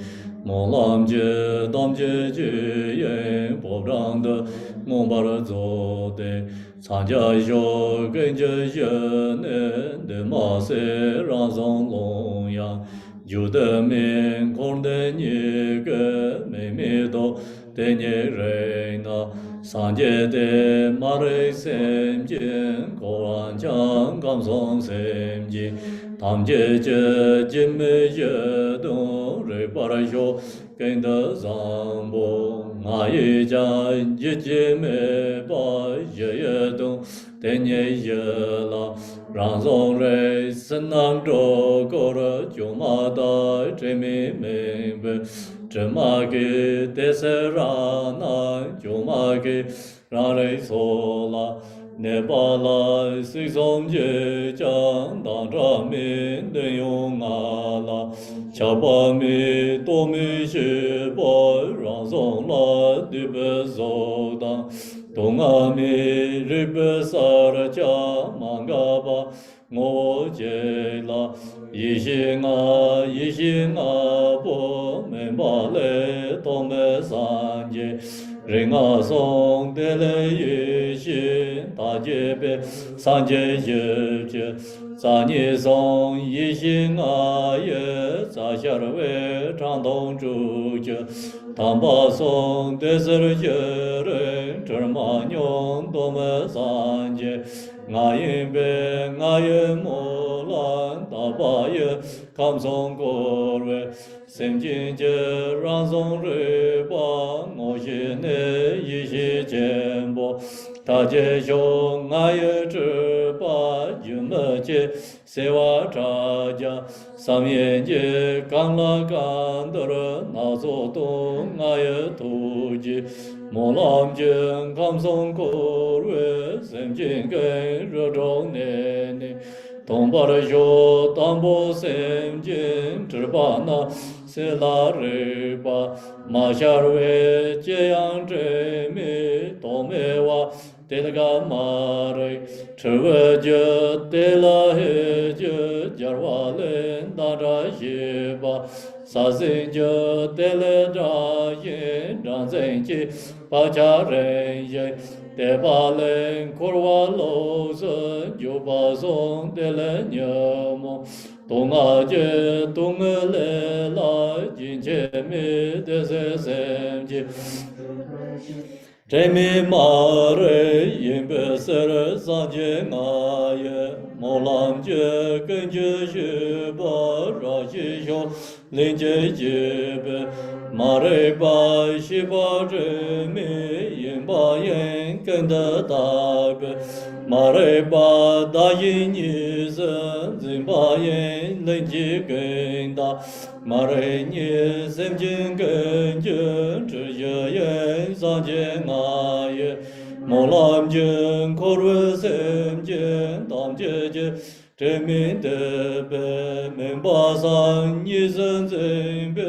Molamje Damje Jiyen, Pobrang de Mombar Zode, Sanja Jo Genje Yene, De Mase Razon Long Yang, Jude Min Konde Nige, Mimido, Tenye Reina, Sanje de Mare Semjin, Koran Chang Gamsong Semji, Tamje Je Jimme Yedon, Reparasho, Genda Zambo, Ngayi Jan Jijime Ba Yedon, Tenye Yela, Ranzong Re Senang Do Gora Jomada Jemi Membe, Jemagi Deserana Jomagi Rare Sola, Nebala Sisong Je Jang Dan Ramin De Yong Ala, Chabami Tomi Shi Boy Ranzong La Dibe Zodan, Dongami Ribe Sarja Mangaba Ngo Jela, Yishinga Bo Membale Tome Sanje, Ringa Song Dele Yishin Tajebe Sanje Yebje, Zani Song Yishinga Ye Zasharwe Chandong Zhuje, Tamba Song Deser Yeren Zhermanyon Tome Sanje, Ngayin Be Ngayin Molan Tabaye Kamsong Korwe, Semjin Je Ranzong Reba Ngoshine Yishi Jembo, Taje Shong Ngaye Zhiba Yume Je Sewa Chaja, Samyen Je Kanla Kandara Nazo Tong Ngaye Tuji, Molam Jeng Kamsong Korwe, Semjin Gen Rojong Nene, Tombar Jo Tambo Semjin Tribana Sela Reba, Masharwe Jeyang Jemi Tomewa Telga Mare, Trwe Je Tela He Je jarwalen dara yeba sazinja dele da yin danzenji pacharen ye debalen korwa lozen yobazon dele nyamo 동아 제 동을래 라 진제미 데세셈지 제미 마르 임베서 산제나예 몰람제 근제시 바라시쇼 린제제베 마레바 시바르미 임바옌 근다다베 마레바 다인이선 진바옌 렌지근다 마레니 셈진근전 저여옌 산제나예 몰람전 코르셈전 담제제 제민데베 멤바산 이선zembe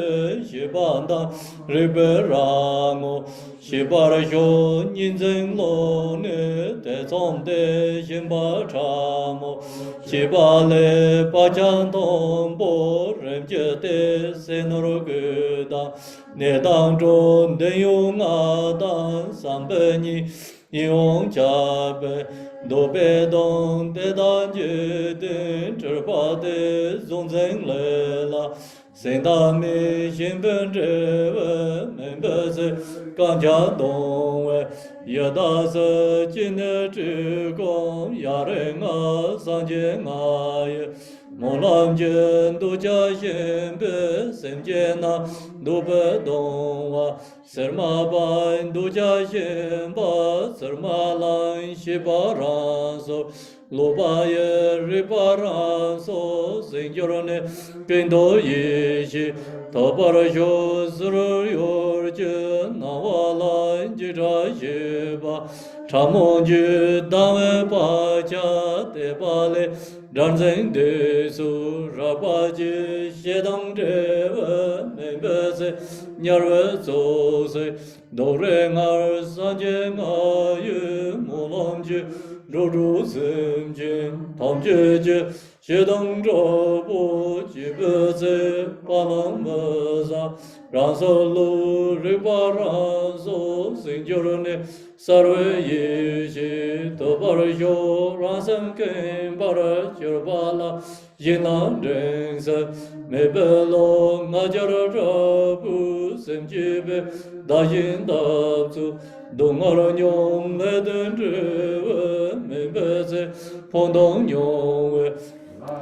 시반다 리베라모 시바르쇼 인zen로네 대존데 신바차모 시발레 바장동보 렘제데 세노르그다 내당존 내용아단 삼베니 이용자베 노베동 대단제된 절바대 zonzen레라 생다미 신변제와 멤버스 강자동외 여다서 진내지공 야랭아 상제나예 몰람전 도자신베 셈제나 노베동와 설마반 도자신바 설마란 시바란소 로바예 리바란소 생겨로네 빈도이시 더바라쇼 스르요르즈 나와란 지라시바 참원주 다웨 바자 데발레 단생데수 라바지 셰당제와 멤버스 냐르소세 도랭알 산제마유 몰람주 로루슴진 탐제제 셰당저보 지베세 바람마사 란솔루 리바란소 생겨르네 사르예시 도바르쇼 란섬케 바르쇼발라 예난densa 메벨로 나자르라부 셈지베 다인답수 동아라뇽 레든르 멤베세 폰동뇽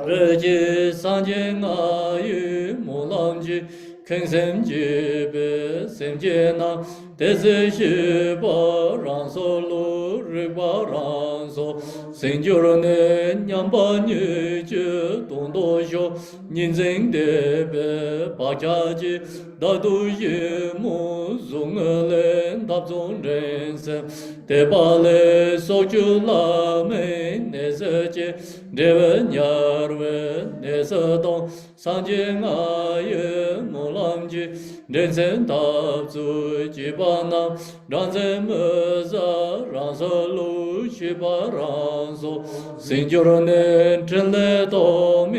레지 산제나유 몰람지 켄셈지베 셈제나 데세시바 란솔루 리바란소 생조르네 냠바니즈 동도쇼 닌쟁데베 바자지 다두예 무종을렌 답존렌세 데발레 소줄라메 네서제 데베냐르베 네서동 산제나예 몰람지 렌센답주 지바나 란셈머자 란솔루 시바란소 생조르네 tren레도미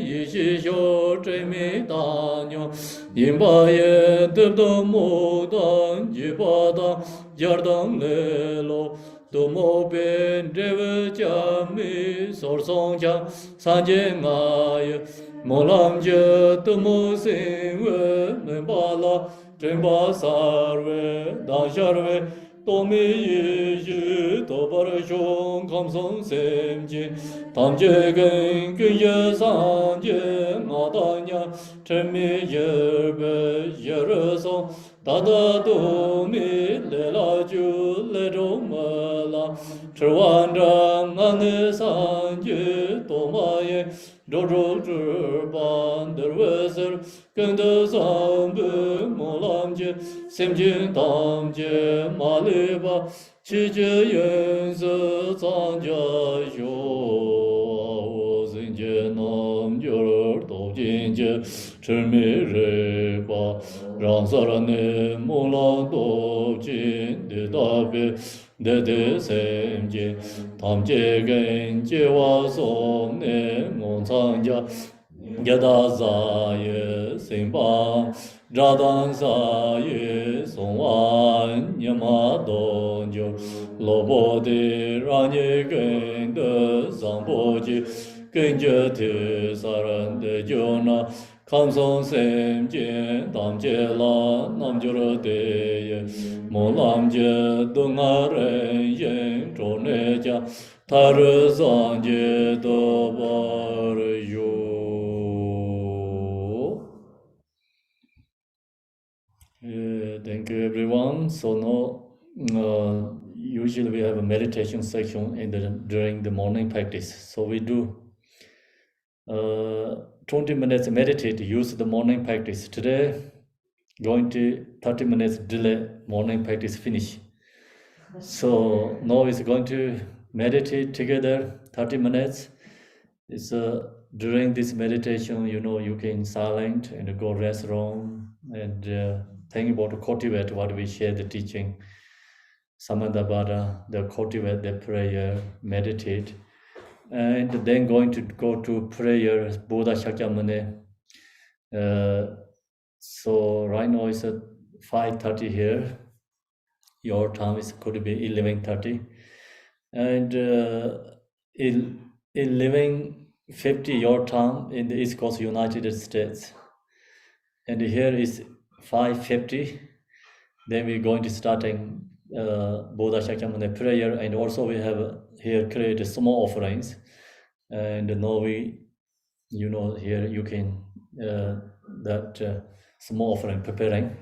이시쇼 제미다뇨 임바예 듭도모단 지바다 야르당레로 도모벤 데베자미 소르송장 산제나예 몰람제 도모생웨 멤발라 젠바사르웨 다샤르웨 도미예시 도바르숑 감성셈지 담제근 근예산제 마다냐 쳔미예베 예르송 다다도미 레라주 레로마라 트완장 안네산제 도마예 도로주반 더웨서 근더산부 몰람제 셈진 담제 말레바 치제연서 zanja쇼 오신제 남절 도진제 철미레바 란사라네 몰라도 진데다베 de de sem je tam je gen je wa song ne ngong chang ja yada za ye sem ba ra dan sa ye song wan nya ma don jo lo bo de ra nye gen de zang bo ji gen je te sa ran de jo na kam song sem je dam je la nam jo ro de ye mo lam je dong a ren yen zhou ne jia ta re zang je de ba re yu. Thank you, everyone. So now, usually we have a meditation section during the morning practice. So we do 20 minutes meditate, use the morning practice. Today, going to 30 minutes delay morning practice finish. So now it's going to meditate together 30 minutes. It's during this meditation, you can silent and go restroom and think about to cultivate what we share the teaching. Samadhabhara, the cultivate the prayer, meditate, and then going to go to prayer, Buddha Shakyamuni. So right now it's at 5:30 here. Your time could be 11:30, and 11:50 your time in the East Coast United States, and here is 5:50. Then we're going to starting Buddha Shakyamuni prayer, and also we have here created small offerings, and now here you can that small offering preparing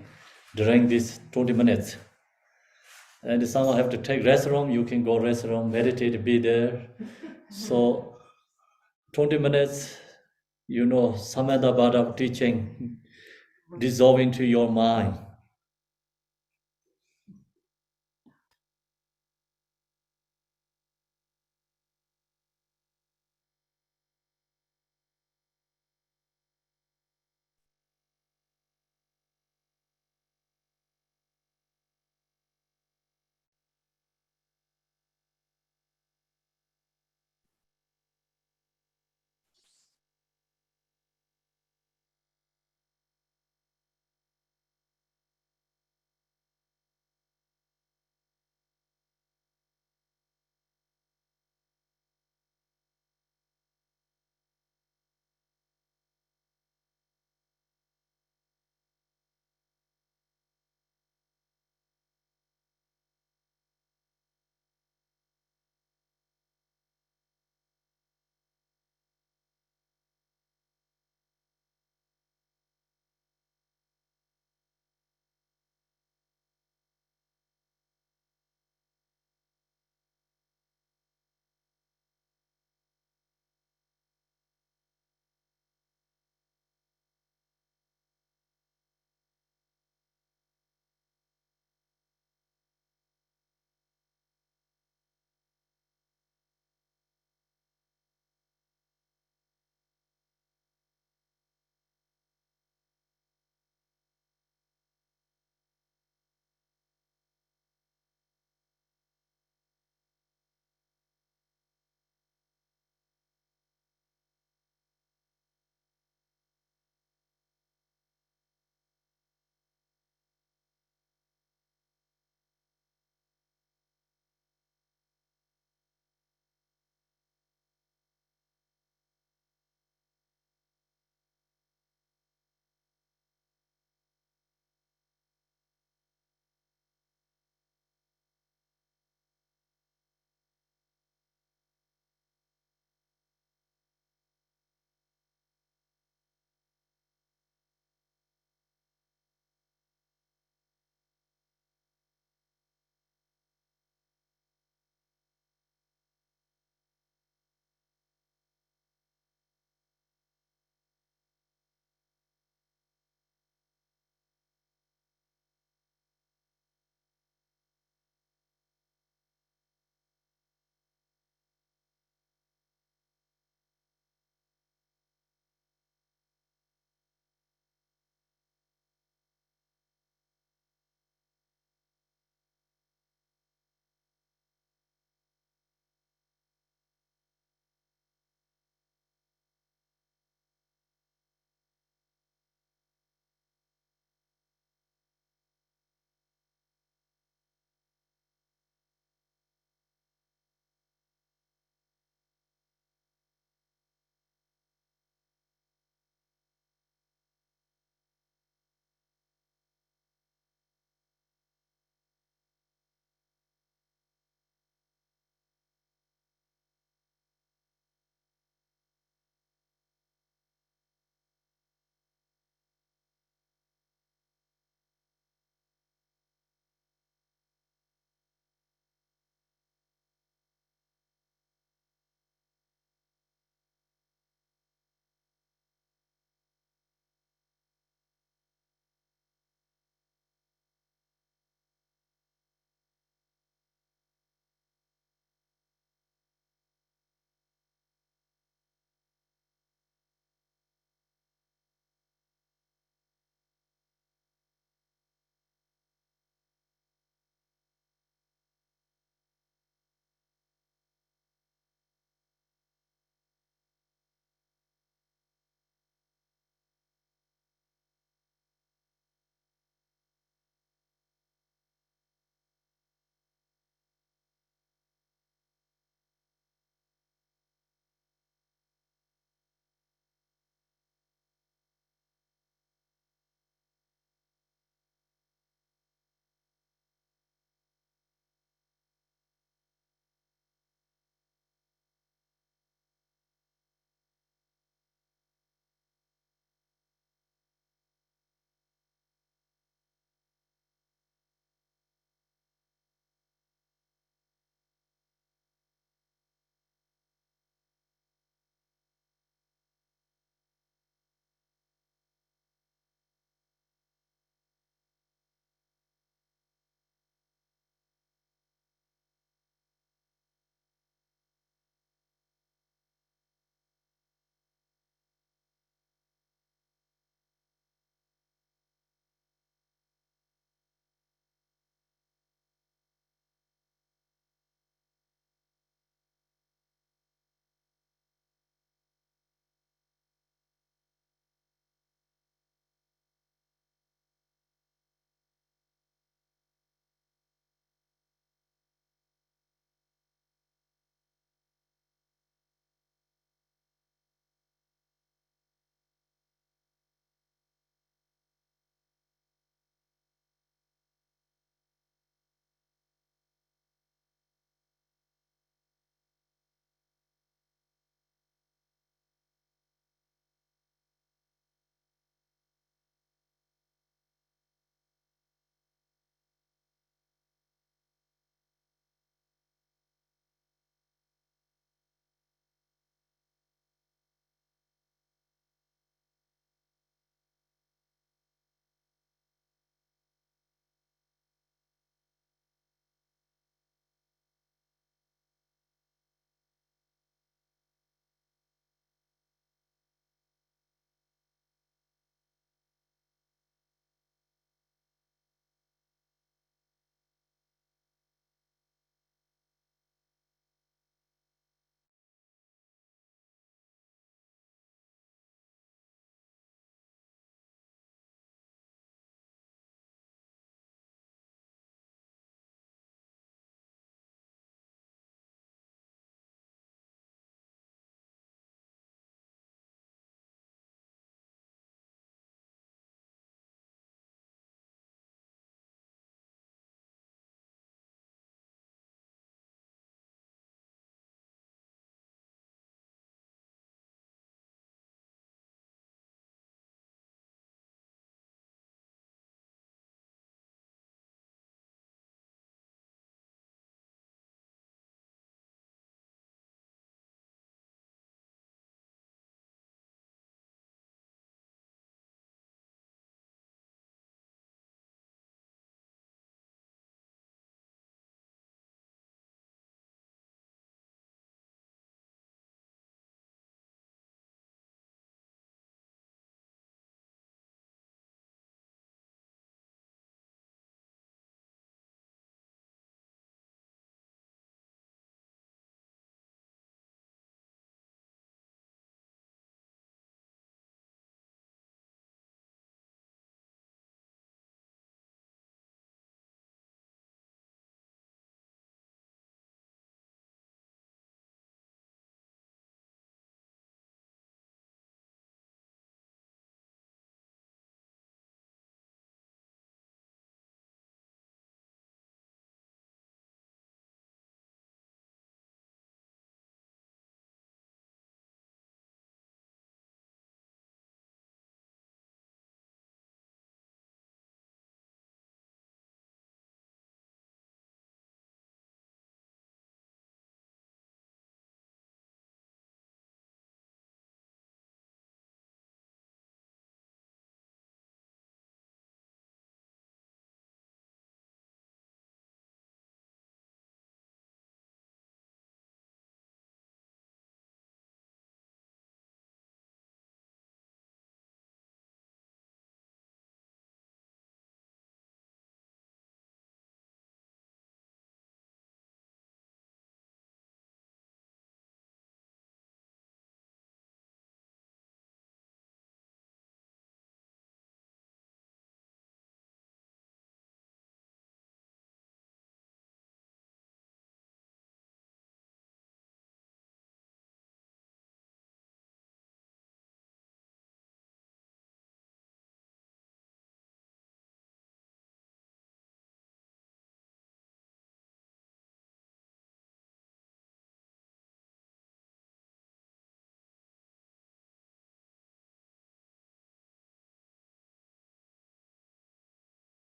during this 20 minutes. And someone have to take restroom, you can go restroom, meditate, be there. So 20 minutes, Samadhabhara teaching dissolve into your mind.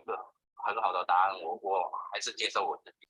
个很好的答案，我还是接受我自己。